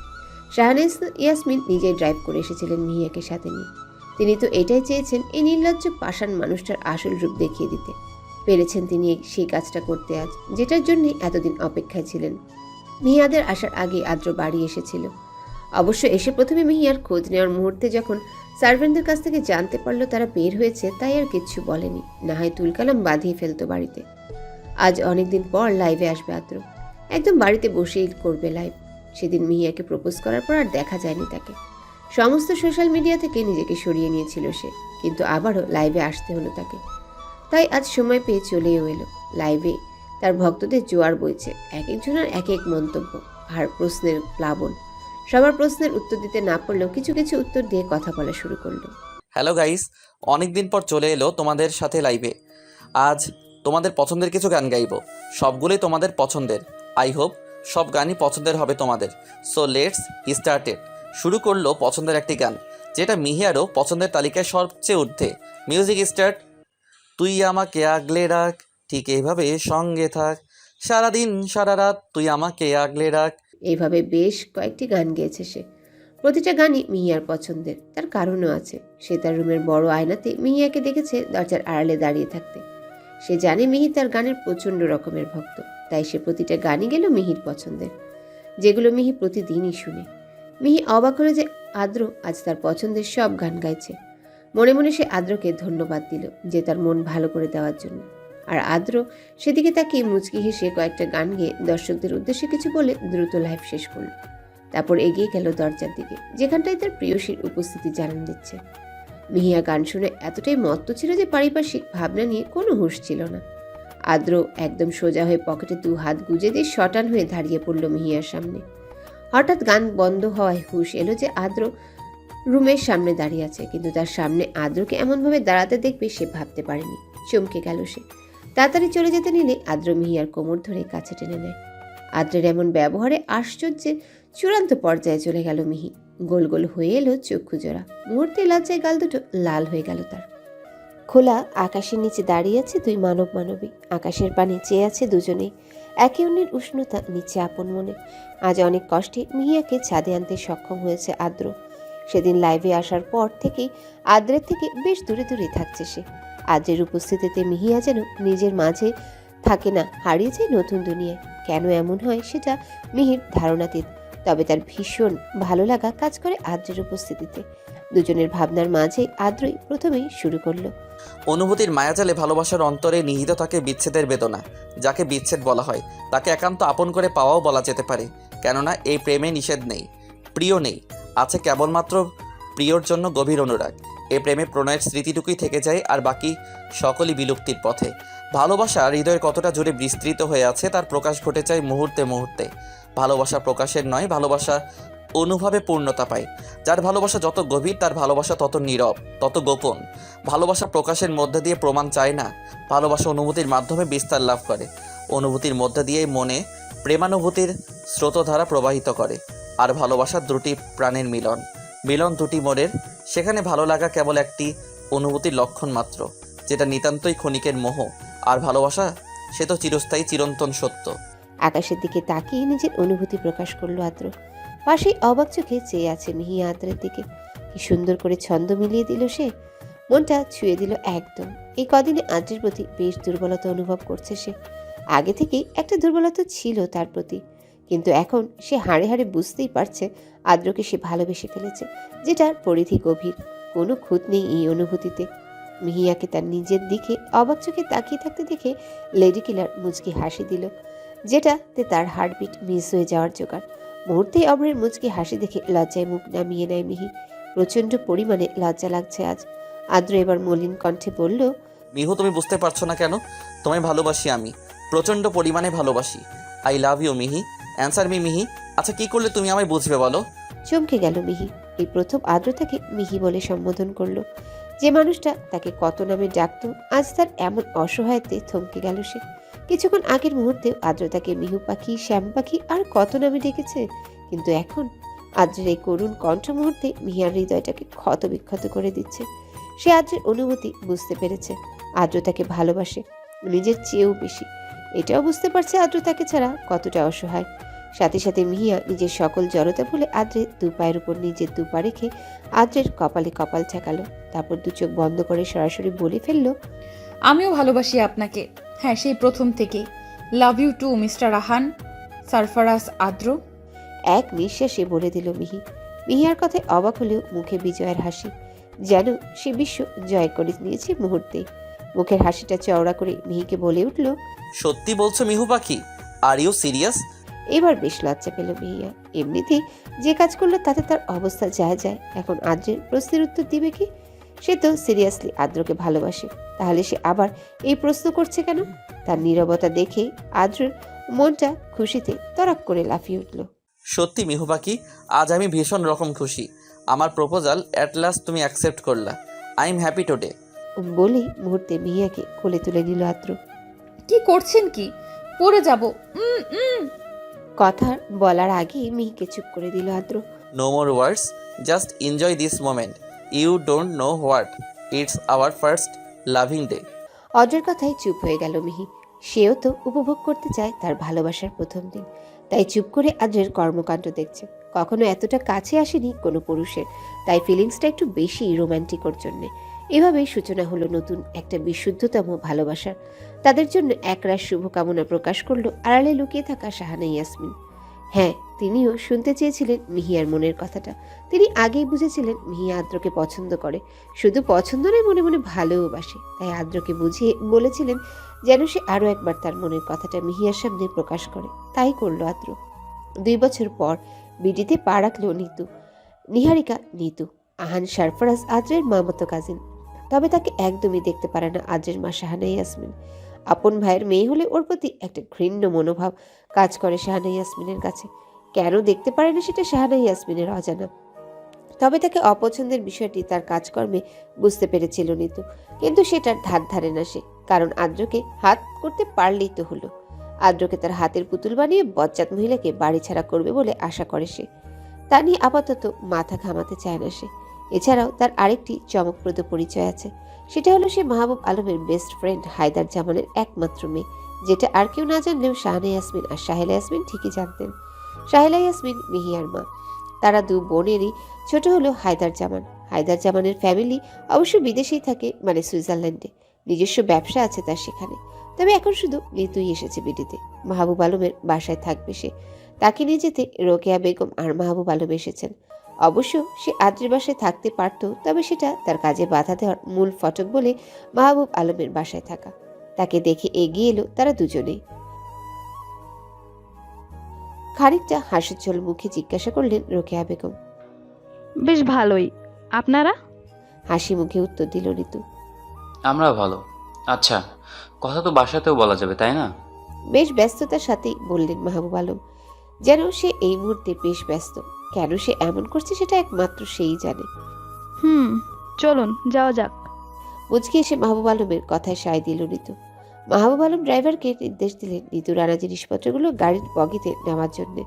শাহানা ইয়াসমিন নিজেই ড্রাইভ করে এসেছিলেন মিহিয়াকে সাথে নিয়ে। তিনি তো এটাই চেয়েছেন, এই নির্লজ্জ পাষাণ মানুষটার আসল রূপ দেখিয়ে দিতে। পেরেছেন তিনি সেই কাজটা করতে আজ, যেটার জন্যে এতদিন অপেক্ষায় ছিলেন। মিহিয়াদের আসার আগে আদ্র বাড়ি এসেছিল। অবশ্য এসে প্রথমে মিহিয়ার খোঁজ নেওয়ার মুহূর্তে যখন সার্ভেন্টদের কাছ থেকে জানতে পারলো তারা বের হয়েছে, তাই আর কিচ্ছু বলেনি, না হয় তুলকালাম বাঁধিয়ে ফেলতো বাড়িতে। আজ অনেকদিন পর লাইভে আসবে আদ্র, একদম বাড়িতে বসেই করবে লাইভ। সেদিন মিহিয়াকে প্রপোজ করার পর আর দেখা যায়নি তাকে। সমস্ত সোশ্যাল মিডিয়া থেকে নিজেকে সরিয়ে নিয়েছিল সে, কিন্তু আবারও লাইভে আসতে হলো তাকে। তাই আজ সময় পেয়ে চলেও এলো লাইভে। তার ভক্তদের জোয়ার বইছে, এক একজনের এক এক মন্তব্য আর প্রশ্নের প্লাবন। সবার প্রশ্নের উত্তর দিতে না পারলেও কিছু কিছু উত্তর দিয়ে কথা বলা শুরু করলো। হ্যালো গাইস, অনেকদিন পর চলে এলো তোমাদের সাথে লাইভে। আজ তোমাদের পছন্দের কিছু গান গাইবো, সবগুলোই তোমাদের পছন্দের। আই হোপ সব গানই পছন্দের হবে তোমাদের। So let's started. শুরু করলো পছন্দের একটি গান, যেটা মিহিয়ারও পছন্দের তালিকায় সবচেয়ে ঊর্ধ্বে। Music start. তুই আমাকে আগলে রাখ, ঠিক এইভাবে সঙ্গে থাক, সারাদিন সারা রাত তুই আমাকে আগলে রাখ। এইভাবে বেশ কয়েকটি গান গেয়েছে সে। প্রতিটা গানই মিহিয়ার পছন্দের। তার কারণও আছে। সে তার রুমের বড় আয়নাতে মিহিয়াকে দেখেছে দরজার আড়ালে দাঁড়িয়ে থাকতে। সে জানে মিহি তার গানের প্রচণ্ড রকমের ভক্ত, তাই সে প্রতিটা গানই গেল মিহির পছন্দের, যেগুলো মিহি প্রতিদিনই শুনে। মিহি অবাক হলো যে আদ্র আজ তার পছন্দের সব গান গাইছে। মনে মনে সে আদ্রকে ধন্যবাদ দিল যে তার মন ভালো করে দেওয়ার জন্য। আর আদ্র সেদিকে তাকিয়ে মুচকি হেসে কয়েকটা গান গেয়ে দর্শকদের উদ্দেশ্যে কিছু বলে দ্রুত লাইভ শেষ করল। তারপর এগিয়ে গেল দরজার দিকে, যেখানটায় তার প্রিয়সীর উপস্থিতি জানান দিচ্ছে। মিহিয়া গান শুনে এতটাই মত্ত ছিল যে পারিপার্শ্বিক ভাবনা নিয়ে কোনো হুঁশ ছিল না। আদ্র একদম সোজা হয়ে পকেটে 2 হাত গুজে দিয়ে শটান হয়ে দাঁড়িয়ে পড়ল মিহিয়ার সামনে। হঠাৎ গান বন্ধ হওয়ায় হুঁশ এলো যে আদ্র রুমের সামনে দাঁড়িয়ে আছে, কিন্তু তার সামনে আদ্রকে এমনভাবে দাঁড়াতে দেখবে সে ভাবতে পারেনি। চমকে গেল সে। তাড়াতাড়ি চলে যেতে নিলে আদ্র মিহিয়ার কোমর ধরে কাছে টেনে নেয়। আদ্রের এমন ব্যবহারে আশ্চর্যের চূড়ান্ত পর্যায়ে চলে গেল মিহি। গোল গোল হয়ে এলো চক্ষু জোড়া। মুহূর্তে লজ্জায় গাল দুটো লাল হয়ে গেল তার। খোলা আকাশের নিচে দাঁড়িয়ে আছে 2 মানব মানবী। আকাশের পানে চেয়ে আছে দুজনেই, একে অন্যের উষ্ণতা নিচে আপন মনে। আজ অনেক কষ্টে মিহিয়াকে ছাদে আনতে সক্ষম হয়েছে আদ্র। সেদিন লাইভে আসার পর থেকেই আদ্রের থেকে বেশ দূরে দূরে থাকছে সে। আদ্রের উপস্থিতিতে মিহিয়া যেন নিজের মাঝে থাকে না, হারিয়ে যায় নতুন দুনিয়ায়। কেন এমন হয় সেটা মিহির ধারণাতীত, তবে তার ভীষণ ভালো লাগা কাজ করে আদ্রের উপস্থিতিতে। দুজনের ভাবনার মাঝে আদ্রই প্রথমেই শুরু করলো। অনুভূতির মায়াজালে ভালোবাসার অন্তরে নিহিত থাকে বিচ্ছেদের বেদনা। যাকে বিচ্ছেদ বলা হয় তাকে একান্ত আপন করে পাওয়াও বলা যেতে পারে, কেননা এই প্রেমে নিষেধ নেই, প্রিয় নেই, আছে কেবলমাত্র প্রিয়র জন্য গভীর অনুরাগ। এই প্রেমে প্রণয়ের স্মৃতিটুকুই থেকে যায়, আর বাকি সকলই বিলুপ্তির পথে। ভালোবাসা হৃদয়ের কতটা জোরে বিস্তৃত হয়ে আছে তার প্রকাশ ঘটে যায় মুহূর্তে মুহূর্তে। ভালোবাসা প্রকাশের নয়, ভালোবাসা অনুভবে পূর্ণতা পায়। যার ভালোবাসা যত গভীর তার ভালোবাসা তত নীরব, তত গোপন। ভালোবাসা প্রকাশের মধ্যে দিয়ে প্রমাণ চায় না, ভালোবাসা অনুভূতির মাধ্যমে বিস্তার লাভ করে। অনুভূতির মধ্যে দিয়েই মনে প্রেমানুভূতির স্রোতধারা প্রবাহিত করে। আর ভালোবাসা দুটি প্রাণের মিলন, মিলন দুটি মনের। সেখানে ভালো লাগা কেবল একটি অনুভূতির লক্ষণ মাত্র, যেটা নিতান্তই ক্ষণিকের মোহ। আর ভালোবাসা সে তো চিরস্থায়ী, চিরন্তন সত্য। আকাশের দিকে তাকিয়ে নিজের অনুভূতি প্রকাশ করলো আদ্র। পাশেই অবাক চোখে চেয়ে আছে মিহিয়া আদ্রের দিকে। কি সুন্দর করে ছন্দ মিলিয়ে দিল সে, মনটা ছুঁয়ে দিল একদম। এই কদিনে আদ্রের প্রতি বেশ দুর্বলতা অনুভব করছে সে। আগে থেকেই একটা দুর্বলতা ছিল তার প্রতি, কিন্তু এখন সে হাড়ে হাড়ে বুঝতেই পারছে আদ্রকে সে ভালোবেসে ফেলেছে, যেটার পরিধি গভীর। কোনো খুঁত নেই এই অনুভূতিতে। মিহিয়াকে তার নিজের দিকে অবাক চোখে তাকিয়ে থাকতে দেখে লেডি কিলার মুচকি হাসি দিল, যেটাতে তার হার্টবিট মিস হয়ে যাওয়ার জোগাড়। মুহূর্তেই অভ্রের মুচকি হাসি দেখে লজ্জায় মুখ নামিয়ে নেয় মিহি। প্রচণ্ড পরিমাণে লজ্জা লাগছে আজ। আদ্র এবার মলিন কণ্ঠে বলল, মিহু, তুমি বুঝতে পারছো না কেন? তোমায় ভালোবাসি আমি, প্রচণ্ড পরিমাণে ভালোবাসি। আই লাভ ইউ মিহি, অ্যান্সার মি মিহি। আচ্ছা, কি করলে তুমি আমায় বুঝবে বলো? চমকে গেল মিহি। এই প্রথম আদ্র তাকে মিহি বলে সম্বোধন করলো। যে মানুষটা তাকে কত নামে ডাকতো, আজ তার এমন অসহায়তে থমকে গেল সে। কিছুক্ষণ আগের মুহূর্তে আদ্র তাকে মিহু পাখি, শ্যাম পাখি আর কত নামে ডেকেছে, কিন্তু এখন আদ্রের এই করুণ কণ্ঠ মুহূর্তে মিহিয়ার হৃদয়টাকে ক্ষত বিক্ষত করে দিচ্ছে। সে আদ্রের অনুভূতি বুঝতে পেরেছে। আদ্র তাকে ভালোবাসে নিজের চেয়েও বেশি। এটাও বুঝতে পারছে আদ্র তাকে ছাড়া কতটা অসহায়। সাথে সাথে মিহিয়া নিজের সকল জড়তা ভুলে আদ্রের দু পায়ের উপর নিজের দু পা রেখে আদ্রের কপালে কপাল ঠেকালো। তারপর দু চোখ বন্ধ করে সরাসরি বলে ফেললো, আমিও ভালোবাসি আপনাকে, হ্যাঁ, সেই প্রথম থেকেই। Love you too mister Ahan Sarfaraz Adra. এক নিঃশ্বাসে বলে দিল মিহি। মিহিয়ার কথায় অবাক হলেও মুখে বিজয়ের হাসি, যেন সে বিশ্ব জয় করে নিয়েছে মুহূর্তেই। মুখের হাসিটা চওড়া করে মিহিকে বলে উঠল, সত্যি বলছো মিহু পাখি? Are you serious? এবার বেশ লজ্জা পেল মিহিয়া। এমনিতেই যে কাজ করলো তাতে তার অবস্থা যায় যায়, এখন আদ্রের প্রশ্নের উত্তর দিবে কি? সে তো সিরিয়াসলি আদ্রকে ভালোবাসে, তাহলে সে আবার এই প্রশ্ন করছে কেন? তার নীরবতা দেখে আদ্রের মনটা খুশিতে তরাক করে লাফিয়ে উঠল। সত্যি মিহু পাখি, আজ আমি ভীষণ রকম খুশি। আমার প্রপোজাল অ্যাট লাস্ট তুমি অ্যাকসেপ্ট করলা। I am happy today. বলেই মুহূর্তে মিহিয়াকে কোলে তুলে নিল আদ্র। কি করছেন কি? পড়ে যাব। কথা বলার আগে মিহিকে চুপ করে দিল Adro. No more words, just enjoy this moment. You don't know what, it's our first loving day. অদ্রের কথায় চুপ হয়ে গেল মিহি। সেও তো উপভোগ করতে চায় তার ভালোবাসার প্রথম দিন, তাই চুপ করে আদ্রের কর্মকাণ্ড দেখছে। কখনো এতটা কাছে আসেনি কোনো পুরুষের, তাই ফিলিংসটা একটু বেশি রোম্যান্টিক ওর জন্যে। এভাবেই সূচনা হলো নতুন একটা বিশুদ্ধতম ভালোবাসার। তাদের জন্য একরাশ শুভকামনা প্রকাশ করলো আড়ালে লুকিয়ে থাকা শাহানা ইয়াসমিন। হ্যাঁ, তিনিও শুনতে চেয়েছিলেন মিহিয়ার মনের কথাটা। তিনি আগেই বুঝেছিলেন মিহিয়া আদ্রকে পছন্দ করে, শুধু পছন্দ নয়, মনে মনে ভালোবাসে। তাই আদ্রকে বুঝিয়ে বলেছিলেন যেন সে আরও একবার তার মনের কথাটা মিহিয়ার সামনে প্রকাশ করে। তাই করলো আদ্র। 2 বছর পর বিডিতে পা রাখলো নিতু, নিহারিকা নিতু। আহান সারফারাজ আদ্রের মামাতো কাজিন, তবে তাকে একদমই দেখতে পারে না আদ্রের মা শাহানা ইয়াসমিন। আপন ভাইয়ের মেয়ে হলে ওর প্রতি একটা ঘৃণ্য মনোভাব কাজ করে শাহানা ইয়াসমিনের কাছে। কেন দেখতে পারে না সেটা শাহানা ইয়াসমিনের অজানা, তবে তাকে অপছন্দের বিষয়টি তার কাজকর্মে বুঝতে পেরেছিল নিতু। কিন্তু সেটার ধার ধারে না সে, কারণ আদ্রকে হাত করতে পারলেই তো হলো। আদ্রকে তার হাতের পুতুল বানিয়ে বজ্জাত মহিলাকে বাড়ি ছাড়া করবে বলে আশা করে সে। তা নিয়ে আপাতত মাথা ঘামাতে চায় না সে। এছাড়াও তার আরেকটি চমকপ্রদ পরিচয় আছে, সেটা হলো সে মাহবুব আলমের বেস্ট ফ্রেন্ড হায়দার জামানের একমাত্র মেয়ে, যেটা আর কেউ না জানলেও শাহানা ইয়াসমিন আর সাহেলা ইয়াসমিন ঠিকই জানতেন। সাহেলা ইয়াসমিন মিহিয়ার মা। তারা দু বোনেরই ছোট হলো হায়দার জামান। হায়দার জামানের ফ্যামিলি অবশ্য বিদেশেই থাকে, মানে সুইজারল্যান্ডে। নিজস্ব ব্যবসা আছে তার সেখানে। তবে এখন শুধু নিতুই এসেছে বিডিতে। মাহবুব আলমের বাসায় থাকবে সে। তাকে নিয়ে যেতে রোকেয়া বেগম আর মাহবুব আলম এসেছেন। অবশ্য সে আদ্রের বাসায় থাকতে পারত, তবে সেটা তার কাজে বাধা দেওয়ার মূল ফটক বলে মাহবুব আলমের বাসায় থাকা। তাকে দেখে এগিয়ে এলো তারা দুজনেই। খানিকটা হাস্যোজ্জ্বল মুখে জিজ্ঞাসা করলেন রোকেয়া বেগম। বেশ ভালোই। আপনারা? হাসি মুখে উত্তর দিল নিতু। আমরা ভালো। আচ্ছা, কথা তো বাসাতেও বলা যাবে, তাই না? বেশ ব্যস্ততার সাথেই বললেন মাহবুব আলম, যেন সে এই মুহূর্তে বেশ ব্যস্ত। কেন সে এমন করছে সেটা একমাত্র সেই জানে। চলুন যাওয়া যাক। মুচকি এসে মাহবুব আলমের কথায় সায় দিল নিতু। মাহবুব আলম ড্রাইভারকে নির্দেশ দিলেন নিতুর আনা জিনিসপত্রগুলো গাড়ির বগিতে নেওয়ার জন্য।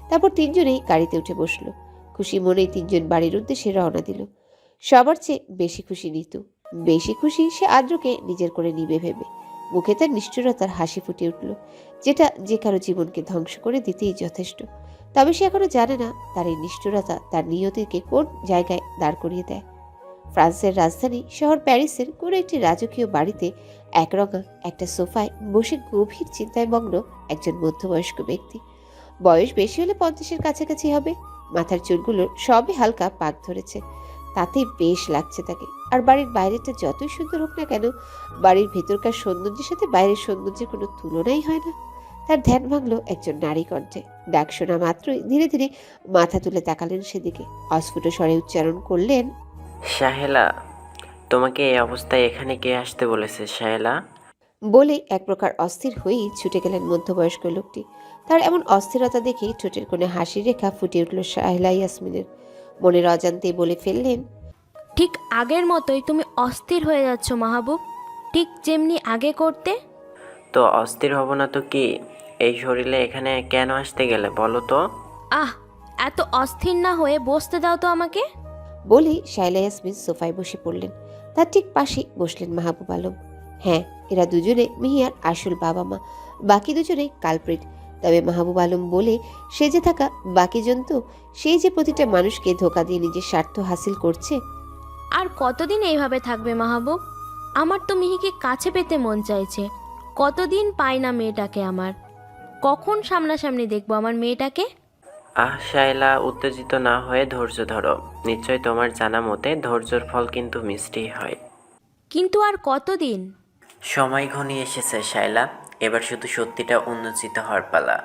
তারপর তিনজনেই গাড়িতে উঠে বসলো। খুশি মনেই তিনজন বাড়ির উদ্দেশ্যে রওনা দিল। সবার চেয়ে বেশি খুশি নিতু। বেশি খুশি সে আদ্রকে নিজের করে নিবে ভেবে। মুখে তার নিষ্ঠুরতার হাসি ফুটে উঠল, যেটা যে কারো জীবনকে ধ্বংস করে দিতেই যথেষ্ট। তবে সে এখনো জানে না তার এই নিষ্ঠুরতা তার নিয়তিকে কোন জায়গায় দাঁড় করিয়ে দেয়। ফ্রান্সের রাজধানী শহর প্যারিসের কোনো একটি রাজকীয় বাড়িতে একরঙা একটা সোফায় বসে গভীর চিন্তায় মগ্ন একজন মধ্যবয়স্ক ব্যক্তি। বয়স বেশি হলে 50-এর কাছাকাছি হবে। মাথার চুলগুলো সবে হালকা পাক ধরেছে, তাতে বেশ লাগছে তাকে। আর বাড়ির বাইরেটা যতই সুন্দর হোক না কেন, বাড়ির ভেতরকার সৌন্দর্যের সাথে বাইরের সৌন্দর্যের কোনো তুলনাই হয় না। তার ধ্যান ভাঙল একজন নারী কণ্ঠে। ডাক শোনা মাত্রই ধীরে ধীরে মাথা তুলে তাকালেন সেদিকে। অস্ফুট স্বরে উচ্চারণ করলেন, শাহেলা, তোমাকে এই অবস্থায় এখানে কে আসতে বলেছে শাহেলা? বলে এক প্রকার অস্থির হয়েই ছুটে গেলেন মধ্যবয়স্ক লোকটি। তার এমন অস্থিরতা দেখে ঠোঁটের কোণে হাসির রেখা ফুটে উঠল শাহেলা ইয়াসমিনের। মনের অজান্তেই বলে ফেললেন, ঠিক আগের মতোই তুমি অস্থির হয়ে যাচ্ছ মাহবুব, ঠিক যেমনি আগে করতে। তো অস্থির হব না তো কি? এই শরীরে এখানে কেন আসতে গেলে বলো তো? আহ, এত অস্থির না হয়ে বসতে দাও তো আমাকে। বলেই শাহেলা ইয়াসমিন সোফায় বসে পড়লেন। তার ঠিক পাশে বসলেন মাহবুব আলম। হ্যাঁ, এরা দুজনে মিহিয়ার আসল বাবা মা, বাকি দুজনেই কালপ্রিট। তবে মাহবুব আলম বলে সেজে থাকা বাকি জন্তু, সেই যে প্রতিটা মানুষকে ধোঁকা দিয়ে নিজের স্বার্থ হাসিল করছে। আর কতদিন এইভাবে থাকবে মাহবুব? আমার তো মিহিকে কাছে পেতে মন চাইছে। কতদিন পাই না মেয়েটাকে আমার। কখন সামনাসামনি দেখবো আমার মেয়েটাকে? শাহেলা, উত্তেজিত না হয়ে ধৈর্য ধরো। নিশ্চয় তোমার জানা মতে ধৈর্যের ফল কিন্তু মিষ্টি হয়। কিন্তু আর কতদিন? সময় ঘনিয়ে এসেছে শাহেলা, এবার শুধু সত্যিটা উন্মোচিত হওয়ার পালা।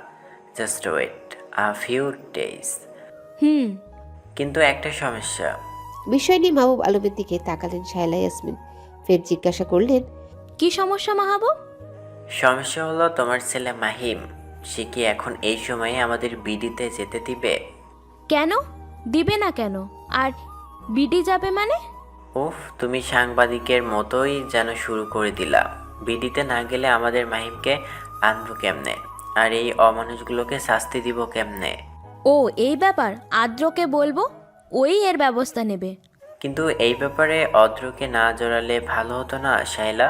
Just wait a few days. কিন্তু একটা সমস্যা। বিষয় নিয়ে মাহবুব আলমের দিকে তাকালেন শাহেলা ইয়াসমিন। ফের জিজ্ঞাসা করলেন, কি সমস্যা মাহবুব? সমস্যা হলো তোমার ছেলে মাহিম, সে কি এখন এই সময়ে আমাদের বিডিতে যেতে দিবে? কেন দিবে না কেন? আর বিডি যাবে মানে? উফ, তুমি সাংবাদিকের মতোই যেন শুরু করে দিলা। বিডিতে না গেলে আমাদের মাহিমকে আনবো কেমনে? আর এই অমানুষগুলোকে শাস্তি দিব কেমনে? ও এই ব্যাপার, আদ্রকে বলবো, ওই এর ব্যবস্থা নেবে। কিন্তু এই ব্যাপারে অদ্রকে না জড়ালে ভালো হতো না শাহেলা?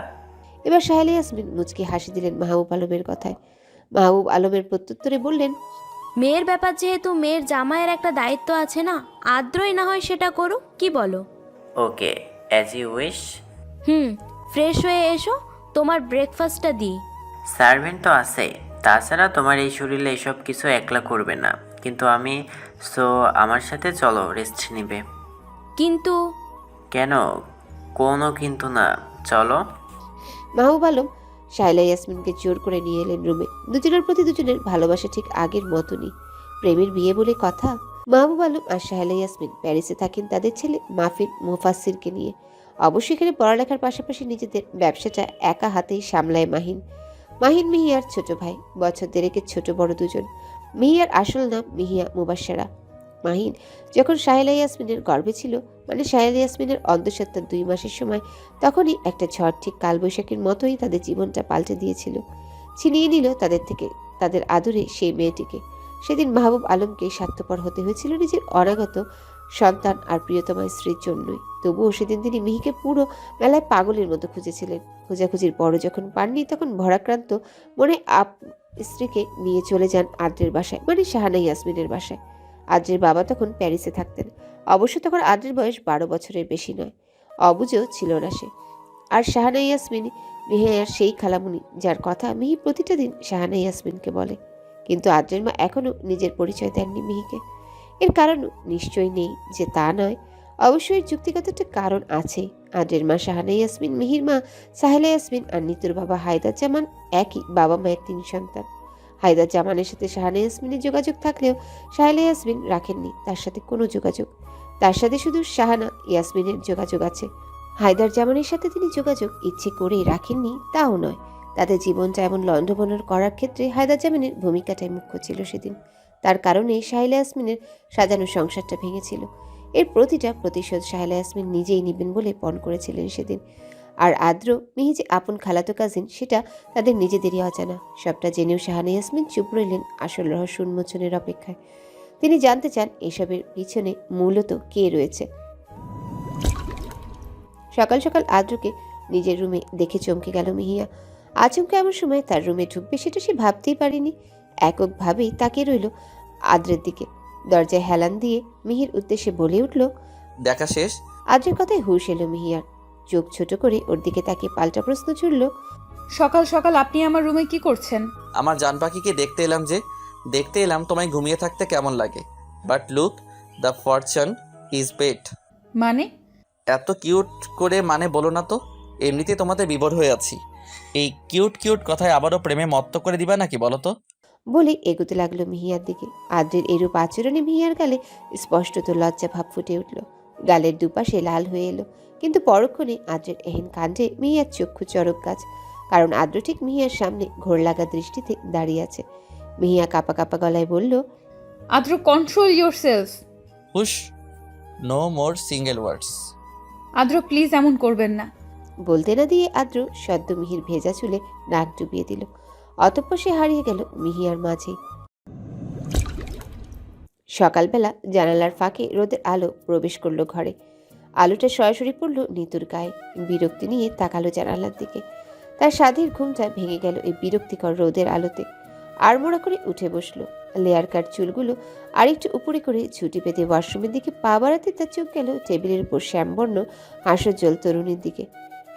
এবার শাহেলা ইয়াসমিন মুচকি হাসি দিলেন মাহবুব আলমের কথায়। মাহবুব আলমের প্রত্যুত্তরে বললেন, মেয়ের ব্যাপার যেহেতু মেয়ের জামাইয়ের একটা দায়িত্ব আছে না, আদ্রই না হয় সেটা করুক, কি বলো? ওকে, অ্যাজ ইউ উইশ। ফ্রেশ হয়ে এসো, তোমার ব্রেকফাস্টটা দিই। সার্ভেন্ট তো আছে, তাছাড়া তোমার এই শরীরে এসব কিছু একলা করবে না। কিন্তু আমি, সো আমার সাথে চলো, রেস্ট নিবে। কিন্তু কেন? কোনো কিন্তু না, চলো। মাহবুব আলম শাহেলা ইয়াসমিনকে জোর করে নিয়ে এলেন রুমে। দুজনের প্রতি দুজনের ভালোবাসা ঠিক আগের মতনই। প্রেমের বিয়ে বলে কথা। মাহবুব আলম আর শাহেলা ইয়াসমিন প্যারিসে থাকেন তাদের ছেলে মাহফিল মুফাসসিরকে নিয়ে। অবশ্যই এখানে পড়ালেখার পাশাপাশি নিজেদের ব্যবসাটা একা হাতেই সামলায় মাহিন। মাহিন মিহিয়ার ছোট ভাই, বছর দেড়েকের ছোট বড় দুজন। মিহিয়ার আসল নাম মিহিয়া মুবাশশারা। মাহিন যখন শাহেলা ইয়াসমিনের গর্ভে ছিল, মানে শাহেলা ইয়াসমিনের অন্তঃসত্ত্বার 2 মাসের সময়, তখনই একটা ঝড় ঠিক কালবৈশাখীর মতোই তাদের জীবনটা পাল্টে দিয়েছিল। ছিনিয়ে নিল তাদের থেকে তাদের আদরে সেই মেয়েটিকে। সেদিন মাহবুব আলমকে স্বার্থপর হতে হয়েছিল নিজের অনাগত সন্তান আর প্রিয়তমা স্ত্রীর জন্যই। তবুও সেদিন তিনি মিহিকে পুরো মেলায় পাগলের মতো খুঁজেছিলেন। খোঁজাখুঁজির পরও যখন পাননি, তখন ভরাক্রান্ত মনে স্ত্রীকে নিয়ে চলে যান আদ্রের বাসায়, মানে শাহানা ইয়াসমিনের বাসায়। আদ্রের বাবা তখন প্যারিসে থাকতেন। অবশ্য তখন আদ্রের বয়স 12 বছরের বেশি নয়। অবুঝও ছিল না সে। আর শাহানা ইয়াসমিন মিহিয়ার সেই খালামুনি যার কথা মিহি প্রতিটা দিন শাহানা ইয়াসমিনকে বলে। কিন্তু আদ্রের মা এখনও নিজের পরিচয় দেননি মিহিকে। এর কারণ নিশ্চয়ই নেই যে তা নয়, অবশ্যই এর যুক্তিগত একটা কারণ আছেই। আদ্রের মা শাহানা ইয়াসমিন, মিহির মা সাহেলা ইয়াসমিন আর নিতুর বাবা হায়দার জামান একই বাবা মায়ের 3 সন্তান। হায়দার জামানের সাথে শাহানা ইয়াসমিনের যোগাযোগ থাকলেও সাহেলা ইয়াসমিন রাখেননি তার সাথে কোনো যোগাযোগ। তার সাথে শুধু শাহানা ইয়াসমিনের যোগাযোগ আছে। হায়দার জামানের সাথে তিনি যোগাযোগ ইচ্ছে করেই রাখেননি তাও নয়, তাদের জীবনটা এমন লণ্ডভণ্ড করার ক্ষেত্রে হায়দার জামানের ভূমিকাটাই মুখ্য ছিল সেদিন। তার কারণে সাহেলা ইয়াসমিনের সাজানো সংসারটা ভেঙেছিল। এর প্রতিটা প্রতিশোধ সাহেলা ইয়াসমিন নিজেই নেবেন বলে পণ করেছিলেন সেদিন। আর আদ্র মিহি যে আপন খালাতো কাজিন সেটা তাদের নিজেদেরই অজানা। সবটা জেনেও শাহানা ইয়াসমিন চুপ রইলেন আসল রহস্য উন্মোচনের অপেক্ষায়। তিনি জানতে চান এসবের পিছনে মূলত কে রয়েছে। সকাল সকাল আদ্রকে নিজের রুমে দেখে চমকে গেল মিহিয়া। আচমকা এমন সময় তার রুমে ঢুকবে সেটা সে ভাবতেই পারেনি। এককভাবেই তাকিয়ে রইল আদ্রের দিকে। দরজায় হেলান দিয়ে মিহির উদ্দেশ্যে বলে উঠল, দেখা শেষ? আদ্রের কথায় হুঁশ এলো মিহিয়ার। চোখ ছোট করে ওর দিকে তাকিয়ে পাল্টা প্রশ্ন ছুড়ল, সকাল সকাল আপনি আমার রুমে কি করছেন? আমার জান পাখিকে দেখতে এলাম তোমায় ঘুমিয়ে থাকতে কেমন লাগে। But look, the fortune is paid. মানে? এত কিউট করে মানে বলো না তো, এমনিতে তোমাদের বিভোর হয়ে আছি। এই কিউট কিউট কথায় আবারও প্রেমে মত্ত করে দিবা নাকি বলো তো? বলে এগোতে লাগলো মিহিয়ার দিকে। আদ্রের এরূপ আচরণে মিহিয়ার গালে স্পষ্টত লজ্জা ভাব ফুটে উঠল। গালের দুপাশে লাল হয়ে এলো। কিন্তু পরক্ষণে আদ্রের এহেন কাণ্ডে মিহিয়ার চক্ষু চরক গাছ। কারণ আদ্র ঠিক মিহিয়ার সামনে ঘোর লাগা দৃষ্টিতে দাঁড়িয়ে আছে। মিহিয়া কাপা কাপা গলায় বলল, আদ্র, কন্ট্রোল ইয়োর সেলফ। হুশ, নো মোর সিঙ্গেল ওয়ার্ডস। আদ্র, প্লিজ এমন করবেন না। বলতে না দিয়ে আদ্র সদ্য মিহির ভেজা চুলে নাক ডুবিয়ে দিল। অতঃপর সে হারিয়ে গেল মিহিয়ার মাঝে। সকালবেলা জানালার ফাঁকে রোদের আলো প্রবেশ করলো ঘরে। আলোটা সরাসরি পড়ল নিতুর গায়ে। বিরক্তি নিয়ে তাকালো জানালার দিকে। তার স্বাধীর ঘুমটা ভেঙে গেল এই বিরক্তিকর রোদের আলোতে। আড়মোড়া করে উঠে বসলো। লেয়ার কাট চুলগুলো আরেকটু উপরে করে ছুটি পেতে ওয়াশরুমের দিকে পা বাড়াতে তার চোখ গেল টেবিলের উপর শ্যামবর্ণ হাস্যোজ্জ্বল তরুণীর দিকে।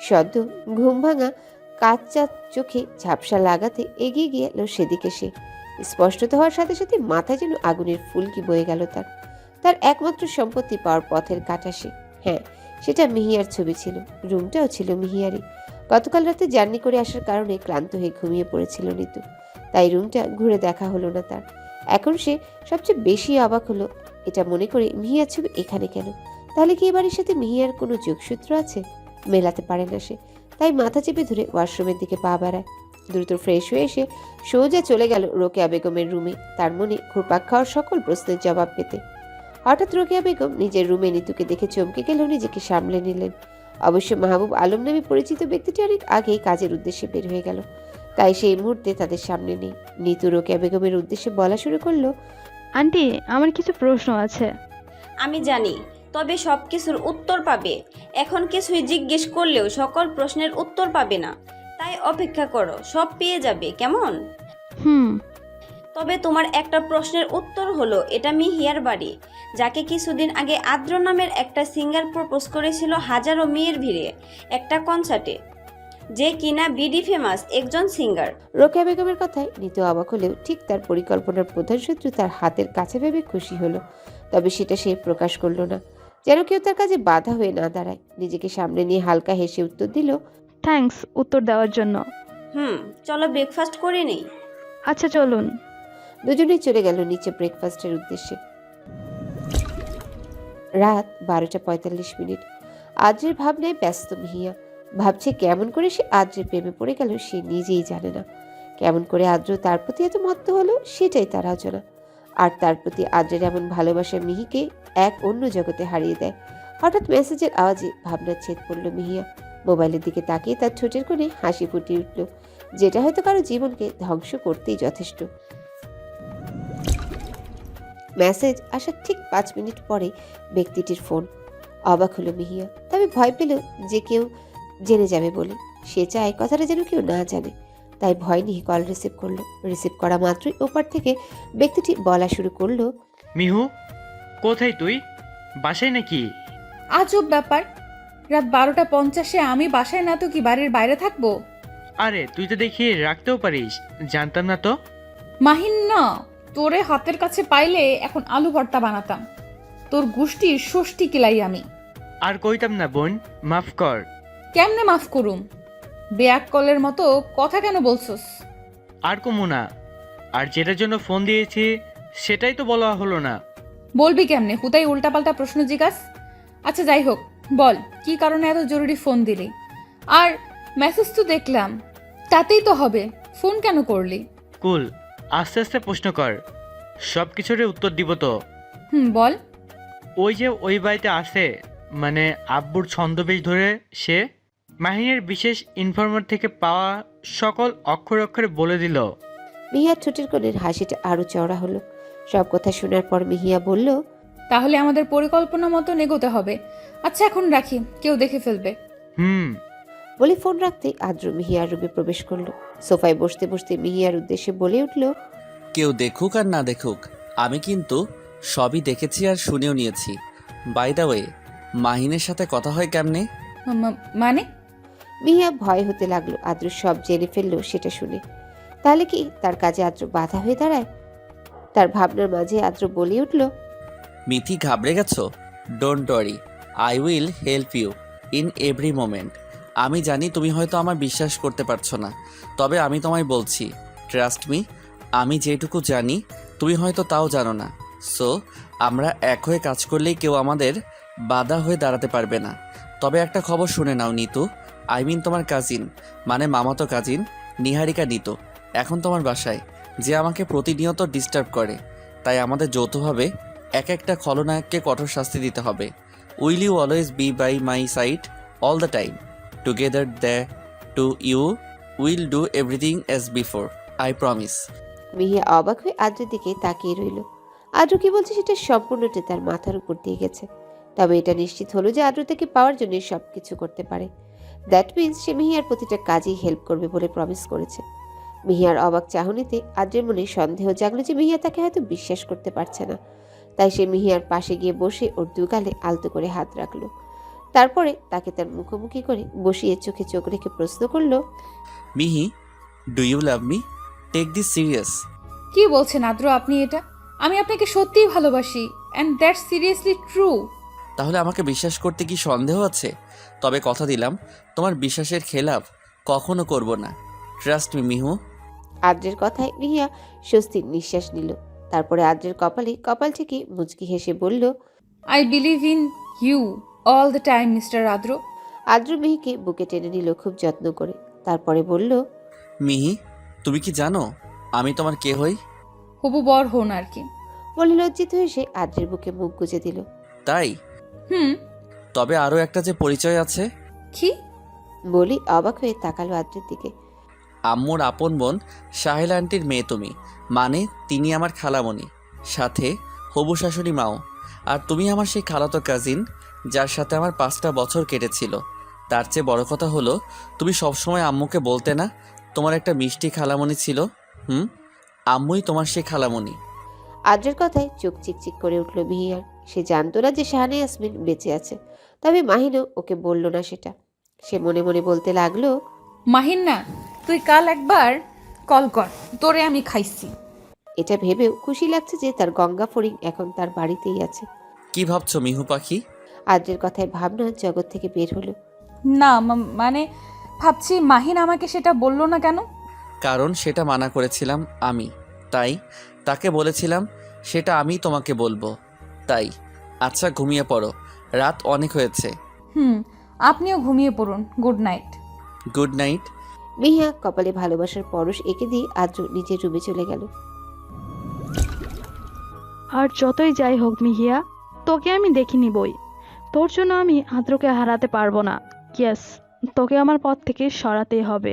সদ্য ঘুম ভাঙা কাচ্চা চোখে ঝাপসা লাগাতে এগিয়ে গেল সেদিকে সে। স্পষ্টত হওয়ার সাথে সাথে মাথায় যেন আগুনের ফুলকি বয়ে গেল তার। তার একমাত্র সম্পত্তি পাওয়ার পথের কাটা সে। হ্যাঁ, সেটা মিহিয়ার ছবি ছিল। রুমটাও ছিল মিহিয়ারই। গতকাল রাতে জার্নি করে আসার কারণে ক্লান্ত হয়ে ঘুমিয়ে পড়েছিল নিতু। তাই রুমটা ঘুরে দেখা হলো না তার। এখন সে সবচেয়ে বেশি অবাক হলো এটা মনে করে, মিহিয়ার ছবি এখানে কেন? তাহলে কি এবারের সাথে মিহিয়ার কোনো যোগসূত্র আছে? মেলাতে পারে না সে। তাই মাথা চেপে ধরে ওয়াশরুমের দিকে পা বাড়ায়। দ্রুত ফ্রেশ হয়ে এসে সোজা চলে গেল রোকেয়া বেগমের রুমে, তার মনে ঘুরপাক খাওয়ার সকল প্রশ্নের জবাব পেতে। হঠাৎ রোকেয়া বেগম নিজের রুমে নিতুকে দেখে চমকে গেলেও নিজেকে সামলে নিলেন। অবশ্য মাহবুব আলম নামে পরিচিত ব্যক্তিটি অনেক আগেই কাজের উদ্দেশ্যে বের হয়ে গেল, তাই সেই মুহূর্তে তাদের সামনে নেই। নিতু রোকেয়া বেগমের উদ্দেশ্যে বলা শুরু করলো, আন্টি, আমার কিছু প্রশ্ন আছে। আমি জানি, তবে সব কিছুর উত্তর পাবে। এখন কিছুই জিজ্ঞেস করলেও সকল প্রশ্নের উত্তর পাবে না, তাই অপেক্ষা করো, সব পেয়ে যাবে, কেমন? তবে তোমার একটা প্রশ্নের উত্তর হলো, এটা মিহিয়ার বাড়ি, যাকে কিছুদিন আগে আদ্র নামের একটা সিঙ্গার প্রপোজ করেছিল হাজারো মেয়ের ভিড়ে একটা কনসার্টে, যে কিনা বিডি ফেমাস একজন সিঙ্গার। রোকেয়া বেগমের কথায় নিতু অবাক হলেও ঠিক তার পরিকল্পনার প্রধান শত্রু তার হাতের কাছে ভেবে খুশি হলো। তবে সেটা সে প্রকাশ করলো না, যেন কেউ তার কাজে বাধা হয়ে না দাঁড়ায়। নিজেকে সামনে নিয়ে হালকা হেসে উত্তর দিল, থ্যাঙ্কস উত্তর দেওয়ার জন্য। চলো ব্রেকফাস্ট করে নেই। আচ্ছা চলুন। দুজনেই চলে গেল নিচে ব্রেকফাস্টের উদ্দেশ্যে। রাত 12:45। আদ্রের ভাবনায় ব্যস্ত মিহিয়া। ভাবছে কেমন করে সে আদ্রের প্রেমে পড়ে গেল সে নিজেই জানে না। কেমন করে আদ্র তার প্রতি এত মত্ত হলো সেটাই তার অজানা। আর তার প্রতি আদ্রের এমন ভালোবাসা মিহিকে এক অন্য জগতে হারিয়ে দেয়। হঠাৎ মেসেজের আওয়াজে ভাবনার ছেদ পড়ল মিহিয়া। মোবাইলের দিকে তাকিয়ে তার ঠোঁটের কোণে হাসি ফুটিয়ে উঠল, যেটা হয়তো কারো জীবনকে ধ্বংস করতেই যথেষ্ট। মেসেজ আসার ঠিক 5 মিনিট পরে ব্যক্তিটির ফোন। অবাক হলো মিহিয়া, তবে ভয় পেল যে কেউ জেনে যাবে বলে। সে চায় কথাটা যেন কেউ না জানে, তাই ভয় নিয়ে কল রিসিভ করলো। রিসিভ করা মাত্রই ওপার থেকে ব্যক্তিটি বলা শুরু করলো, মিহু, কোথায় তুই? বাসায় নাকি? আজব ব্যাপার, রাত 12:50 আমি বাসায় না তো কি বাড়ির বাইরে থাকবো? আরে তুই তো দেখি রাখতেও পারিস, জানতাম না তো। মাহিন না, তোরে হাতের কাছে পাইলে এখন আলু ভর্তা বানাতাম। তোর গুষ্টির ষষ্ঠী কিলাই আমি। আর কইতাম না বোন, মাফ কর। কেমনে মাফ করুম? বেয়াক্কলের মতো কথা কেন বলছস? আর কমু না। আর যেটার জন্য ফোন দিয়েছি সেটাই তো বলা হলো না। বলবি কেমনে? হুতাই উল্টাপাল্টা প্রশ্ন জিজ্ঞাস। আচ্ছা যাই হোক, বল কি কারণে এত জরুরি ফোন দিলি? আর মেসেজ তো দেখলাম, তাতেই তো হবে, ফোন কেন করলি? কুল, আস্তে আস্তে প্রশ্ন কর, সব কিছুরই উত্তর দিব তো। বল। ওই যে ওই বাড়িতে আছে, মানে আব্বুর ছন্দবেশ ধরে সে মাহিনের বিশেষ ইনফরমার থেকে পাওয়া সকল অক্ষরে অক্ষরে বলে দিল। মিহিয়ার ঠোঁটের কোণের হাসিটা আরো চওড়া হলো। সব কথা শোনার পর মিহিয়া বলল, তাহলে আমাদের পরিকল্পনা মতো এগোতে হবে। আচ্ছা এখন রাখি, কেউ দেখে ফেলবে। বলে ফোন রাখতে আদ্র মিহিয়ার রুমে প্রবেশ করলো। সোফায় বসতে বসতে মিহিয়ার উদ্দেশ্যে বলে উঠল, কেউ দেখুক আর না দেখুক, আমি কিন্তু সবই দেখেছি আর শুনেও নিয়েছি। বাই দ্য ওয়ে, মাহিনের সাথে কথা হয় কেমনে? মানে? মিহিয়া ভয় হতে লাগলো আদ্র সব জেনে ফেললো সেটা শুনে। তাহলে কি তার কাজে আদ্র বাধা হয়ে দাঁড়ায়? তার ভাবনার মাঝে আদ্র বলে উঠল, মিথি, ঘাবড়ে গেছো? Don't worry, I will help you in every moment. আমি জানি তুমি হয়তো আমার বিশ্বাস করতে পারছো না, তবে আমি তোমায় বলছি, ট্রাস্ট মি, আমি যেটুকু জানি তুমি হয়তো তাও জানো না। সো আমরা এক হয়ে কাজ করলেই কেউ আমাদের বাধা হয়ে দাঁড়াতে পারবে না। তবে একটা খবর শুনে নাও নিতু, আই মিন তোমার কাজিন, মানে মামাতো কাজিন নিহারিকা নিতু এখন তোমার বাসায়, যে আমাকে প্রতিনিয়ত ডিস্টার্ব করে। তাই আমাদের যৌথভাবে এক একটা খলনায়ককে কঠোর শাস্তি দিতে হবে। Will you always be by my side all the time? Together the two you will do everything as before, I promise. Mihiya অবাক হয়ে আদ্রের দিকে তাকিয়ে রইল। আদ্র কি বলছে সেটা সম্পূর্ণটা তার মাথার উপর দিয়ে গেছে। তবে এটা নিশ্চিত হলো যে আদ্র তাকে পাওয়ার জন্য সবকিছু করতে পারে। দ্যাট মিন্স সে মিহিয়ার প্রতিটা কাজেই হেল্প করবে বলে প্রমিস করেছে। মিহিয়ার অবাক চাহনিতে আদ্রের মনে সন্দেহ জাগলো যে মিহিয়া তাকে হয়তো বিশ্বাস করতে পারছে না। তাই সে মিহিয়ার পাশে গিয়ে বসে ওর দুগালে আলতো করে হাত রাখলো। তারপরে তাকে তার মুখোমুখি করে বসিয়ে চোখে চোখ রেখে প্রশ্ন করলো, Mihi, do you love me? Take this serious. কি বলছেন আদ্র আপনি এটা? আমি আপনাকে সত্যিই ভালোবাসি, অ্যান্ড দ্যাটস সিরিয়াসলি ট্রু। তাহলে আমাকে বিশ্বাস করতে কি সন্দেহ আছে? তবে কথা দিলাম, তোমার বিশ্বাসের খেলাফ কখনো করব না। Trust me Mihu. আদ্রের কথায় মিহিয়া স্বস্তির নিঃশ্বাস নিল। তারপরে আদ্রের কপালে কপাল থেকে মুচকি হেসে বলল, I believe in you all the time mister Adra. Adra মিহিকে বুকে টেনে নিল খুব যত্ন করে। তারপরে বলল, মিহি, তুমি কি জানো আমি তোমার কে হই? হবু বর হন আর কি। বলে লজ্জিত হয়ে সে আদ্রের বুকে মুখ গুজে দিল। তাই? তবে আরও একটা যে পরিচয় আছে। কি? বলি অবাক হয়ে তাকালো আদ্রের দিকে। আম্মুর আপন বোন সাহেল আন্টির মেয়ে তুমি, মানে তিনি আমার খালামণি, সাথে হবু শাশুড়ি মাও। আর তুমি আমার সেই খালাতো কাজিন, যার সাথে আমার 5টা বছর কেটেছিল। তার চেয়ে বড় কথা হলো, তুমি সবসময় আম্মুকে বলতে না তোমার একটা মিষ্টি খালামণি ছিল। আম্মুই তোমার সেই খালামণি। আদ্রের কথায় চোখ চিকচিক করে উঠল মিহিয়ার। সে জানতো না যে শাহানা ইয়াসমিন বেঁচে আছে, তবে মাহিনও ওকে বলল না সেটা। সে মনে মনে বলতে লাগলো, মাহিন না, তুই কাল একবার কল কর, তোরে আমি খাইছি। এটা ভেবেও খুশি লাগছে যে তার গঙ্গা ফড়িং এখন তার বাড়িতেই আছে। কি ভাবছো মিহু পাখি? আদ্রের কথায় ভাবনা জগৎ থেকে বের হলো। না মানে ভাবছি মাহিন আমাকে সেটা বললো না কেন? কারণ সেটা মানা করেছিলাম আমি, তাই তাকে বলেছিলাম সেটা আমি তোমাকে বলবো। তাই আচ্ছা, ঘুমিয়ে পড়ো, রাত অনেক হয়েছে। আপনিও ঘুমিয়ে পড়ুন। Good night. Good night. Mihiya কপালে ভালোবাসার পরশ এঁকে দিয়ে আদ্র নিজের রুমে চলে গেল। আর যতই যাই হোক মিহিয়া, তোকে আমি দেখিনি বই, তোর জন্য আমি আদ্রকে হারাতে পারবো না। ইয়েস, তোকে আমার পথ থেকে সরাতেই হবে।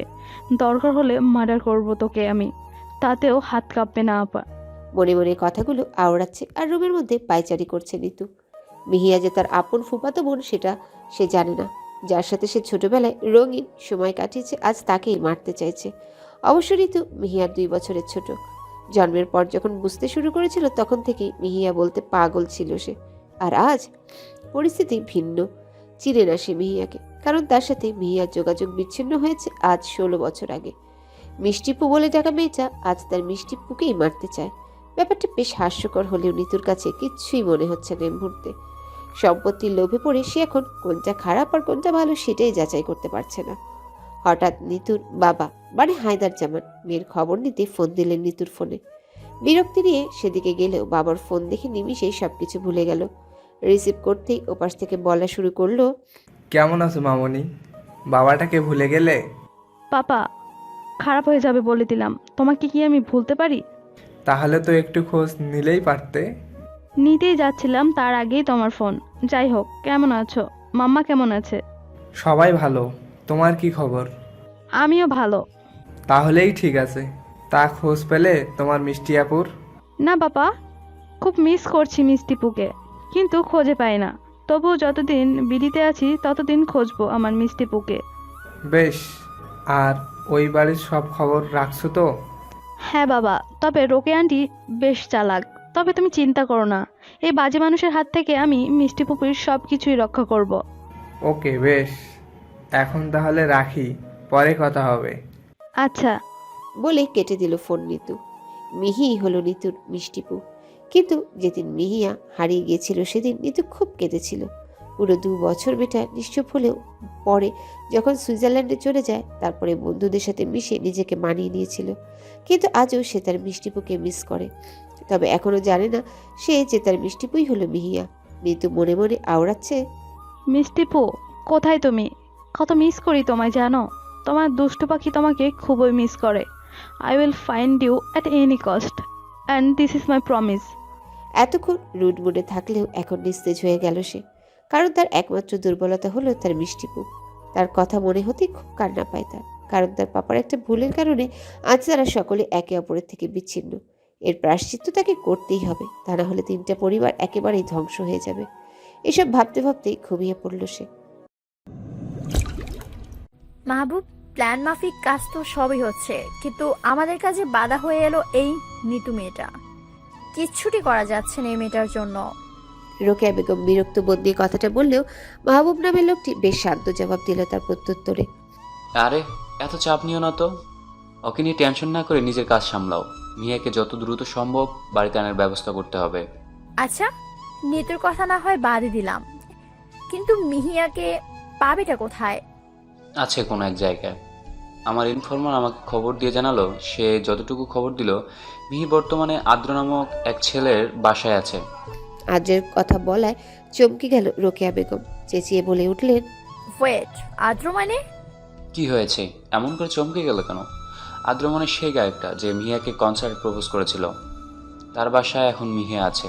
দরকার হলে মার্ডার করব তোকে আমি, তাতেও হাত কাঁপবে না আপা। মনে মনে কথাগুলো আওড়াচ্ছে আর রুমের মধ্যে পায়চারি করছে নিতু। মিহিয়া যে তার আপন ফুফাতো বোন সেটা সে জানে না। যার সাথে সে ছোটবেলায় রঙিন সময় কাটিয়েছে আজ তাকেই মারতে চাইছে। অবশ্য ঋতু মিহিয়ার 2 বছরের ছোট। জন্মের পর যখন বুঝতে শুরু করেছিল তখন থেকেই মিহিয়া বলতে পাগল ছিল সে। আর আজ পরিস্থিতি ভিন্ন। চিনে না সে মিহিয়াকে, কারণ তার সাথে মিহিয়ার যোগাযোগ বিচ্ছিন্ন হয়েছে আজ 16 বছর আগে। মিষ্টিপু বলে ডাকা মেয়েটা আজ তার মিষ্টিপুকেই মারতে চায়। ব্যাপারটা বেশ হাস্যকর হলেও নিতুর কাছে কিচ্ছুই মনে হচ্ছে না এই মুহূর্তে। সম্পত্তির লোভে পড়ে সে এখন কোনটা খারাপ আর কোনটা ভালো সেটাই যাচাই করতে পারছে না। হঠাৎ নিতুর বাবা মানে হায়দার জামান মেয়ের খবর নিতে ফোন দিলেন নিতুর ফোনে। বিরক্তি নিয়ে সেদিকে গেলেও বাবার ফোন দেখে নিমিষেই সবকিছু ভুলে গেল। রিসিভ করতেই ওপাশ থেকে বলা শুরু করলো, কেমন আছো মামনি? বাবাটাকে ভুলে গেলে? পাপা, খারাপ হয়ে যাবে বলে দিলাম। তোমাকে কি আমি ভুলতে পারি? তাহলে তো একটু খোঁজ নিলেই পারতে। নিতেই যাচ্ছিলাম তার আগেই তোমার ফোন। যাই হোক, কেমন আছো? মাম্মা কেমন আছে? সবাই ভালো। তোমার কি খবর? আমিও ভালো। তাহলেই ঠিক আছে। তা খোঁজ পেলে তোমার মিষ্টি আপুর? না বাবা, খুব মিস করছি মিষ্টিপুকে, কিন্তু খোঁজে পাই না। তবুও যতদিন বিলিতে আছি ততদিন খুঁজবো আমার মিষ্টিপুকে। বেশ। আর ওই বাড়ির সব খবর রাখছো তো? হ্যাঁ বাবা, তবে রোকে আন্টি বেশ চালাক। তবে তুমি চিন্তা করো না, এই বাজে মানুষের হাত থেকে আমি মিষ্টিপুকুর সব কিছুই রক্ষা করব। ওকে, বেশ। এখন তাহলে রাখি, পরে কথা হবে। আচ্ছা। বলে কেটে দিল ফোন নিতু। মিহি হলো নিতুর মিষ্টিপু। কিন্তু যেদিন মিহিয়া হারিয়ে গিয়েছিল সেদিন নিতু খুব কেঁদেছিল। পুরো 2 বছর মেয়েটা নিশ্চুপ হলেও পরে যখন সুইজারল্যান্ডে চলে যায় তারপরে বন্ধুদের সাথে মিশে নিজেকে মানিয়ে নিয়েছিল। কিন্তু আজও সে তার মিষ্টিপুকে মিস করে। তবে এখনো জানে না সে যে তার মিষ্টিপুই হলো মিহিয়া। নিতু মনে মনে আওড়াচ্ছে, মিষ্টিপু কোথায় তুমি? কত মিস করি তোমায় জানো? তোমার দুষ্টু পাখি তোমাকে খুবই মিস করে। I will find you at any cost and this is my promise. এতক্ষণ রুড মুডে থাকলেও এখন নিস্তেজ হয়ে গেল সে। কারণ তার একমাত্র দুর্বলতা হলো তার মিষ্টিপু। তার কথা মনে হতেই খুব কান্না পায় তার। কারণ তার পাপার একটা ভুলের কারণে আজ তারা সকলে একে অপরের থেকে বিচ্ছিন্ন। এর প্রায়শ্চিত্ত তাকে করতেই হবে, তা না হলে 3টা পরিবার একেবারেই ধ্বংস হয়ে যাবে। এসব ভাবতে ভাবতেই ঘুমিয়ে পড়ল সে। মাহবুব, প্ল্যান মাফিক কাজ তো সবই হচ্ছে, কিন্তু আমাদের কাজে বাধা হয়ে এলো এই নিতু মেয়েটা। কিচ্ছুটি করা যাচ্ছে না এই মেয়েটার জন্য। রোকেয়া বেগম বিরক্ত বোধ নিয়ে কথাটা বললেও মাহবুব নামের লোকটি বেশ শান্ত জবাব দিল তার প্রত্যুত্তরে, আরে এত চাপ নিও না তো। ওকে নিয়ে টেনশন না করে নিজের কাজ সামলাও। মিয়াকে যত দ্রুত সম্ভব বাড়িতে আনার ব্যবস্থা করতে হবে। আচ্ছা, নিতুর কথা না হয় বাদই দিলাম, কিন্তু মিহিয়াকে পাবেটা কোথায়? আছে কোনো এক জায়গায়। আমার ইনফরমার আমাকে খবর দিয়ে জানালো, সে যতটুকু খবর দিল, মিহি বর্তমানে আদ্র নামক এক ছেলের বাসায় আছে। আদ্রের কথা বলায় চমকে গেল রোকেয়া বেগম। চেঁচিয়ে বলে উঠলেন, ওয়েট, আদ্র মানে? কি হয়েছে? এমন করে চমকে গেল কেন? আদ্র মানে সেই গায়কটা যে মিহিয়াকে কনসার্ট প্রপোজ করেছিল। তার বাসায় এখন মিহিয়া আছে।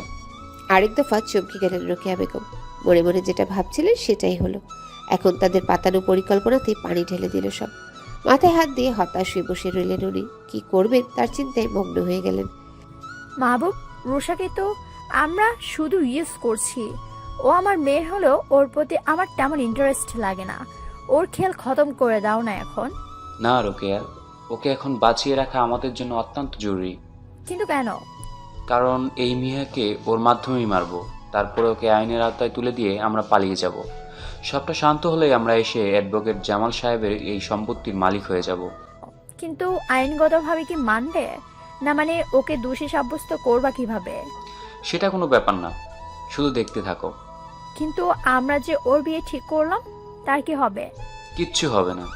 আরেক দফা চমকে গেলেন রোকেয়া বেগম। মনে মনে যেটা ভাবছিলেন সেটাই হলো। এখন তাদের পাতানো পরিকল্পনাতেই পানি ঢেলে দিল সব। মাথায় হাত দিয়ে হতাশ হয়ে বসে রইলেন উনি। কি করবেন তার চিন্তায় মগ্ন হয়ে গেলেন। মাহবুব, রুষাকে তো আমরা শুধু ইউজ করছি। ও আমার মেয়ে হলেও ওর প্রতি আমার তেমন ইন্টারেস্ট লাগে না। ওর খেল খতম করে দাও না এখন। না রোকেয়া, ওকে এখন বাঁচিয়ে রাখা আমাদের জন্য অত্যন্ত জরুরি। কিন্তু কেন? কারণ এই মিহিয়াকে ওর মাধ্যমেই মারবো। তারপরে ওকে আইনের আওতায় তুলে দিয়ে আমরা পালিয়ে যাব। সবটা শান্ত হলেই আমরা এসে অ্যাডভোকেট জামাল সাহেবের এই সম্পত্তির মালিক হয়ে যাব। কিন্তু আইনগতভাবে কি মানবে না? মানে ওকে দোষী সাব্যস্ত করবা কিভাবে? সেটা কোনো ব্যাপার না, শুধু দেখতে থাকো। কিন্তু আমরা যে ওর বিয়ে ঠিক করলাম, তার কি হবে? কিচ্ছু হবে না।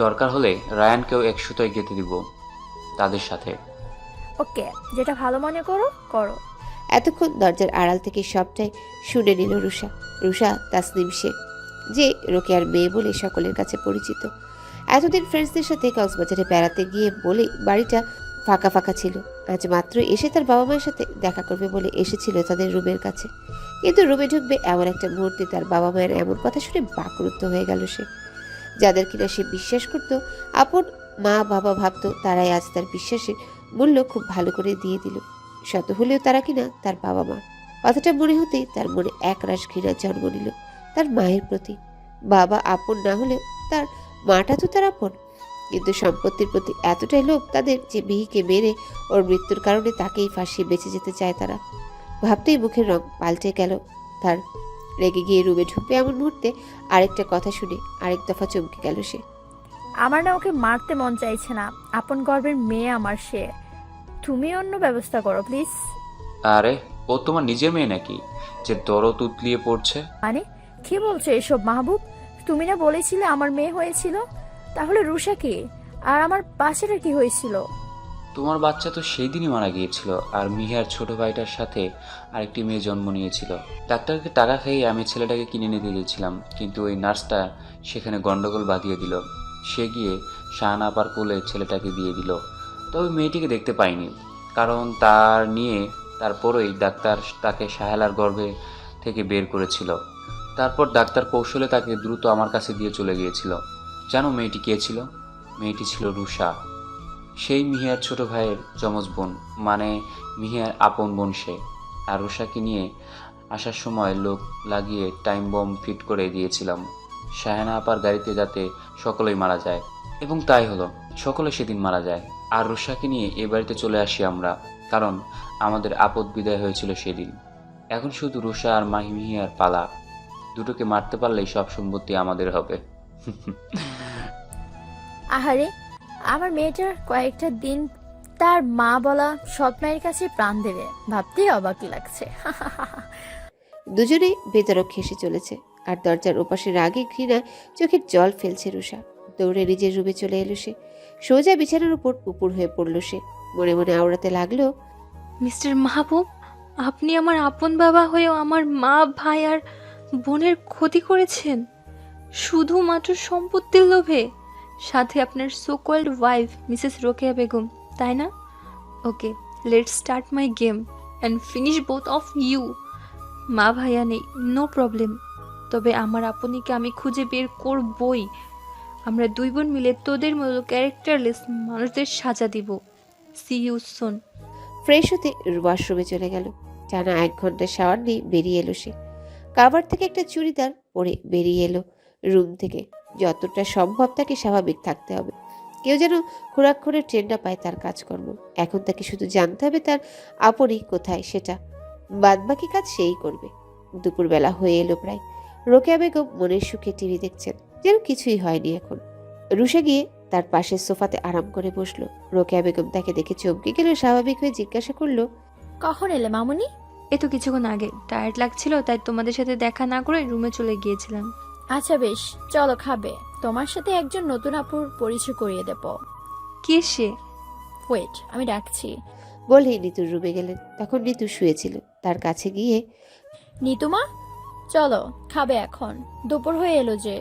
দরকার হলে রায়ানকেও এক সুতোয় গেঁথে দিব তাদের সাথে। ওকে, যেটা ভালো মনে করো করো। এতক্ষণ দরজার আড়াল থেকে সবটাই শুনে নিল রুষা। রুষা তাসনিম শেখ, যে রোকেয়ার মেয়ে বলে সকলের কাছে পরিচিত। এতদিন ফ্রেন্ডসদের সাথে কক্সবাজারে বেড়াতে গিয়ে বলে বাড়িটা ফাঁকা ফাঁকা ছিল। আজ মাত্র এসে তার বাবা মায়ের সাথে দেখা করবে বলে এসেছিল তাদের রুমের কাছে। কিন্তু রুমে ঢুকবে এমন একটা মুহূর্তে তার বাবা মায়ের এমন কথা শুনে বাকরুদ্ধ হয়ে গেল সে। যাদের কিনা সে বিশ্বাস করত, আপন মা বাবা ভাবতো, তারাই আজ তার বিশ্বাসের মূল্য খুব ভালো করে দিয়ে দিল। শত হলেও তারা কিনা তার বাবা মা। কথাটা মনে হতেই তার মনে একরাশ ঘৃণার জন্ম নিল তার মায়ের প্রতি। বাবা আপন না হলেও তার মাটা তো তার আপন। কিন্তু সম্পত্তির প্রতি এতটাই লোভ তাদের যে মিহিকে মেরে ওর মৃত্যুর কারণে তাকেই ফাঁসিয়ে বেঁচে যেতে চায় তারা। ভাবতেই মুখের রং পাল্টে গেল তার। রেগে গিয়ে রুমে ঢুকবে এমন মুহূর্তে আরেকটা কথা শুনে আরেক দফা চমকে গেল সে। আমার না ওকে মারতে মন চাইছে না, আপন গর্বের মেয়ে আমার সে। তুমি অন্য ব্যবস্থা করো প্লিজ। আরে ও তোমার নিজের মেয়ে নাকি যে দরদ উতলিয়ে পড়ছে? মানে কি বলছো এসব মাহবুব? তুমি না বলেছিলে আমার মেয়ে হয়েছিল, তাহলে রুষা কি? আর আমার বাচ্চাটা কি হয়েছিল? তোমার বাচ্চা তো সেই দিনই মারা গিয়েছিল, আর মিহার ছোট ভাইটার সাথে আরেকটি মেয়ে জন্ম নিয়েছিল। ডাক্তারকে টাকা খাইয়ে আমি ছেলেটাকে কিনে নিতে গিয়েছিলাম, কিন্তু ওই নার্সটা সেখানে গন্ডগোল বাঁধিয়ে দিল। সে গিয়ে শাহানা আপার কোলে ছেলেটাকে দিয়ে দিল। তবে মেয়েটিকে দেখতে পাইনি, কারণ তারপরেই ডাক্তার তাকে শাহেলার গর্ভে থেকে বের করেছিল। তারপর ডাক্তার কৌশলে তাকে দ্রুত আমার কাছে দিয়ে চলে গিয়েছিল। জানো মেয়েটি কে ছিল? মেয়েটি ছিল রুষা, সেই মিহিয়ার ছোট ভাইয়ের যমজ বোন, মানে মিহিয়ার আপন বোন সে। আর রুষাকে নিয়ে আসার সময় লোক লাগিয়ে টাইম বম ফিট করে দিয়েছিলাম শাহানা আপার গাড়িতে, যাতে সকলেই মারা যায়। এবং তাই হলো, সকলে সেদিন মারা যায়। আর রুষাকে নিয়ে এ বাড়িতে চলে আসি আমরা, কারণ আমাদের আপদ বিদায় হয়েছিল সেদিন। এখন শুধু রুষা আর মিহিয়ার পালা। দুটোকে মারতে পারলেই সব সম্পত্তি আমাদের হবে। আহারে, আমার মেয়েটার কয়েকটা দিন তার মা বলা সৎ মায়ের কাছে প্রাণ দেবে, ভাবতেই অবাক লাগছে। দুজনেই বেদরক হেসে চলেছে, আর দরজার ওপাশে রাগে ঘৃণায় চোখের জল ফেলছে রুষা। দৌড়ে নিজের রুমে চলে এলো সে। সোজা বিছানার উপর উপুর হয়ে পড়ল সে। মনে মনে আওড়াতে লাগলো, মিস্টার মাহবুব, আপনি আমার আপন বাবা হয়েও আমার মা, ভাই আর বোনের ক্ষতি করেছেন শুধুমাত্র সম্পত্তির লোভে, সাথে আপনার so called wife Mrs Rokeya Begum, তাই না? Okay, let's start my game and finish both of you. মা ভাইয়া নেই, নো প্রবলেম, তবে আমার আপনিকে আমি খুঁজে বের করবই। আমরা দুই বোন মিলে তোদের মতো ক্যারেক্টারলেস মানুষদের সাজা দিব। C you soon. ফ্রেশ হতে ওয়াশরুমে চলে গেল। টানা 1 ঘন্টা শাওয়ার নিয়ে বেরিয়ে এলো সে। কাভার থেকে একটা চুড়িদার পরে বেরিয়ে এলো রুম থেকে। যতটা সম্ভব তাকে স্বাভাবিক থাকতে হবে। কেউ যেন খোরাক্ষরে ট্রেন না পায় তার কাজকর্ম। এখন তাকে শুধু জানতে হবে তার আপনই কোথায়, সেটা বাদবাকি কাজ সেই করবে। দুপুরবেলা হয়ে এলো প্রায়। রোকেয়া বেগম মনের সুখে টিভি দেখছেন, যেন কিছুই হয়নি এখন। রুষা গিয়ে তার পাশের সোফাতে আরাম করে বসলো। রোকেয়া বেগম তাকে দেখে চমকে গেল। স্বাভাবিক হয়ে জিজ্ঞাসা করলো, কখন এলে মামুনি? এ তো কিছুক্ষণ আগে। টায়ার্ড লাগছিল তাই তোমাদের সাথে দেখা না করে রুমে চলে গিয়েছিলাম। আচ্ছা বেশ, চলো খাবে। তোমার সাথে একজন নতুন আপুর পরিচয় করিয়ে দেব। কে সে? ওয়েট, আমি ডাকছি। বলেই নিতুর রুমে গেলেন। তখন নিতু শুয়েছিল। তার কাছে গিয়ে, নিতুমা, চলো খাবে, এখন দুপুর হয়ে এলো যে।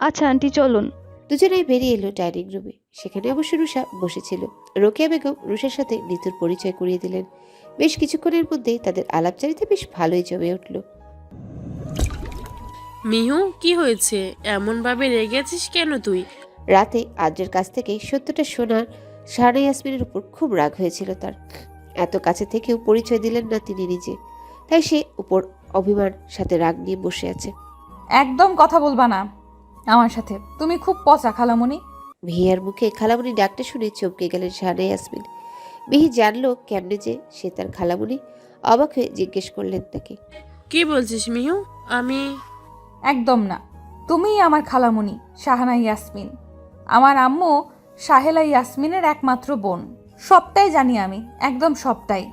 আচ্ছা আন্টি চলুন। দুজনেই বেরিয়ে এলো ডাইনিং রুমে। সেখানে অবশ্য রুষা বসেছিল। রোকেয়া বেগম রুষার সাথে নিতুর পরিচয় করিয়ে দিলেন। বেশ কিছুক্ষণের মধ্যেই তাদের আলাপচারিতা বেশ ভালোই জমে উঠল। মিহু, কি হয়েছে? এমনভাবে রেগে আছিস কেন তুই? রাতে আদ্রের কাছ থেকে সত্যটা শোনার শাহানা ইয়াসমিনের উপর খুব রাগ হয়েছিল তার। এত কাছে থেকেও পরিচয় দিলেন না তিনি নিজে, তাই সে উপর অভিমান সাথে রাগ নিয়ে বসে আছে। একদম কথা বলবা না আমার সাথে, তুমি খুব পচা খালামণি। মিহিয়ার মুখে খালামণি ডাকতে শুনে চমকে গেলেন শাহানা ইয়াসমিন। মিহি জানলো কেমনে যে সে তার খালামণি। অবাক হয়ে জিজ্ঞেস করলেন তাকে, কি বলছিস মিহু? আমি একদম না, তুমিই আমার খালামণি শাহানা ইয়াসমিন। আমার আম্মু শাহেলা ইয়াসমিনের একমাত্র বোন। সবটাই জানি আমি, একদম সবটাই।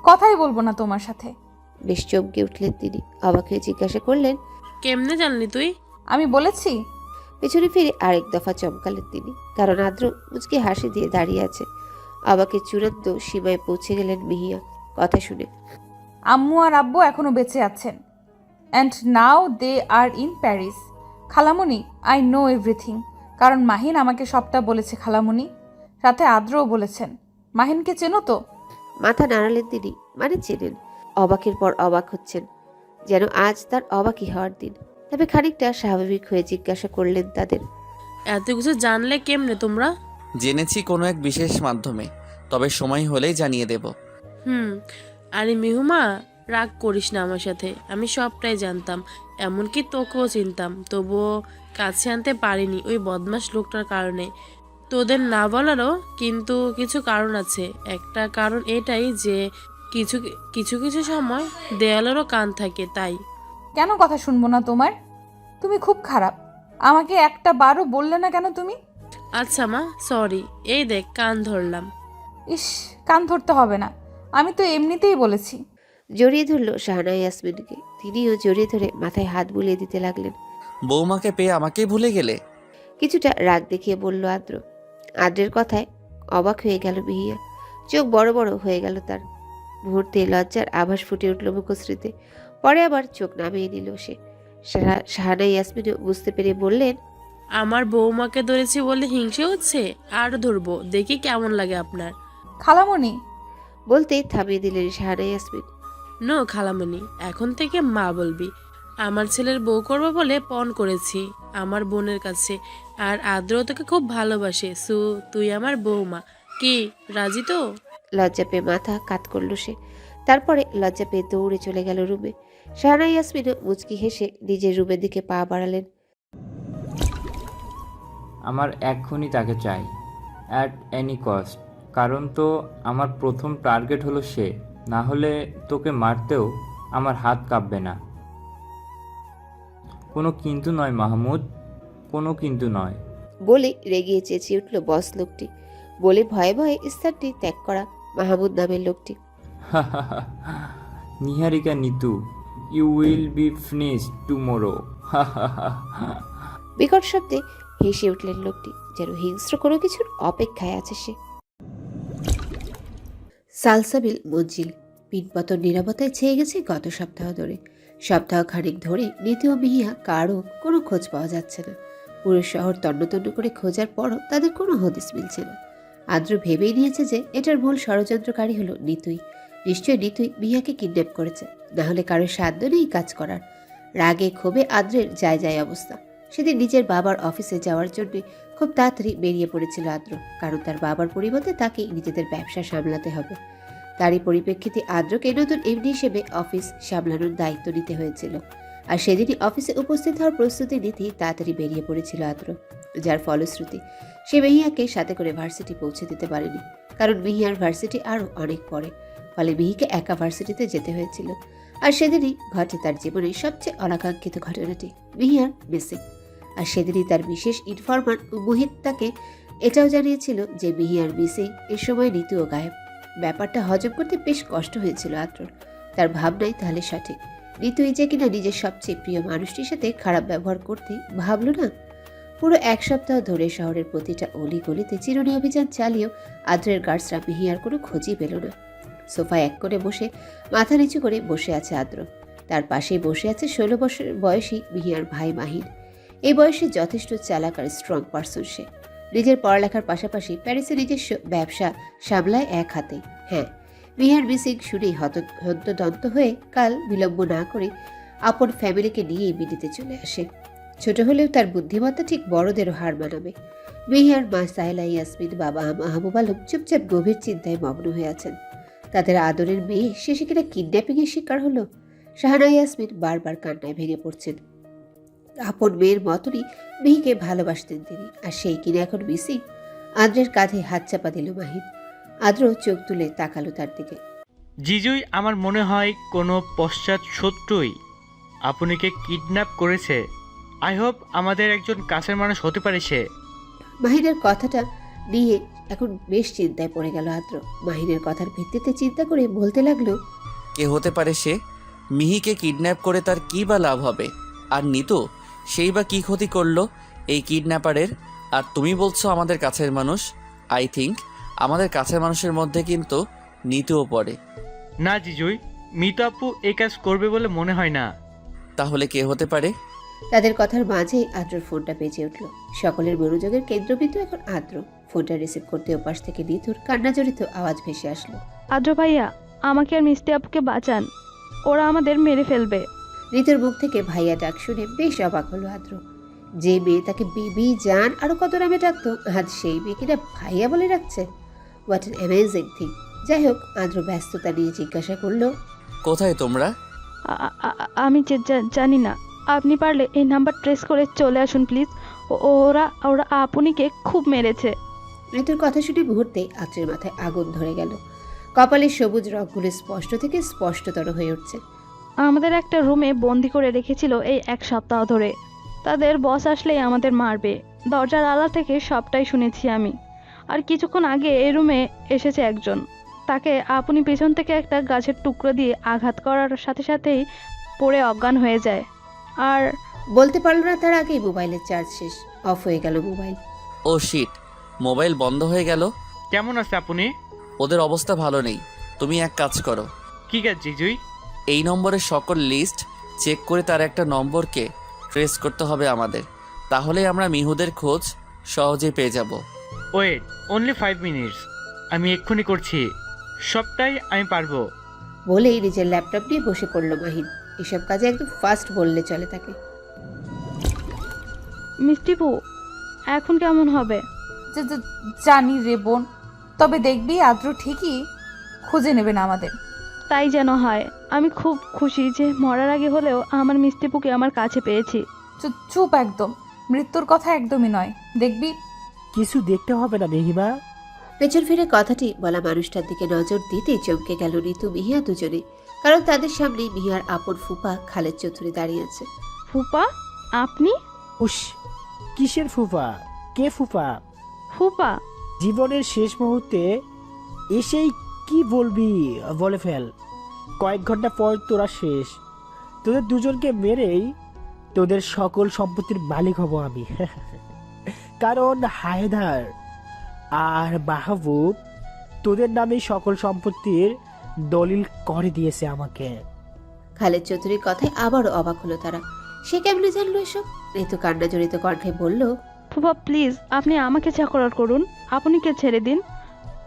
কথাই বলবো না তোমার সাথে। বেশ চমকে উঠলেন তিনি। অবাক হয়ে জিজ্ঞাসা করলেন, কেমনে জানলি তুই? আমি বলেছি। পেছনে ফিরে আরেক দফা চমকালেন তিনি, কারণ আদ্র মুচকি হাসি দিয়ে দাঁড়িয়ে আছে। অবাকের চূড়ান্ত সীমায় পৌঁছে গেলেন মিহিয়া কথা শুনে। আম্মু আর আব্বু এখনো বেঁচে আছেন, and now they are in Paris. খালামণি, আই নো এভরিথিং, কারণ মাহিন আমাকে সবটা বলেছে খালামণি, সাথে আদ্রও বলেছেন। মাহিনকে চেনো তো? মাথা নাড়ালেন তিনি, মানে চেনেন। অবাকের পর অবাক হচ্ছেন, যেন আজ তার অবাকই হওয়ার দিন। তবে খানিকটা স্বাভাবিক হয়ে জিজ্ঞাসা করলেন তাদের, এত কিছু জানলে কেমনে তোমরা? জেনেছি কোনো এক বিশেষ মাধ্যমে, তবে সময় হলেই জানিয়ে দেব। আরে মিহুমা, রাগ করিস না আমার সাথে। আমি সবটাই জানতাম, এমনকি তোকেও চিনতাম, তবুও কাছে আনতে পারিনি ওই বদমাস লোকটার কারণে। তোদের না বলারও কিন্তু কিছু কারণ আছে। একটা কারণ এটাই যে কিছু কিছু কিছু সময় দেয়ালেরও কান থাকে, তাই। কেন কথা শুনবো না তোমার? তুমি খুব খারাপ। আমাকে একটা বারও বললে না কেন তুমি? আচ্ছা মা, সরি। এই দেখ, কান ধরলাম। ইস, কান ধরতে হবে না, আমি তো এমনিতেই বলেছি। জড়িয়ে ধরল শাহানা ইয়াসমিনকে। তিনিও জড়িয়ে ধরে মাথায় হাত বুলিয়ে দিতে লাগলেন। বৌমাকে পেয়ে আমাকেই ভুলে গেলে? কিছুটা রাগ দেখিয়ে বলল আদ্র। আদ্রের কথায় অবাক হয়ে গেল মিহিয়া। চোখ বড় বড় হয়ে গেল তার। মুহূর্তে লজ্জার আভাস ফুটে উঠল মুখশ্রীতে। পরে আবার চোখ নামিয়ে নিল সে। শাহানা ইয়াসমিনও বুঝতে পেরে বললেন, আমার বৌমাকে ধরেছি বলে হিংসে হচ্ছে? আর ধরবো, দেখি কেমন লাগে আপনার। খালামণি বলতে থামিয়ে দিলেন শাহানা ইয়াসমিন। নো খালামণি, এখন থেকে মা বলবি। আমার ছেলের বউ করবো বলে পণ করেছি আমার বোনের কাছে। আর আদ্র তোকে খুব ভালোবাসে, সো তুই আমার বৌমা। কি রাজি তো? লজ্জা পেয়ে মাথা কাত করল সে। তারপরে লজ্জা পেয়ে দৌড়ে চলে গেল রুমে। শাহানা ইয়াসমিনও মুচকি হেসে নিজের রুমের দিকে পা বাড়ালেন। আমার এক্ষুনি তাকে চাই, অ্যাট এনি কস্ট। কারণ তো আমার প্রথম টার্গেট হলো সে। না হলে তোকে মারতেও আমার হাত কাঁপবে না। কোনো কিন্তু নয় মাহমুদ, কোনো কিন্তু নয়। বলে রেগিয়ে চেঁচিয়ে উঠল বস লোকটি। বলে ভয়ে ভয়ে স্থানটি ত্যাগ করা মাহমুদ নামের লোকটি। Niharika Nitu, you will be finished tomorrow. বিকট শব্দে হেসে উঠলেন লোকটি, যেন হিংস্র কোনো কিছুর অপেক্ষায় আছে সে। সালসাবিল মঞ্জিল পিনপতন নিরাপত্তায় ছেয়ে গেছে গত সপ্তাহ ধরে। সপ্তাহ খানিক ধরে নীতি ও মিহিয়া কারও কোনো খোঁজ পাওয়া যাচ্ছে না। পুরো শহর তন্ন করে খোঁজার পরও তাদের কোনো হদিস মিলছে না। আদ্র ভেবেই নিয়েছে যে এটার মূল ষড়যন্ত্রকারী হলো নিতুই। নিশ্চয়ই নিতুই মিহিয়াকে কিডন্যাপ করেছে, না হলে কারোর সাধ্য নেই কাজ করার। রাগে ক্ষোভে আদ্রের যায় অবস্থা। সেদিন নিজের বাবার অফিসে যাওয়ার জন্য খুব তাড়াতাড়ি বেরিয়ে পড়েছিল আদ্র, কারণ তার বাবার পরিবর্তে তাকেই নিজেদের ব্যবসা সামলাতে হবে। তারই পরিপ্রেক্ষিতে আদ্রকে নতুন এমডি হিসেবে অফিস সামলানোর দায়িত্ব নিতে হয়েছিল। আর সেদিনই অফিসে উপস্থিত হওয়ার প্রস্তুতি নিতেই তাড়াতাড়ি বেরিয়ে পড়েছিল আদ্র, যার ফলশ্রুতি সে মিহিয়াকে সাথে করে ভার্সিটি পৌঁছে দিতে পারেনি, কারণ মিহিয়ার ভার্সিটি আরও অনেক পরে। ফলে মিহিকে একা ভার্সিটিতে যেতে হয়েছিল। আর সেদিনই ঘটে তার জীবনের সবচেয়ে অনাকাঙ্ক্ষিত ঘটনাটি, মিহিয়ার মিসিং। আর সেদিনই তার বিশেষ ইনফরমার মুহিত তাকে এটাও জানিয়েছিল যে মিহিয়ার মিসিং এর সময় নিতুও গায়েব। ব্যাপারটা হজম করতে বেশ কষ্ট হয়েছিল আদ্রর। তার ভাবনাই তাহলে সঠিক। নিতুই যে কিনা নিজের সবচেয়ে প্রিয় মানুষটির সাথে খারাপ ব্যবহার করতে ভাবল না। পুরো এক সপ্তাহ ধরে শহরের প্রতিটা অলি গলিতে চিরুনি অভিযান চালিয়েও আদ্রের গার্ডসরা মিহিয়ার কোনো খোঁজই পেল না। সোফায় এক করে বসে মাথা নিচু করে বসে আছে আদ্র। তার পাশেই বসে আছে 16 বছর বয়সী মিহিয়ার ভাই মাহিন। এই বয়সে যথেষ্ট চালাক আর স্ট্রং পারসন সে। নিজের পড়ালেখার পাশাপাশি প্যারিসে নিজস্ব ব্যবসা সামলায় এক হাতে। হ্যাঁ, মিহিয়ার মিসিং শুনেই হন্তদন্ত হয়ে কাল বিলম্ব না করে আপন ফ্যামিলিকে নিয়েই বিডিতে চলে আসে। ছোট হলেও তার বুদ্ধিমত্তা ঠিক বড়দেরও হার মানাবে। মিহিয়ার মা সাহেলা ইয়াসমিন, বাবা মাহবুব আলম চুপচাপ গভীর চিন্তায় মগ্ন হয়ে আছেন। তাদের আদরের মেয়ে শেষে কিনা কিডন্যাপিংয়ের শিকার হলো। শাহানা ইয়াসমিন বারবার কান্নায় ভেঙে পড়ছেন। আপন মেয়ের মতনই মিহিকে ভালোবাসতেন তিনি, আর সেই কিনা এখন মিসিং। আদ্রের কাঁধে হাত চাপা দিল মাহিন। আদ্র চোখ তুলে তাকালো তার দিকে। জিজুই আমার মনে হয় কোনো পশ্চাৎ শত্রুই আপনিকে কিডন্যাপ করেছে। আই হোপ আমাদের একজন কাছের মানুষ হতে পারে সে। মাহিনের কথাটা নিয়ে এখন বেশ চিন্তায় পড়ে গেল আদ্র। মাহিনের কথার ভিত্তিতে চিন্তা করে বলতে লাগলো, কে হতে পারে সে? মিহিকে কিডন্যাপ করে তার কী বা লাভ হবে? আর নিতু, সেই বা কী ক্ষতি করলো এই কিডন্যাপারের? আর তুমি বলছো আমাদের কাছের মানুষ। আই থিঙ্ক আমাদের কাছের মানুষের মধ্যে কিন্তু নিতুও পড়ে। না জিজুই, মিতু আপু এই কাজ করবে বলে মনে হয় না। তাহলে কে হতে পারে? তাদের কথার মাঝেই আদ্রর ফোনটা বেজে উঠল। সকলের মনোযোগের কেন্দ্রবিন্দু এখন আদ্র। ফোনটা রিসিভ করতে ওপাশ থেকে নিতুর কান্নাজড়িত আওয়াজ ভেসে আসলো। আদ্র ভাইয়া, আমাকে আর মিষ্টি আপুকে বাঁচান, ওরা আমাদের মেরে ফেলবে। নিতুর মুখ থেকে ভাইয়া ডাক শুনে বেশ অবাক হলো আদ্র। যে মেয়ে তাকে বেবি, জান আরো কত নামে ডাকতো, আজ সেই মেয়ে কিনা ভাইয়া বলে ডাকছে। What an amazing thing. যাই হোক, আদ্র ব্যস্ততা নিয়ে জিজ্ঞাসা করলো, কোথায় তোমরা? আমি জানি না, আপনি পারলে এই নাম্বার ট্রেস করে চলে আসুন প্লিজ। ওরা আপনিকে খুব মেরেছে। ঋতুর কথা শুনে মুহূর্তে আত্রের মাথায় আগুন ধরে গেল। কপালের সবুজ রগগুলো স্পষ্ট থেকে স্পষ্টতর হয়ে উঠছে। আমাদের একটা রুমে বন্দি করে রেখেছিল এই 1 সপ্তাহ ধরে। তাদের বস আসলেই আমাদের মারবে। দরজার আড়াল থেকে সবটাই শুনেছি আমি। আর কিছুক্ষণ আগে এই রুমে এসেছে একজন। তাকে আপনি পেছন থেকে একটা গাছের টুকরো দিয়ে আঘাত করার সাথে সাথেই পড়ে অজ্ঞান হয়ে যায়। আর বলতে পারল না তার আগেই মোবাইলের চার্জ শেষ, অফ হয়ে গেল মোবাইল। ও শিট, মোবাইল বন্ধ হয়ে গেল। কেমন আছে আপনি? ওদের অবস্থা ভালো নেই। তুমি এক কাজ করো, কি কাজ জিজুই? এই নম্বরের সকল লিস্ট চেক করে তার একটা নম্বরকে ট্রেস করতে হবে আমাদের। তাহলে আমরা মিহুদের খোঁজ সহজেই পেয়ে যাব। Wait, only 5 minutes. আমি এক্ষুনি করছি, সবটাই আমি পারবো। বলেই নিজের ল্যাপটপ নিয়ে বসে পড়ল মাহিন। এসব কাজে একদম ফাস্ট বললে চলে তাকে। মিষ্টিপু, এখন কেমন হবে? জানি রে বোন, তবে দেখবি আদ্র ঠিকই খুঁজে নেবে না আমাদের। তাই যেন হয়। আমি খুব খুশি যে মরার আগে হলেও আমার মিষ্টিপুকে আমার কাছে পেয়েছি। চুপ একদম, মৃত্যুর কথা একদমই নয়। দেখবি কিছু দেখতে হবে না মেহিমা। পেছন ফিরে কথাটি বলা মানুষটার দিকে নজর দিতেই চমকে গেল ঋতু মিহিয়া দুজনে। কারণ তাদের সামনে মিহিয়ার আপন ফুপা খালেদ চৌধুরী দাঁড়িয়ে আছে। ফুপা? আপনি? উস, কিসের ফুফা? কে ফুফা? ফুপা? জীবনের শেষ মুহূর্তে এসেই কি বলবি বলে ফেল। কয়েক ঘন্টা পর তোরা শেষ। তোদের দুজনকে মেরেই তোদের সকল সম্পত্তির মালিক হব আমি। কারণ হায়দার আর মাহবুব তোদের নামে সকল সম্পত্তির দলিল করে দিয়েছে আমাকে। খালেদ চৌধুরীর কথায় আবারও অবাক হলো তারা। সে কেমনে জানলো এসব? ঋতু কান্না জড়িত কণ্ঠে বলল, ফুপা প্লিজ আপনি আমাকে চাকরার করুন, আপনি কে ছেড়ে দিন,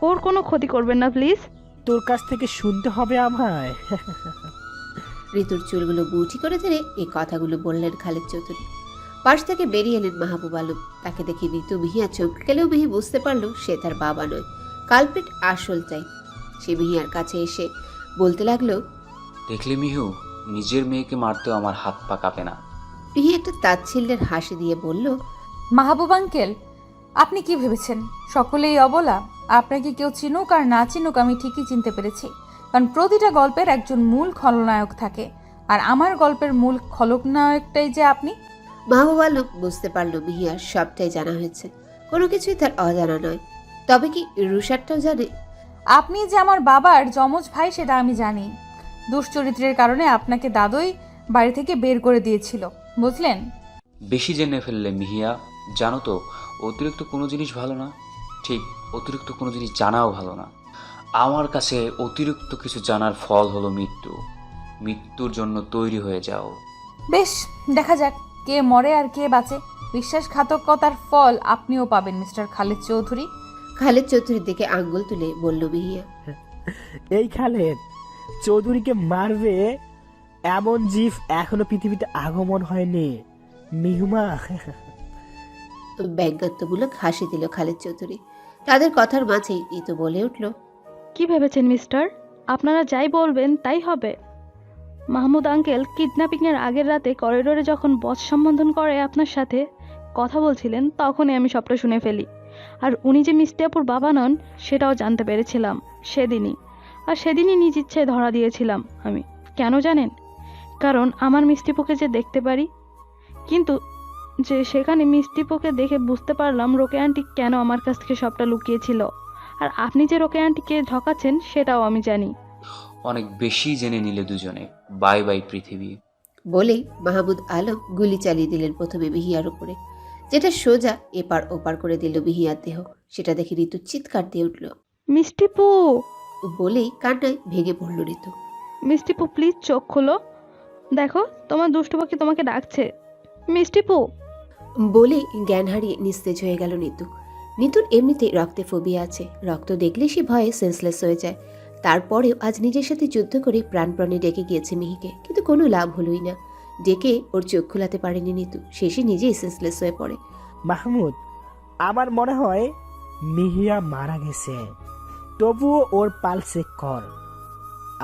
ওর কোনো ক্ষতি করবেন না প্লিজ। তোর কাছ থেকে শুনতে হবে আমায়? ঋতুর চুলগুলো বুঝি করে ধরে এই কথাগুলো বললেন খালেদ চৌধুরী। পাশ থেকে বেরিয়ে এলেন মাহবুব আলম। তাকে দেখে ঋতু মিহিয়া চমকে গেলেও মিহি বুঝতে পারলো সে তার বাবা নয়, কালপিট আসল চাই। সে মিহিয়ার কাছে এসে বলতে লাগলো, দেখলে মিহু, নিজের মেয়েকে মারতেও আমার হাত পা কাঁপে না। মিহি একটা তাচ্ছিল্যের হাসি দিয়ে বলল, মাহবুব আঙ্কেল, আপনি কি ভেবেছেন সকলেই অবলা? আপনাকে কেউ চিনুক আর না চিনুক আমি ঠিকই চিনতে পেরেছি। কারণ প্রতিটা গল্পের একজন মূল খলনায়ক থাকে, আর আমার গল্পের মূল খলনায়কটাই যে আপনি। মাহবুব আলম বুঝতে পারলো মিহিয়ার সবটাই জানা হয়েছে, কোনো কিছুই তার অজানা নয়। তবে কি রুশারটাও জানে? আপনি যে আমার বাবার যমজ ভাই সেটা আমি জানি। দুশ্চরিত্রের কারণে আপনাকে দাদুই বাড়ি থেকে বের করে দিয়েছিল, বুঝলেন? বেশি জেনে ফেললে মিহিয়া। জানো তো, অতিরিক্ত কোনো জিনিস ভালো না। ঠিক, অতিরিক্ত কোনো জিনিস জানাও ভালো না। আমার কাছে অতিরিক্ত কিছু জানার ফল হলো মৃত্যু। মৃত্যুর জন্য তৈরি হয়ে যাও। বেশ, দেখা যাক কে মরে আর কে বাঁচে। বিশ্বাসঘাতকতার ফল আপনিও পাবেন মিস্টার খালেদ চৌধুরী। খালেদ চৌধুরীর দিকে আঙ্গুল তুলে বলল মিহিয়া, এই খালেদ চৌধুরীকে মারবে এমন জিফ এখনো পৃথিবীতে আগমন হয়নি মিহুমা। ব্যঙ্গাত্মমূলক হাসি দিল খালেদ চৌধুরী। তাদের কথার মাঝেই ঋতু বলে উঠল, কি ভেবেছেন মিস্টার? আপনারা যাই বলবেন তাই হবে। মাহমুদ আঙ্কেল কিডন্যাপিংয়ের আগের রাতে করিডোরে যখন বস সম্বোধন করে আপনার সাথে কথা বলছিলেন, তখনই আমি সবটা শুনে ফেলি। আর উনি যে মিষ্টি আপুর বাবা নন সেটাও জানতে পেরেছিলাম সেদিনই। আর সেদিনই নিজ ইচ্ছায় ধরা দিয়েছিলাম আমি। কেন জানেন? কারণ আমার মিষ্টিপুকে যে দেখতে পারি। কিন্তু যে সেখানে মিষ্টিপুকে দেখে বুঝতে পারলাম রোকে আন্টি কেন আমার কাছ থেকে সবটা লুকিয়েছিল। আর আপনি যে রোকে আন্টিকে ঠকাচ্ছেন সেটাও আমি জানি। অনেক বেশি জেনে নিলে দুজনে। বাই বাই পৃথিবী। বলেই মাহমুদ আলম গুলি চালিয়ে দিলেন প্রথমে মিহিয়ার উপরে, যেটা সোজা এপার ওপার করে দিল মিহিয়ার দেহ। সেটা দেখে ঋতু চিৎকার দিয়ে উঠল, মিষ্টিপু! বলেই কান্নায় ভেঙে পড়ল ঋতু। মিষ্টিপু প্লিজ চোখ খোলো, দেখো তোমার দুষ্টু পাখি তোমাকে ডাকছে। মিষ্টিপু! বলেই জ্ঞান হারিয়ে নিস্তেজ হয়ে গেল নিতু। নিতুর এমনিতে রক্তে ফোবিয়া আছে, রক্ত দেখলে সে ভয়ে সেন্সলেস হয়ে যায়। তারপরেও আজ নিজের সাথে যুদ্ধ করে প্রাণপ্রাণে ডেকে গিয়েছে মিহিকে, কিন্তু কোনো লাভ হলোই না। ডেকে ওর চোখ খোলাতে পারেনি নিতু, শেষে নিজেই সেন্সলেস হয়ে পড়ে। মাহমুদ, আমার মনে হয় মিহিয়া মারা গেছে। তবুও ওর পালস চেক কর,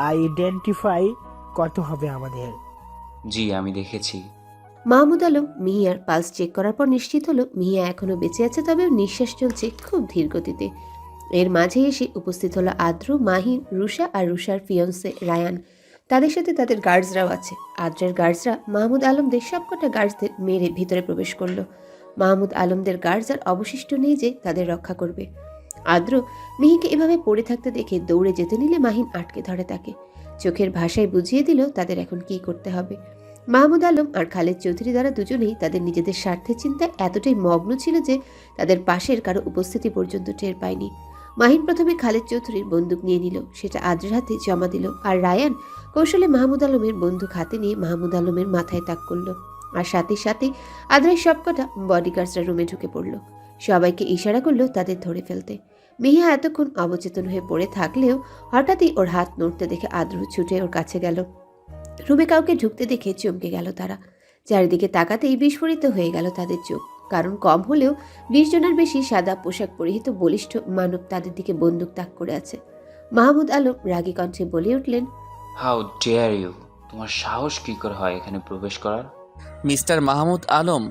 আইডেন্টিফাই করতে হবে আমাদের। জি, আমি দেখেছি। মাহমুদ আলম মিহিয়ার পালস চেক করার পর নিশ্চিত হলো মিহিয়া এখনো বেঁচে আছে, তবে ওর নিঃশ্বাস চলছে খুব ধীর গতিতে। এর মাঝে এসে উপস্থিত হলো আদ্র, মাহিন, রুষা আর রুষার ফিয়ন্সে রায়ান। তাদের সাথে তাদের গার্ডসরাও আছে। আদ্রের গার্ডসরা মাহমুদ আলমদের সবকটা গার্ডসদের মেরে ভিতরে প্রবেশ করলো। মাহমুদ আলমদের গার্ডস আর অবশিষ্ট নেই যে তাদের রক্ষা করবে। আদ্র মিহিকে এভাবে পড়ে থাকতে দেখে দৌড়ে যেতে নিলে মাহিন আটকে ধরে তাকে। চোখের ভাষায় বুঝিয়ে দিল তাদের এখন কি করতে হবে। মাহমুদ আলম আর খালেদ চৌধুরী দ্বারা দুজনেই তাদের নিজেদের স্বার্থের চিন্তায় এতটাই মগ্ন ছিল যে তাদের পাশের কারো উপস্থিতি পর্যন্ত টের পায়নি। মাহিন প্রথমে খালেদ চৌধুরীর বন্দুক নিয়ে নিল, সেটা আদ্রের হাতে জমা দিল, আর রায়ান কৌশলে মাহমুদ আলমের বন্দুক হাতে নিয়ে মাহমুদ আলমের মাথায় তাক করলো। আর সাথে সাথে আদ্রের সবকটা বডিগার্ডসরা রুমে ঢুকে পড়ল। সবাইকে ইশারা করলো তাদের ধরে ফেলতে। মিহিয়া এতক্ষণ অবচেতন হয়ে পড়ে থাকলেও হঠাৎই ওর হাত নড়তে দেখে আদ্র ছুটে ওর কাছে গেল। রুমে কাউকে ঢুকতে দেখে চমকে গেল তারা। চারিদিকে তাকাতেই বিস্ফোরিত হয়ে গেল তাদের চোখ, কারণ কম হলেও 20 জনের বেশি সাদা পোশাক পরিহিত বলিষ্ঠ মানব তাদের দিকে বন্দুক তাক করে আছে। মাহমুদ আলম রাগী কণ্ঠে বলে উঠলেন, হাউ ডেয়ার ইউ, তোমার সাহস কি করে হয় এখানে প্রবেশ করার? মিস্টার মাহমুদ আলম,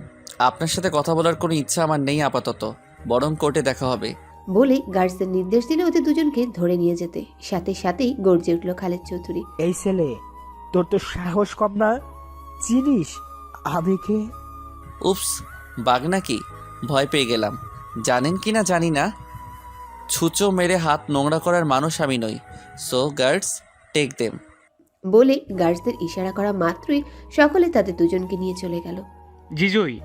আপনার সাথে কথা বলার কোনো ইচ্ছা আমার নেই আপাতত, বরং কোর্টে দেখা হবে। বলে গার্ডসদের নির্দেশ দিলে ওদের দুজনকে ধরে নিয়ে যেতে। সাথে সাথেই গর্জে উঠল খালেদ চৌধুরী, এই ছেলে, তোর তো সাহস কম না? চিনিস আমি কে? উপস, বাঘ নাকি? ভয় পেয়ে গেলাম। জানেন কি না জানি না, ছুঁচো মেরে হাত নোংরা করার মানুষ আমি নই। So guards, take them. বলে গার্ডসদের ইশারা করা মাত্রই সকলে তাদের দুজনকে নিয়ে চলে গেল। জিজুই,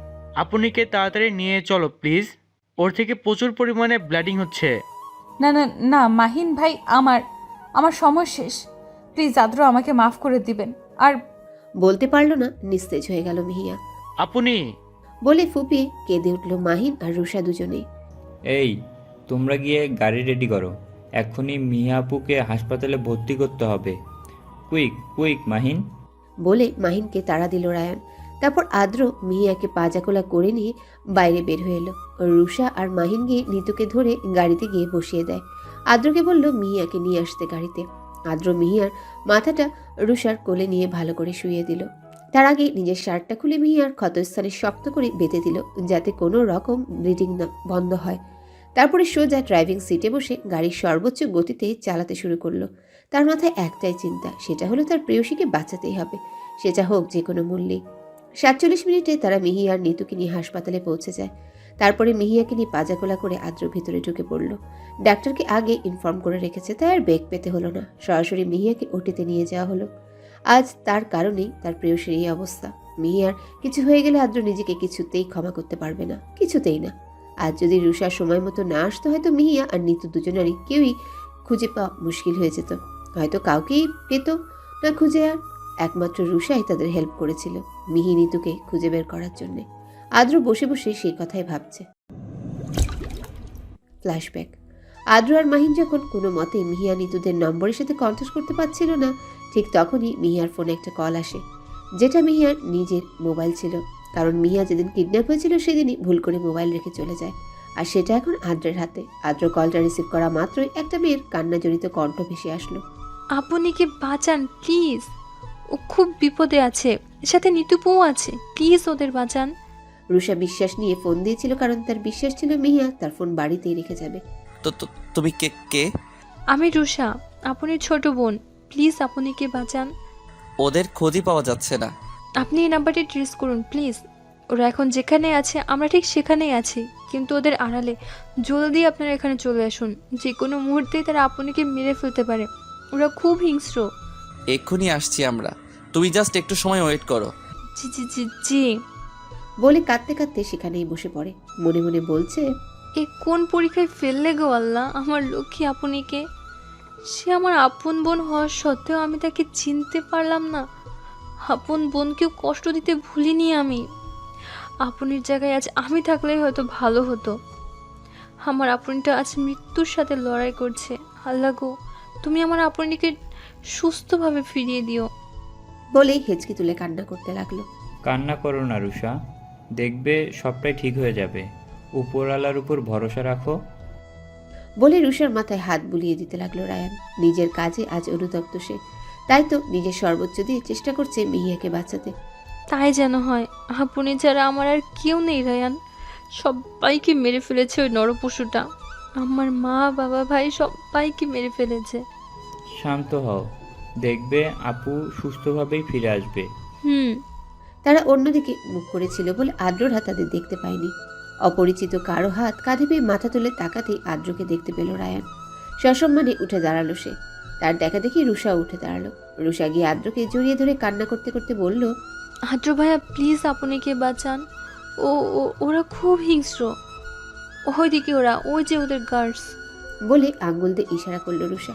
আপনিকে তাড়াতাড়ি নিয়ে চলো প্লিজ, ওর থেকে প্রচুর পরিমাণে ব্লিডিং হচ্ছে। না না না মাহিন ভাই, আমার সময় শেষ। প্লিজ আদ্র, আমাকে মাফ করে দিবেন। আর বলতে পারল না, নিস্তেজ হয়ে গেল মিহিয়া। আপনি বলে ফুপিয়ে কেঁদে উঠল মাহিন আর রুষা দুজনেই। এই, তোমরা গিয়ে গাড়ি রেডি করো, এক্ষুনি মিয়া আপুকে হাসপাতালে ভর্তি করতে হবে। Quick quick Mahin. বলে মাহিনকে তাড়া দিল রায়ান। তারপর আদ্র মিহিয়াকে পাজাকোলা করে নিয়ে বাইরে বের হয়ে এলো। রুষা আর মাহিন গিয়ে নিতুকে ধরে গাড়িতে গিয়ে বসিয়ে দেয়। আদ্রকে বলল মিহিয়াকে নিয়ে আসতে গাড়িতে। আদ্র মিহিয়ার মাথাটা রুষার কোলে নিয়ে ভালো করে শুইয়ে দিল। তার আগে নিজের শার্টটা খুলে মিহিয়ার ক্ষতস্থানে শক্ত করে বেঁধে দিল, যাতে কোনো রকম ব্লিডিং না বন্ধ হয়। তারপরে সোজা ড্রাইভিং সিটে বসে গাড়ির সর্বোচ্চ গতিতে চালাতে শুরু করলো। তার মাথায় একটাই চিন্তা, সেটা হলো তার প্রেয়সীকে বাঁচাতেই হবে, সেটা হোক যে কোনো মূল্যে। 47 মিনিটে তারা মিহিয়া আর নিতুকে নিয়ে হাসপাতালে পৌঁছে যায়। তারপরে মিহিয়াকে নিয়ে পাজাকোলা করে আদ্র ভিতরে ঢুকে পড়ল। ডাক্তারকে আগে ইনফর্ম করে রেখেছে, তাই আর বেগ পেতে হলো না। সরাসরি মিহিয়াকে ওটিতে নিয়ে যাওয়া হলো। আজ তার কারণেই তার প্রেয়সীর এই অবস্থা। মিহিয়ার কিছু হয়ে গেলে আদ্র নিজেকে কিছুতেই ক্ষমা করতে পারবে না, কিছুতেই না। আজ যদি রুষা সময় মতো না আসতো, হয়তো মিহিয়া আর নিতু দুজনেরই কেউই খুঁজে পাওয়া মুশকিল হয়ে যেত। হয়তো কাউকেই পেত না খুঁজে, আর একমাত্র রুষাই তাদের হেল্প করেছিল মিহি নিতুকে খুঁজে বের করার জন্যে। আদ্র বসে বসে সেই কথাই ভাবছে। ফ্ল্যাশব্যাক। আদ্র আর মাহিন যখন কোনো মতে মিহিয়া নিতুদের নম্বরের সাথে কন্ট্যাক্ট করতে পারছিল না, ঠিক তখনই মিহিয়ার ফোনে একটা কল আসে, যেটা মিহিয়ার নিজের মোবাইল ছিল। কারণ মিহিয়া যেদিন কিডন্যাপ হয়েছিল সেদিনই ভুল করে মোবাইল রেখে চলে যায়, আর সেটা এখন আদ্রের হাতে। আদ্র কলটা রিসিভ করা মাত্রই একটা মেয়ের কান্না জড়িত কণ্ঠ ভেসে আসলো। আপনিকে বাঁচান প্লিজ, ও খুব বিপদে আছে, সাথে নিতুপুও আছে, প্লিজ ওদের বাঁচান। রুষা বিশ্বাস নিয়ে ফোন দিয়েছিল, কারণ তার বিশ্বাস ছিল মিহিয়া তার ফোন বাড়িতেই রেখে যাবে। তো তুমি কে? আমি রুষা, আপনির ছোট বোন, প্লিজ আপনিকে বাঁচান। ওদের খোঁজই পাওয়া যাচ্ছে না। আপনি এই নাম্বারটি ট্রেস করুন প্লিজ। ওরা এখন যেখানে আছে আমরা ঠিক সেখানেই আছি, কিন্তু ওদের আড়ালে। জলদি আপনারা এখানে চলে আসুন, যে কোনো মুহূর্তেই তারা আপনাকে মেরে ফেলতে পারে। ওরা খুব হিংস্র। এক্ষুনি আসছি আমরা, তুমি জাস্ট একটু সময় ওয়েট করো। জি জি জি জি বলে কাঁদতে কাঁদতে সেখানেই বসে পড়ে। মনে মনে বলছে, এ কোন পরীক্ষায় ফেললে গো আল্লাহ আমার লক্ষ্মী আপনিকে। সে আমার আপন বোন হওয়া সত্ত্বেও আমি তাকে চিনতে পারলাম না। আপন বোনকেও কষ্ট দিতে ভুলিনি আমি। আপনের জায়গায় আজ আমি থাকলেই হয়তো ভালো হতো। আমার আপনটা আজ মৃত্যুর সাথে লড়াই করছে। আল্লাহ গো, তুমি আমার আপনিকে সুস্থভাবে ফিরিয়ে দিও। বলেই হেঁচকি তুলে কান্না করতে লাগলো। কান্না করো না রুষা, দেখবে সবটাই ঠিক হয়ে যাবে, উপরওয়ালার উপর ভরসা রাখো। বলে রুষার মাথায় হাত বুলিয়ে দিতে লাগলো রায়ান। নিজের কাজে আজ অনুতপ্ত সে, তাই তো নিজের সর্বোচ্চ দিয়ে চেষ্টা করছে মিহিয়াকে বাঁচাতে। তাই যেন হয়। আপনি ছাড়া আমার আর কেউ নেই রায়ান। সবাইকে মেরে ফেলেছে ওই নরপশুটা। আমার মা, বাবা, ভাই সবাইকে মেরে ফেলেছে। শান্ত হও, দেখবে আপু সুস্থভাবেই ফিরে আসবে। তারা অন্যদিকে মুখ করেছিল বলে আদ্ররা তাদের দেখতে পায়নি। অপরিচিত কারো হাত কাঁধে পেয়ে মাথা তুলে তাকাতেই আদ্রকে দেখতে পেল রায়ান। সসম্মানে উঠে দাঁড়ালো সে। তার দেখা দেখি রুষাও উঠে দাঁড়ালো। রুষা গিয়ে আদ্রকে জড়িয়ে ধরে কান্না করতে করতে বলল, আদ্র ভাইয়া প্লিজ আপনিকে বাঁচান। ওরা খুব হিংস্র। ওইদিকে ওরা, ওই যে ওদের গার্ডস। বলে আঙ্গুল দিয়ে ইশারা করলো রুষা।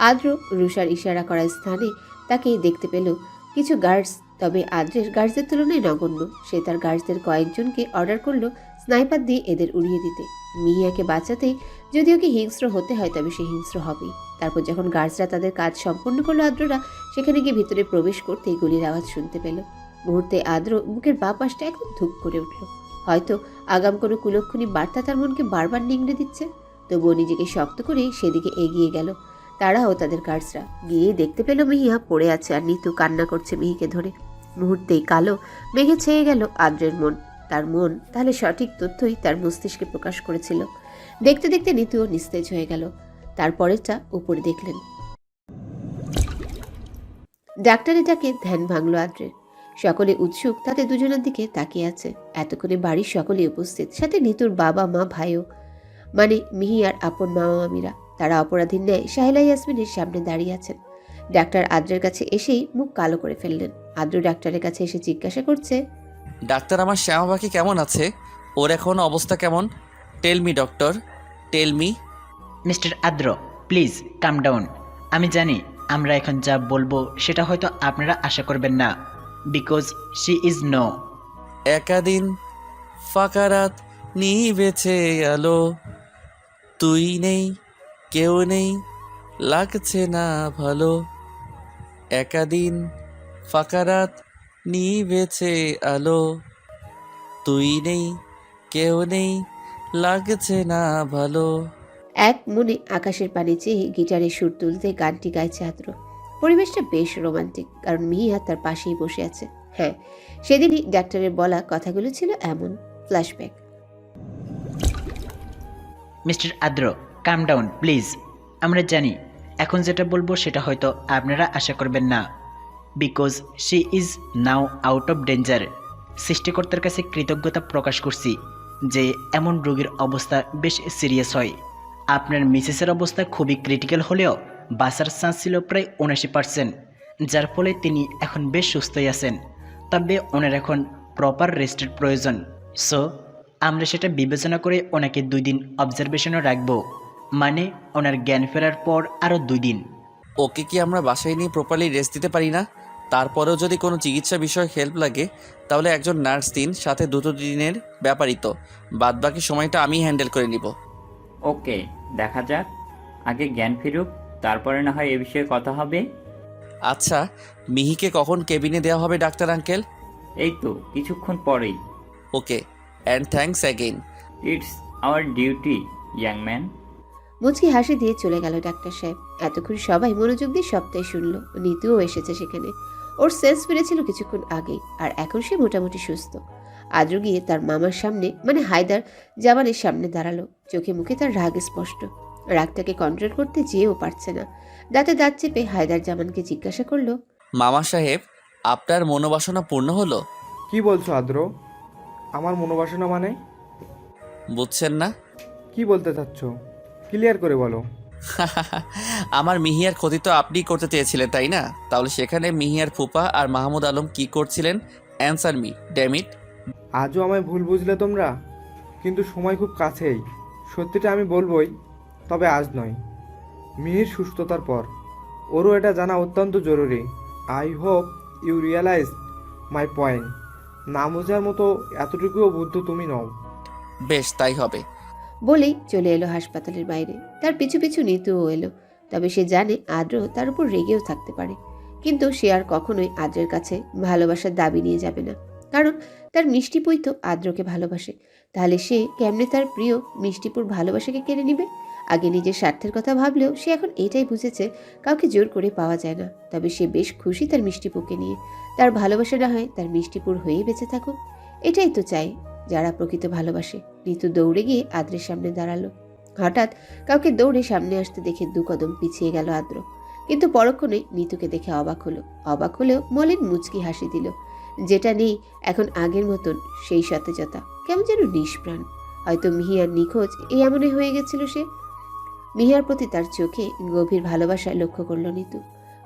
আদ্র রুষার ইশারা করা স্থানে তাকে দেখতে পেল কিছু গার্ডস, তবে আদ্রের গার্ডসদের তুলনায় নগণ্য। সে তার গার্ডসদের কয়েকজনকে অর্ডার করলো স্নাইপার দিয়ে এদের উড়িয়ে দিতে। মিহিয়াকে বাঁচাতেই যদি ওকে হিংস্র হতে হয় তবে সে হিংস্র হবেই। তারপর যখন গার্ডসরা তাদের কাজ সম্পূর্ণ করলো, আদ্ররা সেখানে গিয়ে ভিতরে প্রবেশ করতেই গুলির আওয়াজ শুনতে পেল। মুহূর্তে আদ্র বুকের বাঁ পাশটা একদম ধুপ করে উঠল। হয়তো আগাম কোনো কুলক্ষণী বার্তা তার মনকে বারবার নিংড়ে দিচ্ছে। তবুও নিজেকে শক্ত করে সেদিকে এগিয়ে গেল। তারাও তাদের গার্ডসরা গিয়ে দেখতে পেল মিহিয়া পড়ে আছে আর নিতু কান্না করছে মিহিকে ধরে। মুহূর্তেই কালো মেঘে ছেয়ে গেল আদ্রের মন। তার মন তাহলে সঠিক তথ্যই তার মস্তিষ্কে প্রকাশ করেছিল। দেখতে দেখতে নিতুও নিস্তেজ হয়ে গেল। তারপরেরটা উপরে দেখলেন। ডাক্তারের ডাকে ধ্যান ভাঙল আদ্রের। সকলে উৎসুক তাদের দুজনের দিকে তাকিয়ে আছে। এতক্ষণে বাড়ির সকলে উপস্থিত, সাথে নিতুর বাবা মা ভাইও, মানে মিহিয়ার আপন মামা মামিরা। তারা অপরাধীর ন্যায় সাহেলা ইয়াসমিনের সামনে দাঁড়িয়ে আছেন। ডাক্তার আদ্রের কাছে এসেই মুখ কালো করে ফেললেন। আদ্র ডাক্তারের কাছে এসে জিজ্ঞাসা করছে, ডাক্তার, আমার শ্যামা পাখি কেমন আছে? ওর এখন অবস্থা কেমন? Tell me doctor, tell me. Mister Adra, please calm down. আমি জানি আমরা এখন যা বলবো সেটা হয়তো আপনারা আশা করবেন না, বিকজ শি ইজ নো। একাদিন ফাঁকা রাত নিবেছে আলো, তুই নেই কেউ নেই লাগছে না ভালো। একাদিন ফাঁকা রাত নিবেছে আলো, তুই নেই কেউ নেই লাগছে না ভালো। এক মনে আকাশের পানে চেয়ে গিটারে সুর তুলতে গানটি গাইছে আদ্র। পরিবেশটা বেশ রোমান্টিক, কারণ মিহিয়া তার পাশেই বসে আছে। হ্যাঁ, সেদিনই ডাক্তারের বলা কথাগুলো ছিল এমন। ফ্ল্যাশব্যাক। মিস্টার আদ্র, কাম ডাউন প্লিজ। আমরা জানি এখন যেটা বলবো সেটা হয়তো আপনারা আশা করবেন না, because she is now out of danger. সৃষ্টিকর্তার কাছে কৃতজ্ঞতা প্রকাশ করছি যে এমন রোগীর অবস্থা বেশ সিরিয়াস হয়। আপনার মিসেসের অবস্থা খুবই ক্রিটিক্যাল হলেও বাঁচার চান্স ছিল প্রায় 79%, যার ফলে তিনি এখন বেশ সুস্থই আছেন। তবে ওনার এখন প্রপার রেস্টের প্রয়োজন। সো আমরা সেটা বিবেচনা করে ওনাকে 2 দিন অবজারভেশনও রাখবো, মানে ওনার জ্ঞান ফেরার পর আরও 2 দিন। ওকে কি আমরা বাসায় নিয়ে প্রপারলি রেস্ট দিতে পারি না? তারপরেও যদি কোনো চিকিৎসা বিষয়ে হেল্প লাগে তাহলে একজন নার্স দিন, সাথে 2 দিনের ব্যাপারই তো। বাদ বাকি সময়টা আমি হ্যান্ডেল করে নিব। ওকে, দেখা যাক। আগে জ্ঞান ফিরুক, তারপরে না হয় এ বিষয়ে কথা হবে। আচ্ছা, মিহিকে কখন কেবিনে দেওয়া হবে ডাক্তার আঙ্কেল? এই তো কিছুক্ষণ পরেই। Okay, and thanks again. It's our duty, young man. মুচকি হাসি দিয়ে চলে গেল ডাক্তার সাহেব। এতক্ষণ সবাই মনোযোগ দিয়ে সবটাই শুনলো। নিতুও এসেছে সেখানে। ওর সেন্স ফিরেছিল কিছুক্ষণ আগেই, আর এখন সে মোটামুটি সুস্থ। আদ্র গিয়ে তার মামার সামনে, মানে হায়দার জামানের সামনে দাঁড়ালো। চোখে মুখে তার রাগ স্পষ্ট। রাগটাকে কন্ট্রোল করতে যেও পারছে না। দাঁতে দাঁত চেপে হায়দার জামানকে জিজ্ঞাসা করলো, মামা সাহেব, আপনার মনোবাসনা পূর্ণ হলো? কি বলছো আদ্র? আমার মনোবাসনা মানে? বুঝছেন না? কি বলতে চাচ্ছ? ক্লিয়ার করে বলো। আমার মিহিয়ার ক্ষতি তো আপনিই করতে চেয়েছিলেন, তাই না? তাহলে সেখানে মিহিয়ার ফুপা আর মাহমুদ আলম কি করছিলেন? Answer me, damn it. আজও আমায় ভুল বুঝলে তোমরা, কিন্তু সময় খুব কাছেই। সত্যিটা আমি বলবোই, তবে আজ নয়, মিহির সুস্থতার পর। ওরও এটা জানা অত্যন্ত জরুরি। I hope you realise my point. না বোঝার মতো এতটুকুও বুদ্ধ তুমি নও। বেশ, তাই হবে। বলেই চলে এলো হাসপাতালের বাইরে। তার পিছু পিছু নিতুও এলো। তবে সে জানে আদ্র তার উপর রেগেও থাকতে পারে, কিন্তু সে আর কখনোই আদ্রের কাছে ভালোবাসার দাবি নিয়ে যাবে না। কারণ তার মিষ্টিপুই তো আদ্রকে ভালোবাসে। তাহলে সে কেমনে তার প্রিয় মিষ্টিপুর ভালোবাসাকে কেড়ে নিবে? আগে নিজের স্বার্থের কথা ভাবলেও সে এখন এটাই বুঝেছে কাউকে জোর করে পাওয়া যায় না। তবে সে বেশ খুশি তার মিষ্টিপুকে নিয়ে। তার ভালোবাসা না হয় তার মিষ্টিপুর হয়েই বেঁচে থাকুক, এটাই তো চাই যারা প্রকৃত ভালোবাসে। নিতু দৌড়ে গিয়ে আদ্রের সামনে দাঁড়ালো। হঠাৎ কাউকে দৌড়ে সামনে আসতে দেখে 2 কদম পিছিয়ে গেল আদ্র, কিন্তু পরক্ষণে নিতুকে দেখে অবাক হলেও মলিন মুচকি হাসি দিল, যেটা নেই এখন আগের মতন সেই সতেজতা, কেমন যেন নিষ্প্রাণ। হয়তো মিহিয়ার নিখোঁজ এই এমনই হয়ে গেছিল সে। মিহিয়ার প্রতি তার চোখে গভীর ভালোবাসা লক্ষ্য করল নিতু।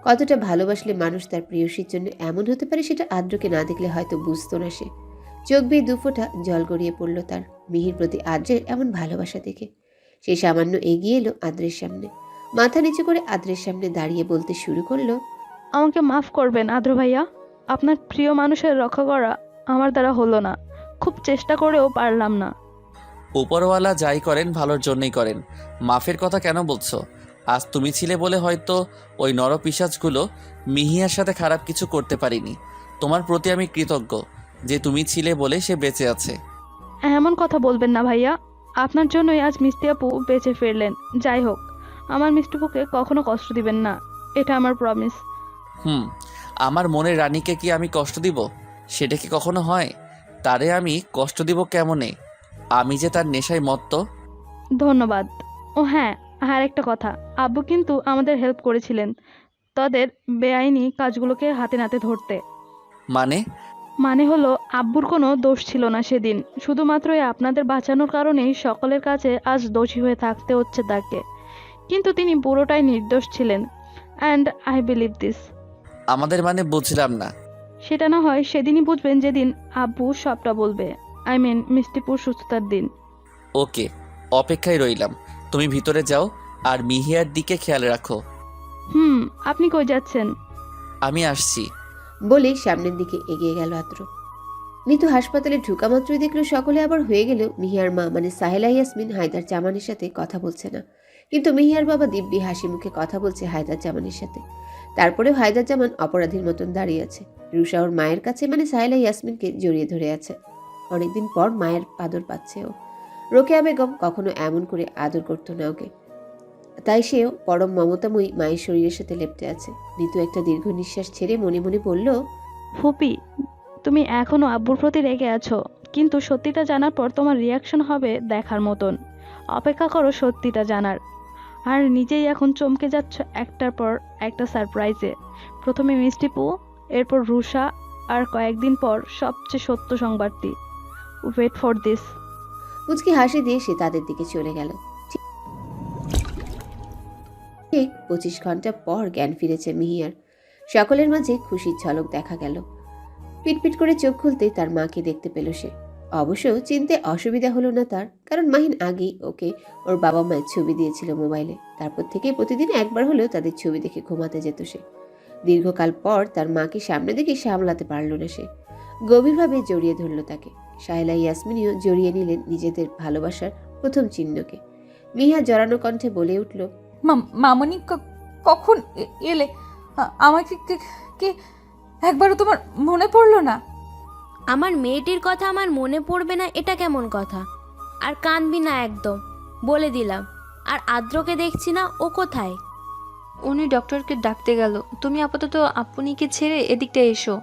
কতটা ভালোবাসলে মানুষ তার প্রেয়সীর জন্য এমন হতে পারে সেটা আদ্রকে না দেখলে হয়তো বুঝতো না সে। চোখ বেয়ে 2 ফোঁটা জল গড়িয়ে পড়ল তার মিহির প্রতি আদ্রের এমন ভালোবাসা দেখে। সে সামান্য এগিয়ে এলো আদ্রের সামনে, মাথা নিচু করে আদ্রের সামনে দাঁড়িয়ে বলতে শুরু করলো, আমাকে মাফ করবেন আদ্র ভাইয়া, আপনার প্রিয় মানুষের রক্ষা করা আমার দ্বারা হলো না, খুব চেষ্টা করেও পারলাম না। উপরওয়ালা যাই করেন ভালোর জন্যই করেন, মাফের কথা কেন বলছো? আজ তুমি ছিলে বলে হয়তো ওই নরপিশাচগুলো মিহিয়ার সাথে খারাপ কিছু করতে পারিনি। তোমার প্রতি আমি কৃতজ্ঞ যে তুমি ছিলে বলে সে বেঁচে আছে। এমন কথা বলবেন না ভাইয়া, আপনার জন্যই আজ মিষ্টি আপু বেঁচে ফিরলেন। যাই হোক, আমার মিষ্টিপুকে কখনো কষ্ট দিবেন না, এটা আমার প্রমিস। আমার মনের রানীকে কি আমি কষ্ট দিব? সেটা কি কখনো হয়? তারে আমি কষ্ট দিব কেমনে? আমি যে তার নেশায় মত্ত। ধন্যবাদ। ও হ্যাঁ, আর একটা কথা, আব্বু কিন্তু আমাদের হেল্প করেছিলেন তাদের বেআইনি কাজগুলোকে হাতে নাতে ধরতে। মানে হলো আব্বুর কোনো দোষ ছিল না সেদিন, শুধুমাত্রই আপনাদের বাঁচানোর কারণেই সকলের কাছে আজ দোষী হয়ে থাকতে হচ্ছে তাকে, কিন্তু তিনি পুরোটাই নির্দোষ ছিলেন। And I believe this. আমাদের মানে বুঝলাম না। সেটা না হয় সেদিনই বুঝবেন যেদিন আব্বু সবটা বলবে, আই মিন মিষ্টিপুর সুস্থতার দিন। ওকে, অপেক্ষায় রইলাম। তুমি ভিতরে যাও আর মিহিয়ার দিকে খেয়াল রাখো। আপনি কই যাচ্ছেন? আমি আসছি বলে সামনের দিকে এগিয়ে গেল আদ্র। নিতু হাসপাতালে ঢুকা মাত্রই দেখলো সকলে আবার হয়ে গেল মিহিয়ার মা মানে সাহেলা ইয়াসমিন হায়দার জামানের সাথে কথা বলছে না, কিন্তু মিহিয়ার বাবা দিব্যি হাসি মুখে কথা বলছে হায়দার জামানের সাথে। তারপরেও হায়দার জামান অপরাধীর মতন দাঁড়িয়ে আছে। রুষা ওর মায়ের কাছে মানে সাহেলা ইয়াসমিনকে জড়িয়ে ধরে আছে। অনেকদিন পর মায়ের আদর পাচ্ছে ও। রোকেয়া বেগম কখনো এমন করে আদর করতো না ওকে, তাই সেও পরম মমতাময়ী মায়ের শরীরের সাথে লেপ্টে আছে। নিতু একটা দীর্ঘ নিঃশ্বাস ছেড়ে মনে মনে বলল, ফুপি, তুমি এখনো আব্বুর প্রতি রেগে আছো, কিন্তু সত্যিটা জানার পর তোমার রিয়াকশন হবে দেখার মতন। অপেক্ষা করো সত্যিটা জানার। আর নিজেই এখন চমকে যাচ্ছ একটার পর একটা সারপ্রাইজে। প্রথমে মিষ্টিপু, এরপর রুষা, আর কয়েকদিন পর সবচেয়ে সত্য সংবাদটি। Wait for this. মুচকি হাসি দিয়ে সে তাদের দিকে চলে গেল। ঠিক 25 ঘন্টা পর জ্ঞান ফিরেছে মিহিয়ার। সকলের মাঝে খুশির ঝলক দেখা গেল। পিটপিট করে চোখ খুলতেই তার মাকে দেখতে পেল সে। অবশ্য চিনতে অসুবিধা হলো না তার, কারণ মাহিন আগেই ওকে ওর বাবা মায়ের ছবি দিয়েছিল মোবাইলে। তারপর থেকে প্রতিদিন একবার হলেও তাদের ছবি দেখে ঘুমাতে যেত সে। দীর্ঘকাল পর তার মাকে সামনে দেখে সামলাতে পারল না সে, গভীরভাবে জড়িয়ে ধরল তাকে। সাহেলা ইয়াসমিনিও জড়িয়ে নিলেন নিজেদের ভালোবাসার প্রথম চিহ্নকে। মিহিয়া জড়ানো কণ্ঠে বলে উঠল, মামনি কখন এলে? আমাকে কি একবারও তোমার মনে পড়লো না? আমার মেয়েটির কথা আমার মনে পড়বে না এটা কেমন কথা? আর কাঁদবি না একদম, বলে দিলাম। আর আদ্রকে দেখছি না, ও কোথায়? উনি ডক্টরকে ডাকতে গেল, তুমি আপাতত আপনিকে ছেড়ে এদিকটা এসো।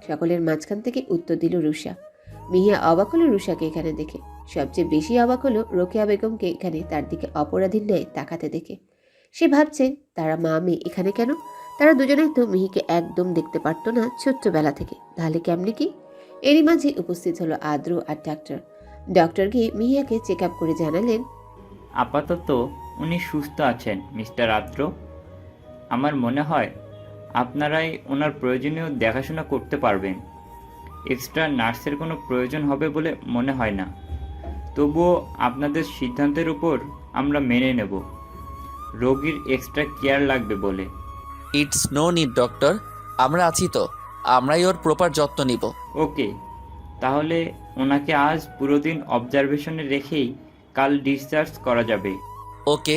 সকলের মাঝখান থেকে উত্তর দিল রুষা। মিহিয়া অবাক হলো রুষাকে এখানে দেখে। সবচেয়ে বেশি অবাক হলো রোকেয়া বেগমকে এখানে তার দিকে অপরাধীর ন্যায় তাকাতে দেখে। সে ভাবছে তারা মা মেয়ে এখানে কেন? তারা দুজনেই তো মিহিকে একদম দেখতে পারতো না ছোট্টবেলা থেকে, তাহলে কেমনি কি? এরই মাঝে উপস্থিত হলো আদ্র আর ডাক্তার। ডক্টর গিয়ে মিহিয়াকে চেক আপ করে জানালেন, আপাতত উনি সুস্থ আছেন মিস্টার আদ্র। আমার মনে হয় আপনারাই ওনার প্রয়োজনীয় দেখাশোনা করতে পারবেন। এক্সট্রা নার্সের কোনো প্রয়োজন হবে বলে মনে হয় না। তবুও আপনাদের সিদ্ধান্তের উপর আমরা মেনে নেব, রোগীর এক্সট্রা কেয়ার লাগবে বলে। ইটস নো নিড ডক্টর, আমরা আছি তো, আমরাই ওর প্রপার যত্ন নিব। ওকে, তাহলে ওনাকে আজ পুরো দিন অবজারভেশনে রেখেই কাল ডিসচার্জ করা যাবে। ওকে।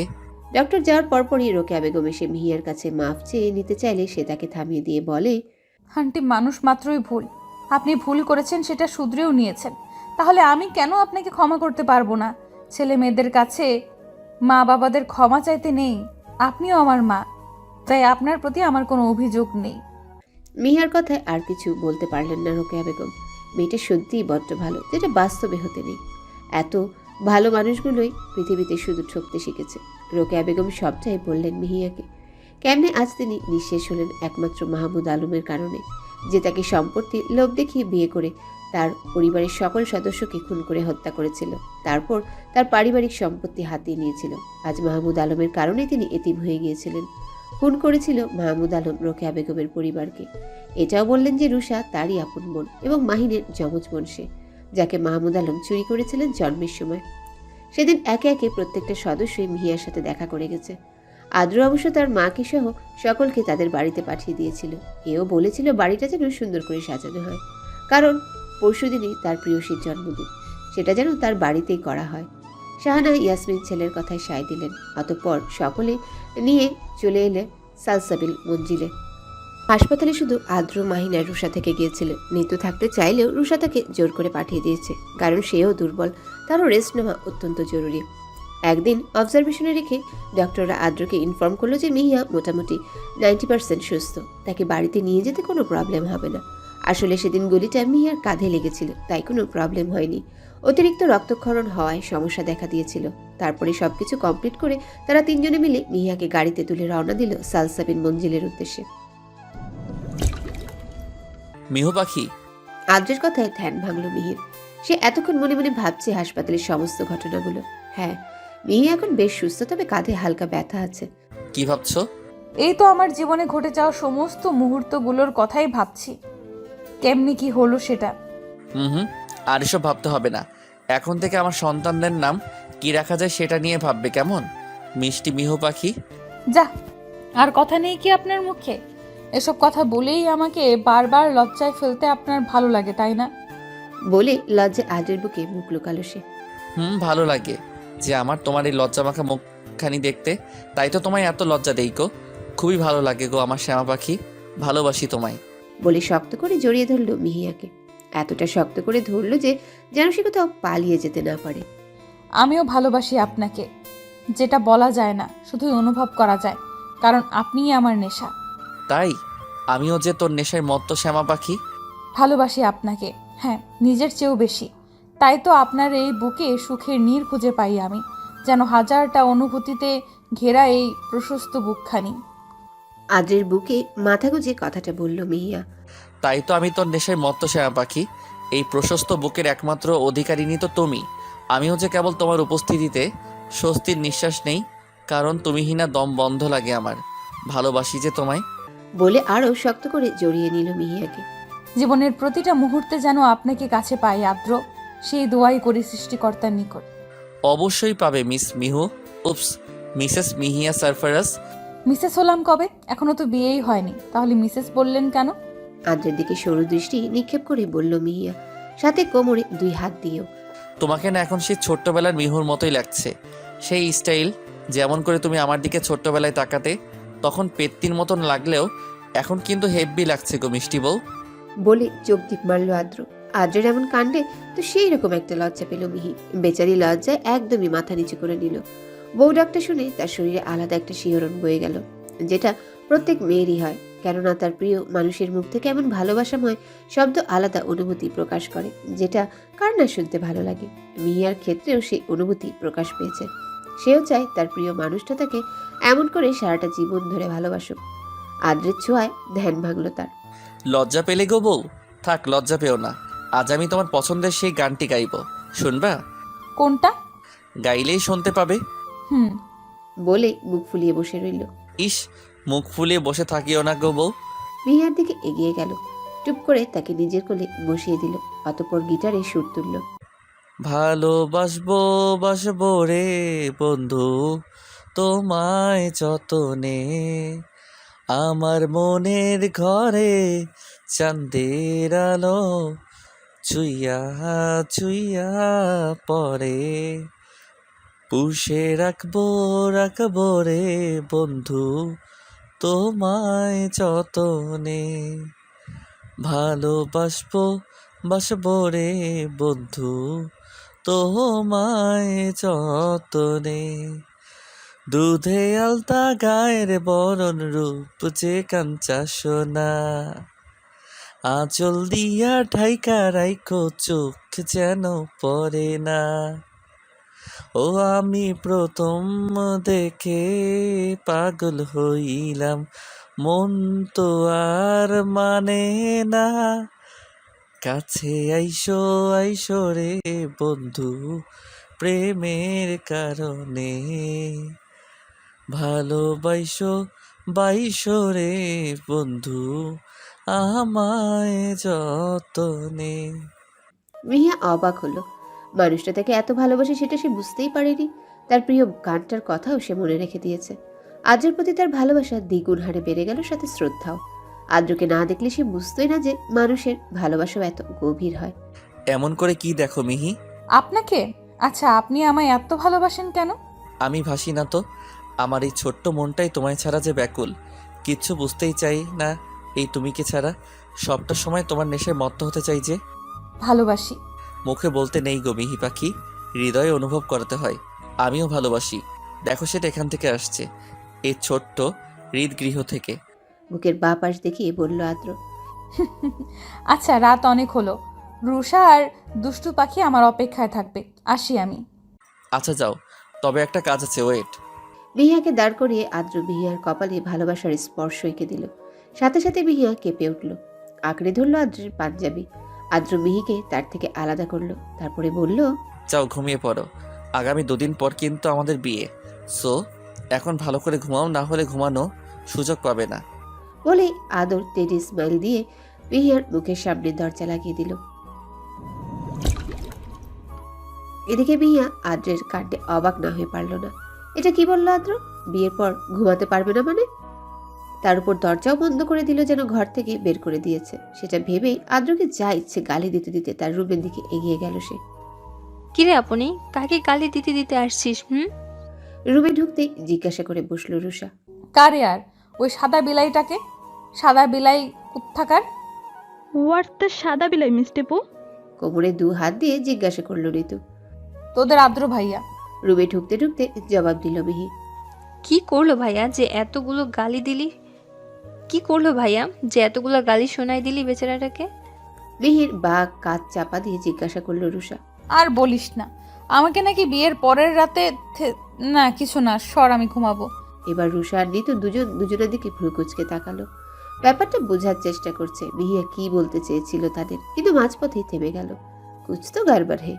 ডক্টর যাওয়ার পরপরই রোকেয়া বেগম এসে মিহিয়ার কাছে মাফ চেয়ে নিতে চাইলে সে তাকে থামিয়ে দিয়ে বলে, আন্টি, মানুষ মাত্রই ভুল। আপনি ভুল করেছেন, সেটা শুধরেও নিয়েছেন, তাহলে আমি কেন আপনাকে ক্ষমা করতে পারবো না? ছেলে মেয়েদের কাছে মা বাবাদের ক্ষমা চাইতে নেই, আপনিও আমার মা, তাই আপনার প্রতি আমার কোনো অভিযোগ নেই। মিহিয়ার কথায় আর কিছু বলতে পারলেন না রোকেয়া বেগম। মেয়েটা সত্যিই বড্ড ভালো, যেটা বাস্তবে হতে নেই। এত ভালো মানুষগুলোই পৃথিবীতে শুধু ঠকতে শিখেছে। রোকেয়া বেগম সবটাই বললেন মিহিয়াকে। কেমনে আজ তিনি নিঃশেষ হলেন একমাত্র মাহমুদ আলমের কারণে, যে তাকে সম্পত্তি লোভ দেখিয়ে বিয়ে করে তার পরিবারের সকল সদস্যকে খুন করে হত্যা করেছিল, তারপর তার পারিবারিক সম্পত্তি হাতিয়ে নিয়েছিল। আজ মাহমুদ আলমের কারণে তিনি এতিম হয়ে গিয়েছিলেন। খুন করেছিল মাহমুদ আলম রোকেয়া বেগমের পরিবারকে। এটাও বললেন যে রুষা তারই আপন বোন এবং মাহিনের যমজ বোন সে, যাকে মাহমুদ আলম চুরি করেছিলেন জন্মের সময়। সেদিন একে একে প্রত্যেকটা সদস্যই মিহিয়ার সাথে দেখা করে গেছে। আদ্র অবশ্য তার মাকে সহ সকলকে তাদের বাড়িতে পাঠিয়ে দিয়েছিল। এও বলেছিল বাড়িটা যেন সুন্দর করে সাজানো হয়, কারণ পরশুদিনই তার প্রিয়সীর জন্মদিন, সেটা যেন তার বাড়িতেই করা হয়। শাহানা ইয়াসমিন ছেলের কথায় সায় দিলেন। অতঃপর সকলে নিয়ে চলে এলে সালসাবিল মঞ্জিলে। হাসপাতালে শুধু আদ্র, মাহিন আর রুষা থেকে গিয়েছিল। নিতু থাকতে চাইলেও রুষা তাকে জোর করে পাঠিয়ে দিয়েছে, কারণ সেও দুর্বল, তারও রেস্ট নেওয়া অত্যন্ত জরুরি। একদিন অবজারভেশনে রেখে ডক্টররা আদ্রকে ইনফর্ম করলো যে মিহিয়া মোটামুটি 90% সুস্থ, তাকে বাড়িতে নিয়ে যেতে কোনো প্রবলেম হবে না। আসলে সেদিন গুলিটা মিহিয়ার কাঁধে লেগেছিল, তাই কোনো প্রবলেম হয়নি। অতিরিক্ত রক্তক্ষরণ হওয়ায় সমস্যা দেখা দিয়েছিল। তারপরে সবকিছু কমপ্লিট করে তারা তিনজনে মিলে মিহিয়াকে গাড়িতে তুলে রওনা দিল সালসাবিন মঞ্জিলের উদ্দেশ্যে। মিহু পাখি। আদ্রের কথায় ধ্যান ভাঙল মিহির। সে এতক্ষণ মনে মনে ভাবছে হাসপাতালের সমস্ত ঘটনাগুলো। হ্যাঁ, মিহি এখন বেশ সুস্থ, তবে কাঁধে হালকা ব্যথা আছে। কি ভাবছো? এই তো আমার জীবনে ঘটে যাওয়া সমস্ত মুহূর্তগুলোর কথাই ভাবছি, কেমনি কি হলো সেটা। হুম, আর এসব ভাবতে হবে না। এখন থেকে আমার সন্তানদের নাম কি রাখা যায় সেটা নিয়ে ভাববে, কেমন? মিষ্টি মিহু পাখি। যা, আর কথা নেই কি আপনার মুখে? এসব কথা বলেই আমাকে বারবার লজ্জায় ফেলতে আপনার ভালো লাগে, তাই না? বলে লজ্জায় আদ্রের বুকে মুখ লুকালো সে। ভালো লাগে যে আমার তোমার এই লজ্জা মাখা মুখখানি দেখতে, তাই তো তোমায় এত লজ্জা দেই গো। খুবই ভালো লাগে গো আমার শ্যামা পাখি, ভালোবাসি তোমায়। বলে শক্ত করে জড়িয়ে ধরল মিহিয়াকে। এতটা শক্ত করে ধরল যে যেন সে কোথাও পালিয়ে যেতে না পারে। আমিও ভালোবাসি আপনাকে, যেটা বলা যায় না, শুধুই অনুভব করা যায়, কারণ আপনিই আমার নেশা। তাই আমিও যে তোর নেশায় মত্ত শ্যামা পাখি। ভালোবাসি আপনাকে, হ্যাঁ, নিজের চেয়েও বেশি। তাই তো আপনার এই বুকে সুখের নীড় খুঁজে পাই আমি, যেন হাজারটা অনুভূতিতে ঘেরা এই প্রশস্ত বুকখানি। আদ্রের বুকে মাথা গুজে কথাটা বলল মিহিয়া। তাই তো আমি তোর নেশায় মত্ত শ্যামা পাখি। এই প্রশস্ত বুকের একমাত্র অধিকারিণী তো তুমি। আমিও যে কেবল তোমার উপস্থিতিতে স্বস্তির নিঃশ্বাস নেই, কারণ তুমিহীনা দম বন্ধ লাগে আমার। ভালোবাসি যে তোমায়। বলে আরো শক্ত করে জড়িয়ে নিল মিহিয়াকে। জীবনের প্রতিটা মুহূর্তে যেন আপনাকে কাছে পাই আদ্র, সেই দোয়াই করি সৃষ্টিকর্তার নিকট। অবশ্যই পাবে মিস মিহু, উপস, মিসেস মিহিয়া সারফারাজ। মিসেস হলাম কবে? এখনো তো বিয়েই হয়নি, তাহলে মিসেস বললেন কেন? আদ্রের দিকে সরু দৃষ্টি নিক্ষেপ করে বলল মিহিয়া, সাথে কোমরে দুই হাত দিয়েও। তোমাকে না এখন সেই ছোট্টবেলার মিহুর মতোই লাগছে। সেই স্টাইল, যেমন করে তুমি আমার দিকে ছোট্টবেলায় তাকাতে, তখন পেত্তির মতন লাগলেও এখন কিন্তু হেব্বি লাগছে গো মিষ্টি বউ। বলে চোখ টিপ মারল আদ্র। আদ্রের এমন কাণ্ডে তো সেই রকম একটা লজ্জা পেল মিহি। বেচারি লজ্জায় একদমই মাথা নিচু করে নিল। বউ ডাকটা শুনে তার শরীরে আলাদা একটা শিহরণ বয়ে গেল, যেটা প্রত্যেক মেয়েরই হয়, কেননা তার প্রিয় মানুষের মুখ থেকে এমন ভালোবাসাময় শব্দ আলাদা অনুভূতি প্রকাশ করে, যেটা কার না শুনতে ভালো লাগে। মিহিয়ার ক্ষেত্রেও সেই অনুভূতি প্রকাশ পেয়েছে। সেও চায় তার প্রিয় মানুষটা তাকে এমন করে সারাটা জীবন ধরে ভালোবাসুক। আদ্রের ছোঁয়ায় ধ্যান ভাঙল তার। লজ্জা পেলে গো বউ? থাক, লজ্জা পেও না। আজ আমি তোমার পছন্দের সেই গানটি গাইব, শুনবা? কোনটা? গাইলেই শুনতে পাবে। বলে মুখ ফুলিয়ে বসে রইল। ইস, মুখ ফুলিয়ে বসে থাকিও না গো বউ। মিহিয়ার দিকে এগিয়ে গেল, টুপ করে তাকে নিজের কোলে বসিয়ে দিল। অতঃপর গিটারে সুর তুলল। ভালোবাসবো বাসবো রে বন্ধু তোমায় যতনে, আমার মনের ঘরে চাঁদের আলো চুইয়া চুইয়া পরে, পুষে রাখবো রাখবো রে বন্ধু তোমায় যতনে, ভালোবাসবো বাসবো রে বন্ধু তোমায় যতনে, দুধে আলতা গায়ের বরণ রূপ যে কাঞ্চা সোনা, আঁচল দিয়া ঢাইকা রাইখো চোখ যেন পড়ে না। ও আমি প্রথম দেখে পাগল হইলাম, মন তো আর মানে না। কাছে আইসো আইসো রে বন্ধু, প্রেমের কারণে ভালোবাইসো বাইসো রে বন্ধু, আমায় যতনে। মিহিয়া অবাক হলো। মানুষটা তাকে এত ভালোবাসে সেটা সে বুঝতেই পারেনি। তার প্রিয় গানটার কথাও সে মনে রেখে দিয়েছে। আদ্রের প্রতি তার ভালোবাসা দ্বিগুণ হারে বেড়ে গেল, সাথে শ্রদ্ধাও। আদ্রকে না দেখলে সে বুঝতোই না যে মানুষের ভালোবাসাও এত গভীর হয়। এমন করে কি দেখো মিহি? আপনাকে? আচ্ছা, আপনি আমায় এত ভালোবাসেন কেন? আমি ভাসি না তো? আমার এই ছোট্ট মনটাই তোমায় ছাড়া যে ব্যাকুল, কিচ্ছু বুঝতেই চাই না এই তুমিকে ছাড়া। সবটা সময় তোমার নেশায় মত্ত হতে চাই যে। ভালোবাসি। মুখে বলতে নেই গো মিহি পাখি, হৃদয়ে অনুভব করাতে হয়। আমিও ভালোবাসি, দেখো সেটা এখান থেকে আসছে, এই ছোট্ট হৃদগৃহ থেকে। বুকের বা পাশ দেখিয়ে বলল আদ্র। আচ্ছা, রাত অনেক হলো। রুষা আর দুষ্টু পাখি আমার অপেক্ষায় থাকবে, আসি আমি। আচ্ছা যাও, তবে একটা কাজ আছে, ওয়েট। মিহিয়াকে দাঁড় করিয়ে আদ্র মিহিয়ার কপালে ভালোবাসার স্পর্শ এঁকে দিল। সাথে সাথে মিহিয়া কেঁপে উঠল, আঁকড়ে ধরল আদ্রের পাঞ্জাবি। আদ্র মিহিকে তার থেকে আলাদা করলো, তারপরে বলল, যাও ঘুমিয়ে পড়ো, আগামী 2 দিন পর কিন্তু আমাদের বিয়ে। সো এখন ভালো করে ঘুমাও, না হলে ঘুমানো সুযোগ পাবে না। বলেই আদর তেজি স্মাইল দিয়ে মিহিয়ার মুখের সামনে দরজা লাগিয়ে দিল। এদিকে মিহিয়া আদ্রের কাণ্ডে অবাক না হয়ে পারল না। এটা কি বললো আদ্র? বিয়ের পর ঘুমাতে পারবে না মানে? তার উপর দরজাও বন্ধ করে দিল, যেন ঘর থেকে বের করে দিয়েছে। সেটা ভেবেই আদ্রকে যা ইচ্ছে গালি দিতে দিতে তার রুমের দিকে এগিয়ে গেল সে। কিরে আপনি, কাকে গালি দিতে দিতে আসছিস? রুমে ঢুকতেই জিজ্ঞাসা করে বসলো রুষা। কারে আর? ওই সাদা বিলাইটাকে। সাদা বিলাই কোত্থাকার? হোয়াট দ্য সাদা বিলাই মিস টিপু? কোমরে 2 হাত দিয়ে জিজ্ঞাসা করলো ঋতু। তোদের আদ্র ভাইয়া। রুমে ঢুকতে ঢুকতে জবাব দিল মিহি। কি করলো ভাইয়া যে এতগুলো গালি দিলি? কি করলো ভাইয়া যে এতগুলো গালি শোনাই দিলি বেচারাটাকে? মিহির বাঘ কাজ চাপা দিয়ে জিজ্ঞাসা করলো রুষা। আর বলিস না, আমাকে নাকি বিয়ের পরের রাতে না কিছু না, সর আমি ঘুমাবো। এবার রুষা আর ঋতু দুজনের দিকে ভ্রু কুঁচকে তাকালো। ব্যাপারটা বোঝার চেষ্টা করছে মিহিয়া কি বলতে চেয়েছিল তাদের, কিন্তু মাঝপথেই থেমে গেল। কুছ তো গড়বড় হে।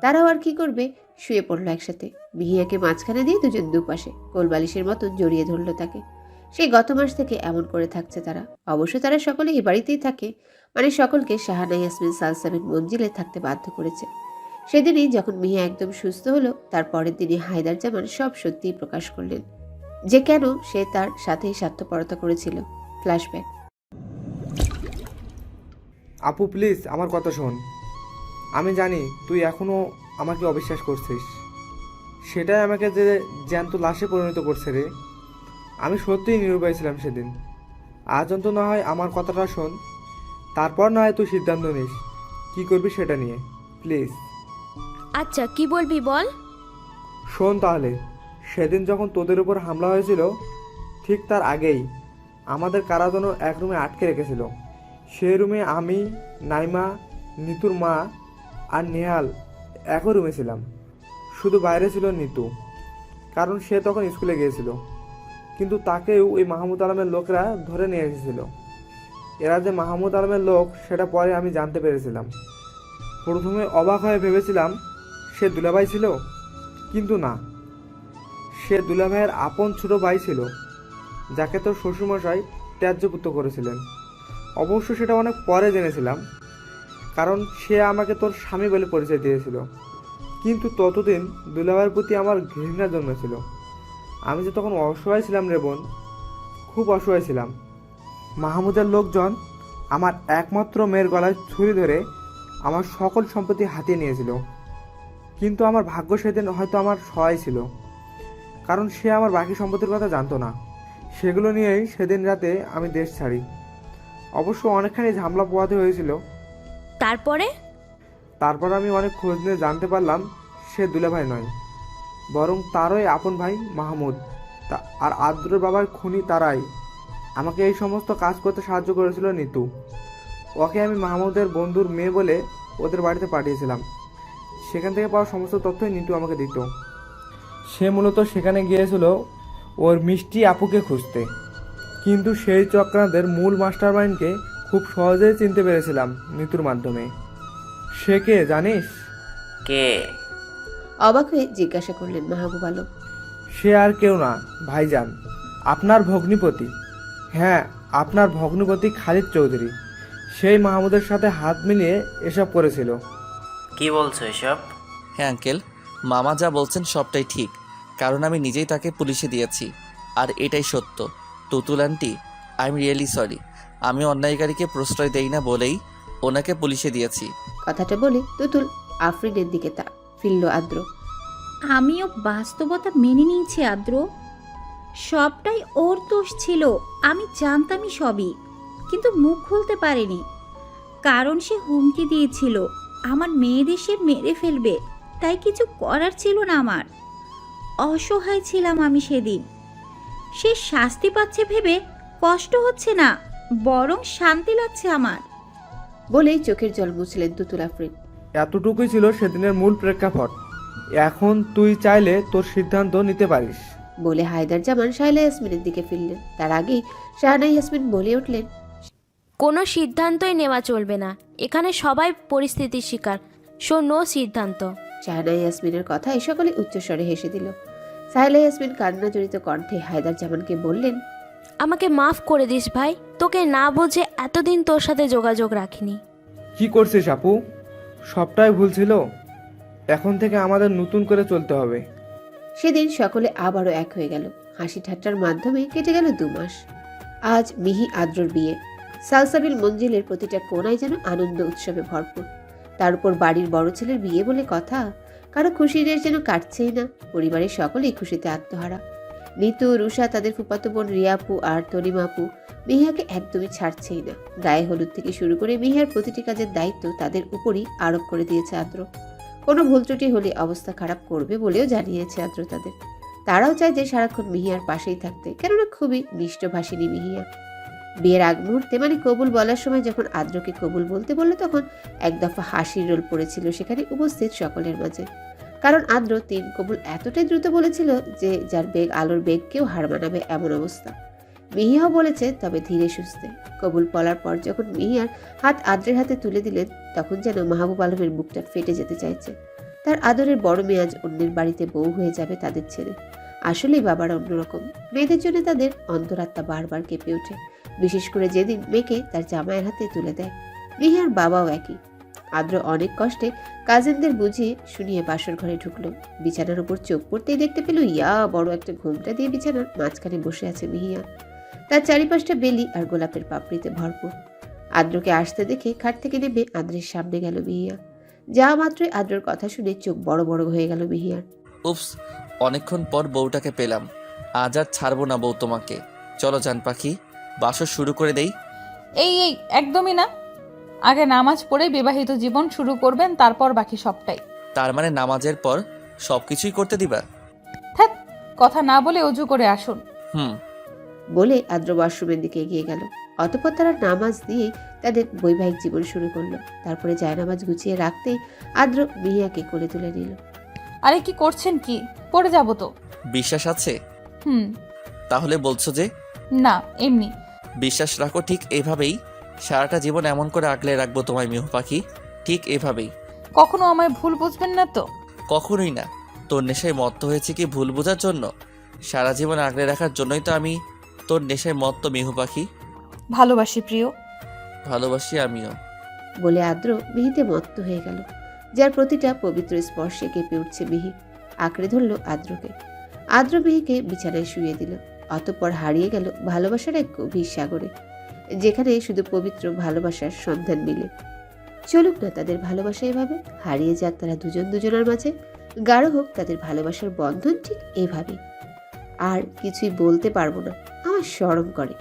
তারাও আর কি করবে, শুয়ে পড়লো একসাথে। মিহিয়াকে মাঝখানে দিয়ে দুজন দুপাশে কোলবালিশের মতো জড়িয়ে ধরলো তাকে। সেই গত মাস থেকে এমন করে থাকছে তারা। অবশ্য তারা সকলে এ বাড়িতেই থাকে, মানে সকলকে শাহানা ইয়াসমিন সালসাবিন মঞ্জিলে থাকতে বাধ্য করেছে। সেদিনই যখন মিহিয়া একদম সুস্থ হলো, তার পরের দিনই হায়দার জামান সব সত্যিই প্রকাশ করলেন, যে কেন সে তার সাথেই স্বার্থপরতা করেছিল। ফ্ল্যাশব্যাক। আপু প্লিজ আমার কথা শোন। আমি জানি তুই এখনও আমাকে অবিশ্বাস করছিস, সেটাই আমাকে যে জ্যান্ত লাশে পরিণত করছে রে। আমি সত্যিই নিরুপায় ছিলাম সেদিন। আজ অন্ত না হয় আমার কথাটা শোন, তারপর না হয় তুই সিদ্ধান্ত নিস কী করবি সেটা নিয়ে, প্লিজ। আচ্ছা, কি বলবি বল। শোন তাহলে, সেদিন যখন তোদের উপর হামলা হয়েছিল ঠিক তার আগেই আমাদের কারা যেন এক রুমে আটকে রেখেছিল। সেই রুমে আমি, নাইমা, নিতুর মা আর নেহাল একই রুমে ছিলাম। শুধু বাইরে ছিল নিতু, কারণ সে তখন স্কুলে গিয়েছিল। কিন্তু তাকেও ওই মাহমুদ আলমের লোকরা ধরে নিয়ে এসেছিল। এরা যে মাহমুদ আলমের লোক সেটা পরে আমি জানতে পেরেছিলাম। প্রথমে অবাক হয়ে ভেবেছিলাম সে দুলাভাই ছিল, কিন্তু না, সে দুলাভাইয়ের আপন ছোট ভাই ছিল, যাকে তোর শ্বশুরমশাই ত্যায্যপুত্র করেছিলেন। অবশ্য সেটা অনেক পরে জেনেছিলাম, কারণ সে আমাকে তোর স্বামী বলে পরিচয় দিয়েছিল। কিন্তু ততদিন দুলাভাইয়ের প্রতি আমার ঘৃণা জন্মেছিল। আমি যে তখন অসহায় ছিলাম রে বোন, খুব অসহায় ছিলাম। মাহমুদের লোকজন আমার একমাত্র মেয়ের গলায় ছুরি ধরে আমার সকল সম্পত্তি হাতিয়ে নিয়েছিল। কিন্তু আমার ভাগ্য সেদিন হয়তো আমার সহায় ছিল, কারণ সে আমার বাকি সম্পত্তির কথা জানতো না। সেগুলো নিয়েই সেদিন রাতে আমি দেশ ছাড়ি। অবশ্য অনেকখানি ঝামেলা পোহাতে হয়েছিল। তারপরে আমি অনেক খোঁজ নিয়ে জানতে পারলাম সে দুলাভাই নয়, বরং তারই আপন ভাই মাহমুদ। আর আদ্রর বাবার খুনি তারাই। আমাকে এই সমস্ত কাজ করতে সাহায্য করেছিল নিতু। ওকে আমি মাহমুদের বন্ধুর মেয়ে বলে ওদের বাড়িতে পাঠিয়েছিলাম। সেখান থেকে পাওয়া সমস্ত তথ্যই নিতু আমাকে দিত। সে মূলত সেখানে গিয়েছিল ওর মিষ্টি আপুকে খুঁজতে, কিন্তু সেই চক্রান্তের মূল মাস্টারমাইন্ডকে খুব সহজেই চিনতে পেরেছিলাম নিতুর মাধ্যমে। সে কে জানিস? কে? অবাক হয়ে জিজ্ঞাসা করলেন মাহবুব আলম। সে আর কেউ না ভাইজান, আপনার ভগ্নিপতি। হ্যাঁ, আপনার ভগ্নিপতি খালিদ চৌধুরী। সেই মাহমুদের সাথে হাত মিলিয়ে এসব করেছিল। কি বলছো এসব? হ্যাঁ আঙ্কেল, মামা যা বলছেন সবটাই ঠিক, কারণ আমি নিজেই তাকে পুলিশে দিয়েছি। আর এটাই সত্য। Tutul aunty, I am really sorry. আমি অন্যায়কারীকে প্রশ্রয় দেই না বলেই ওনাকে পুলিশে দিয়েছি। কথাটা বলে তুতুল আফরিনের দিকে ফিরল আদ্র। আমিও বাস্তবতা মেনে নিয়েছি আদ্র, সবটাই ওর দোষ ছিল। আমি জানতামই সবই, কিন্তু মুখ খুলতে পারিনি, কারণ সে হুমকি দিয়েছিল আমার মেয়েদের সে মেরে ফেলবে। তাই কিছু করার ছিল না আমার। অসহায় ছিলাম আমি সেদিন। সে শাস্তি পাচ্ছে ভেবে কষ্ট হচ্ছে না, বরং শান্তি লাগছে আমার। বলেই চোখের জল মুছলেন তুতুল আফরিন। এতটুকুই ছিল সেদিনের মূল প্রেক্ষাপট। এখন তুই চাইলে তোর সিদ্ধান্ত নিতে পারিস। বলে হায়দার জামান শায়লা ইয়াসমিনের দিকে ফিরলেন। তার আগেই শাহানা ইয়াসমিন বলে উঠলেন, কোনো সিদ্ধান্তই নেওয়া চলবে না, এখানে সবাই পরিস্থিতির শিকার। সো নো সিদ্ধান্ত। শাহানা ইয়াসমিনের কথায় সকলে উচ্চস্বরে হেসে দিল। শায়লা ইয়াসমিন কান্না জড়িত কণ্ঠে হায়দার জামানকে বললেন, আমাকে মাফ করে দিস ভাই, তোকে না বুঝে এতদিন তোর সাথে যোগাযোগ রাখিনি। কি করছিস আপু? সবটাই ভুল ছিল। এখন থেকে আমাদের নতুন করে চলতে হবে। সেদিন সকলে আবারও এক হয়ে গেল। হাসি ঠাট্টার মাধ্যমে কেটে গেল 2 মাস। আজ মিহি আদ্রর বিয়ে। সালসাবিল মঞ্জিলের প্রতিটা কোণায় যেন আনন্দ উৎসবে ভরপুর। তার উপর বাড়ির বড় ছেলের বিয়ে বলে কথা, কারো খুশির রেশ যেন কাটছেই না। পরিবারের সকলেই খুশিতে আত্মহারা। নিতু, রুষা, তাদের ফুফাতো বোন রিয়াপু আর তনিমাপু মিহিয়াকে একদমই ছাড়ছেই না। গায়ে হলুদ থেকে শুরু করে মিহিয়ার প্রতিটি কাজের দায়িত্ব তাদের উপরই আরোপ করে দিয়েছে আদ্র। কোনো ভুল ত্রুটি হলে অবস্থা খারাপ করবে বলেও জানিয়েছে আদ্র তাদের। তারাও চায় যে সারাক্ষণ মিহিয়ার পাশেই থাকতে, কেননা খুবই মিষ্টভাষিনী মিহিয়া। বিয়ের আগ মুহূর্তে মানে কবুল বলার সময় যখন আদ্রকে কবুল বলতে বলল, তখন এক দফা হাসির রোল পড়েছিল সেখানে উপস্থিত সকলের মাঝে। কারণ আদ্র 3 কবুল এতটাই দ্রুত বলেছিল যে যার বেগ আলোর বেগকেও হার মানাবে এমন অবস্থা। মিহিয়াও বলেছে, তবে ধীরে সুস্থে। কবুল বলার পর যখন মিহিয়ার হাত আদ্রের হাতে তুলে দিলেন, তখন যেন মাহবুব আলমের বুকটা ফেটে যেতে চাইছে। তার আদরের বড় মেয়ে আজ অন্যের বাড়িতে বউ হয়ে যাবে তাদের ছেড়ে। আসলেই বাবারা অন্যরকম। মেয়েদের জন্য তাদের অন্তরাত্মা বারবার কেঁপে ওঠে, বিশেষ করে যেদিন মেয়েকে তার জামাইয়ের হাতে তুলে দেয়। মিহিয়ার বাবাও একই। আদ্র অনেক কষ্টে কাজিনদের বুঝিয়ে শুনিয়ে বাসর ঘরে ঢুকলো। বিছানার উপর চোখ পড়তেই দেখতে পেল বড় একটা ঘুমটা দিয়ে বিছানার মাঝখানে বসে আছে মিহিয়া। তার চারিপাশটা বেলি আর গোলাপের পাপড়িতে ভরপুর। আদ্রকে আসতে দেখে খাট থেকে নেমে আদ্রের সামনে গেল মিহিয়া। যা মাত্রই আদ্রর কথা শুনে চোখ বড় বড় হয়ে গেল মিহিয়ার। উপস, অনেকক্ষণ পর বউটাকে পেলাম। আজ আর ছাড়বো না বউ তোমাকে। চলো জান পাখি, বাসর শুরু করে দেই। এই একদমই না। আগে নামাজ পড়ে বিবাহিত জীবন শুরু করবেন, তারপর বাকি সবটাই। তার মানে নামাজের পর সবকিছুই করতে দিবা? থাক, কথা না বলে অজু করে আসুন। বলে আদ্র ওয়াশরুমের দিকে এগিয়ে গেল। অতঃপর তারা নামাজ দিয়ে তাদের বৈবাহিক জীবন শুরু করলো। তারপরে জায়নামাজ গুছিয়ে রাখতেই আদ্র মিহিয়াকে কোলে তুলে নিল। আরে কি করছেন? কি পড়ে যাব তো। বিশ্বাস আছে? হুম। তাহলে বলছো যে? না, এমনি। বিশ্বাস রাখো, ঠিক এভাবেই সারাটা জীবন এমন করে আগলে রাখবো তোমায় মিহু পাখি, ঠিক এভাবেই। কখনো আমায় ভুল বুঝবেন না তো? কখনোই না। তোর নেশায় মত্ত হয়েছে কি ভুল বোঝার জন্য? সারা জীবন আগলে রাখার জন্যই তো আমি তোর নেশায় মত্ত মিহু পাখি। ভালোবাসি প্রিয়। ভালোবাসি আমিও। বলে আদ্র মিহিতে মত্ত হয়ে গেল, যার প্রতিটা পবিত্র স্পর্শে কেঁপে উঠছে মিহি। আঁকড়ে ধরল আদ্রকে। আদ্র মিহিকে বিছানায় শুইয়ে দিল। অতঃপর হারিয়ে গেল ভালোবাসার এক গভীর সাগরে, যেখানে শুধু পবিত্র ভালোবাসার সন্ধান মিলে। চলুক না তাদের ভালোবাসা এভাবে, হারিয়ে যাক তারা দুজন দুজনের মাঝে, গাঢ় হোক তাদের ভালোবাসার বন্ধন ঠিক এভাবে। আর কিছুই বলতে পারবো না, আমার শরম করে।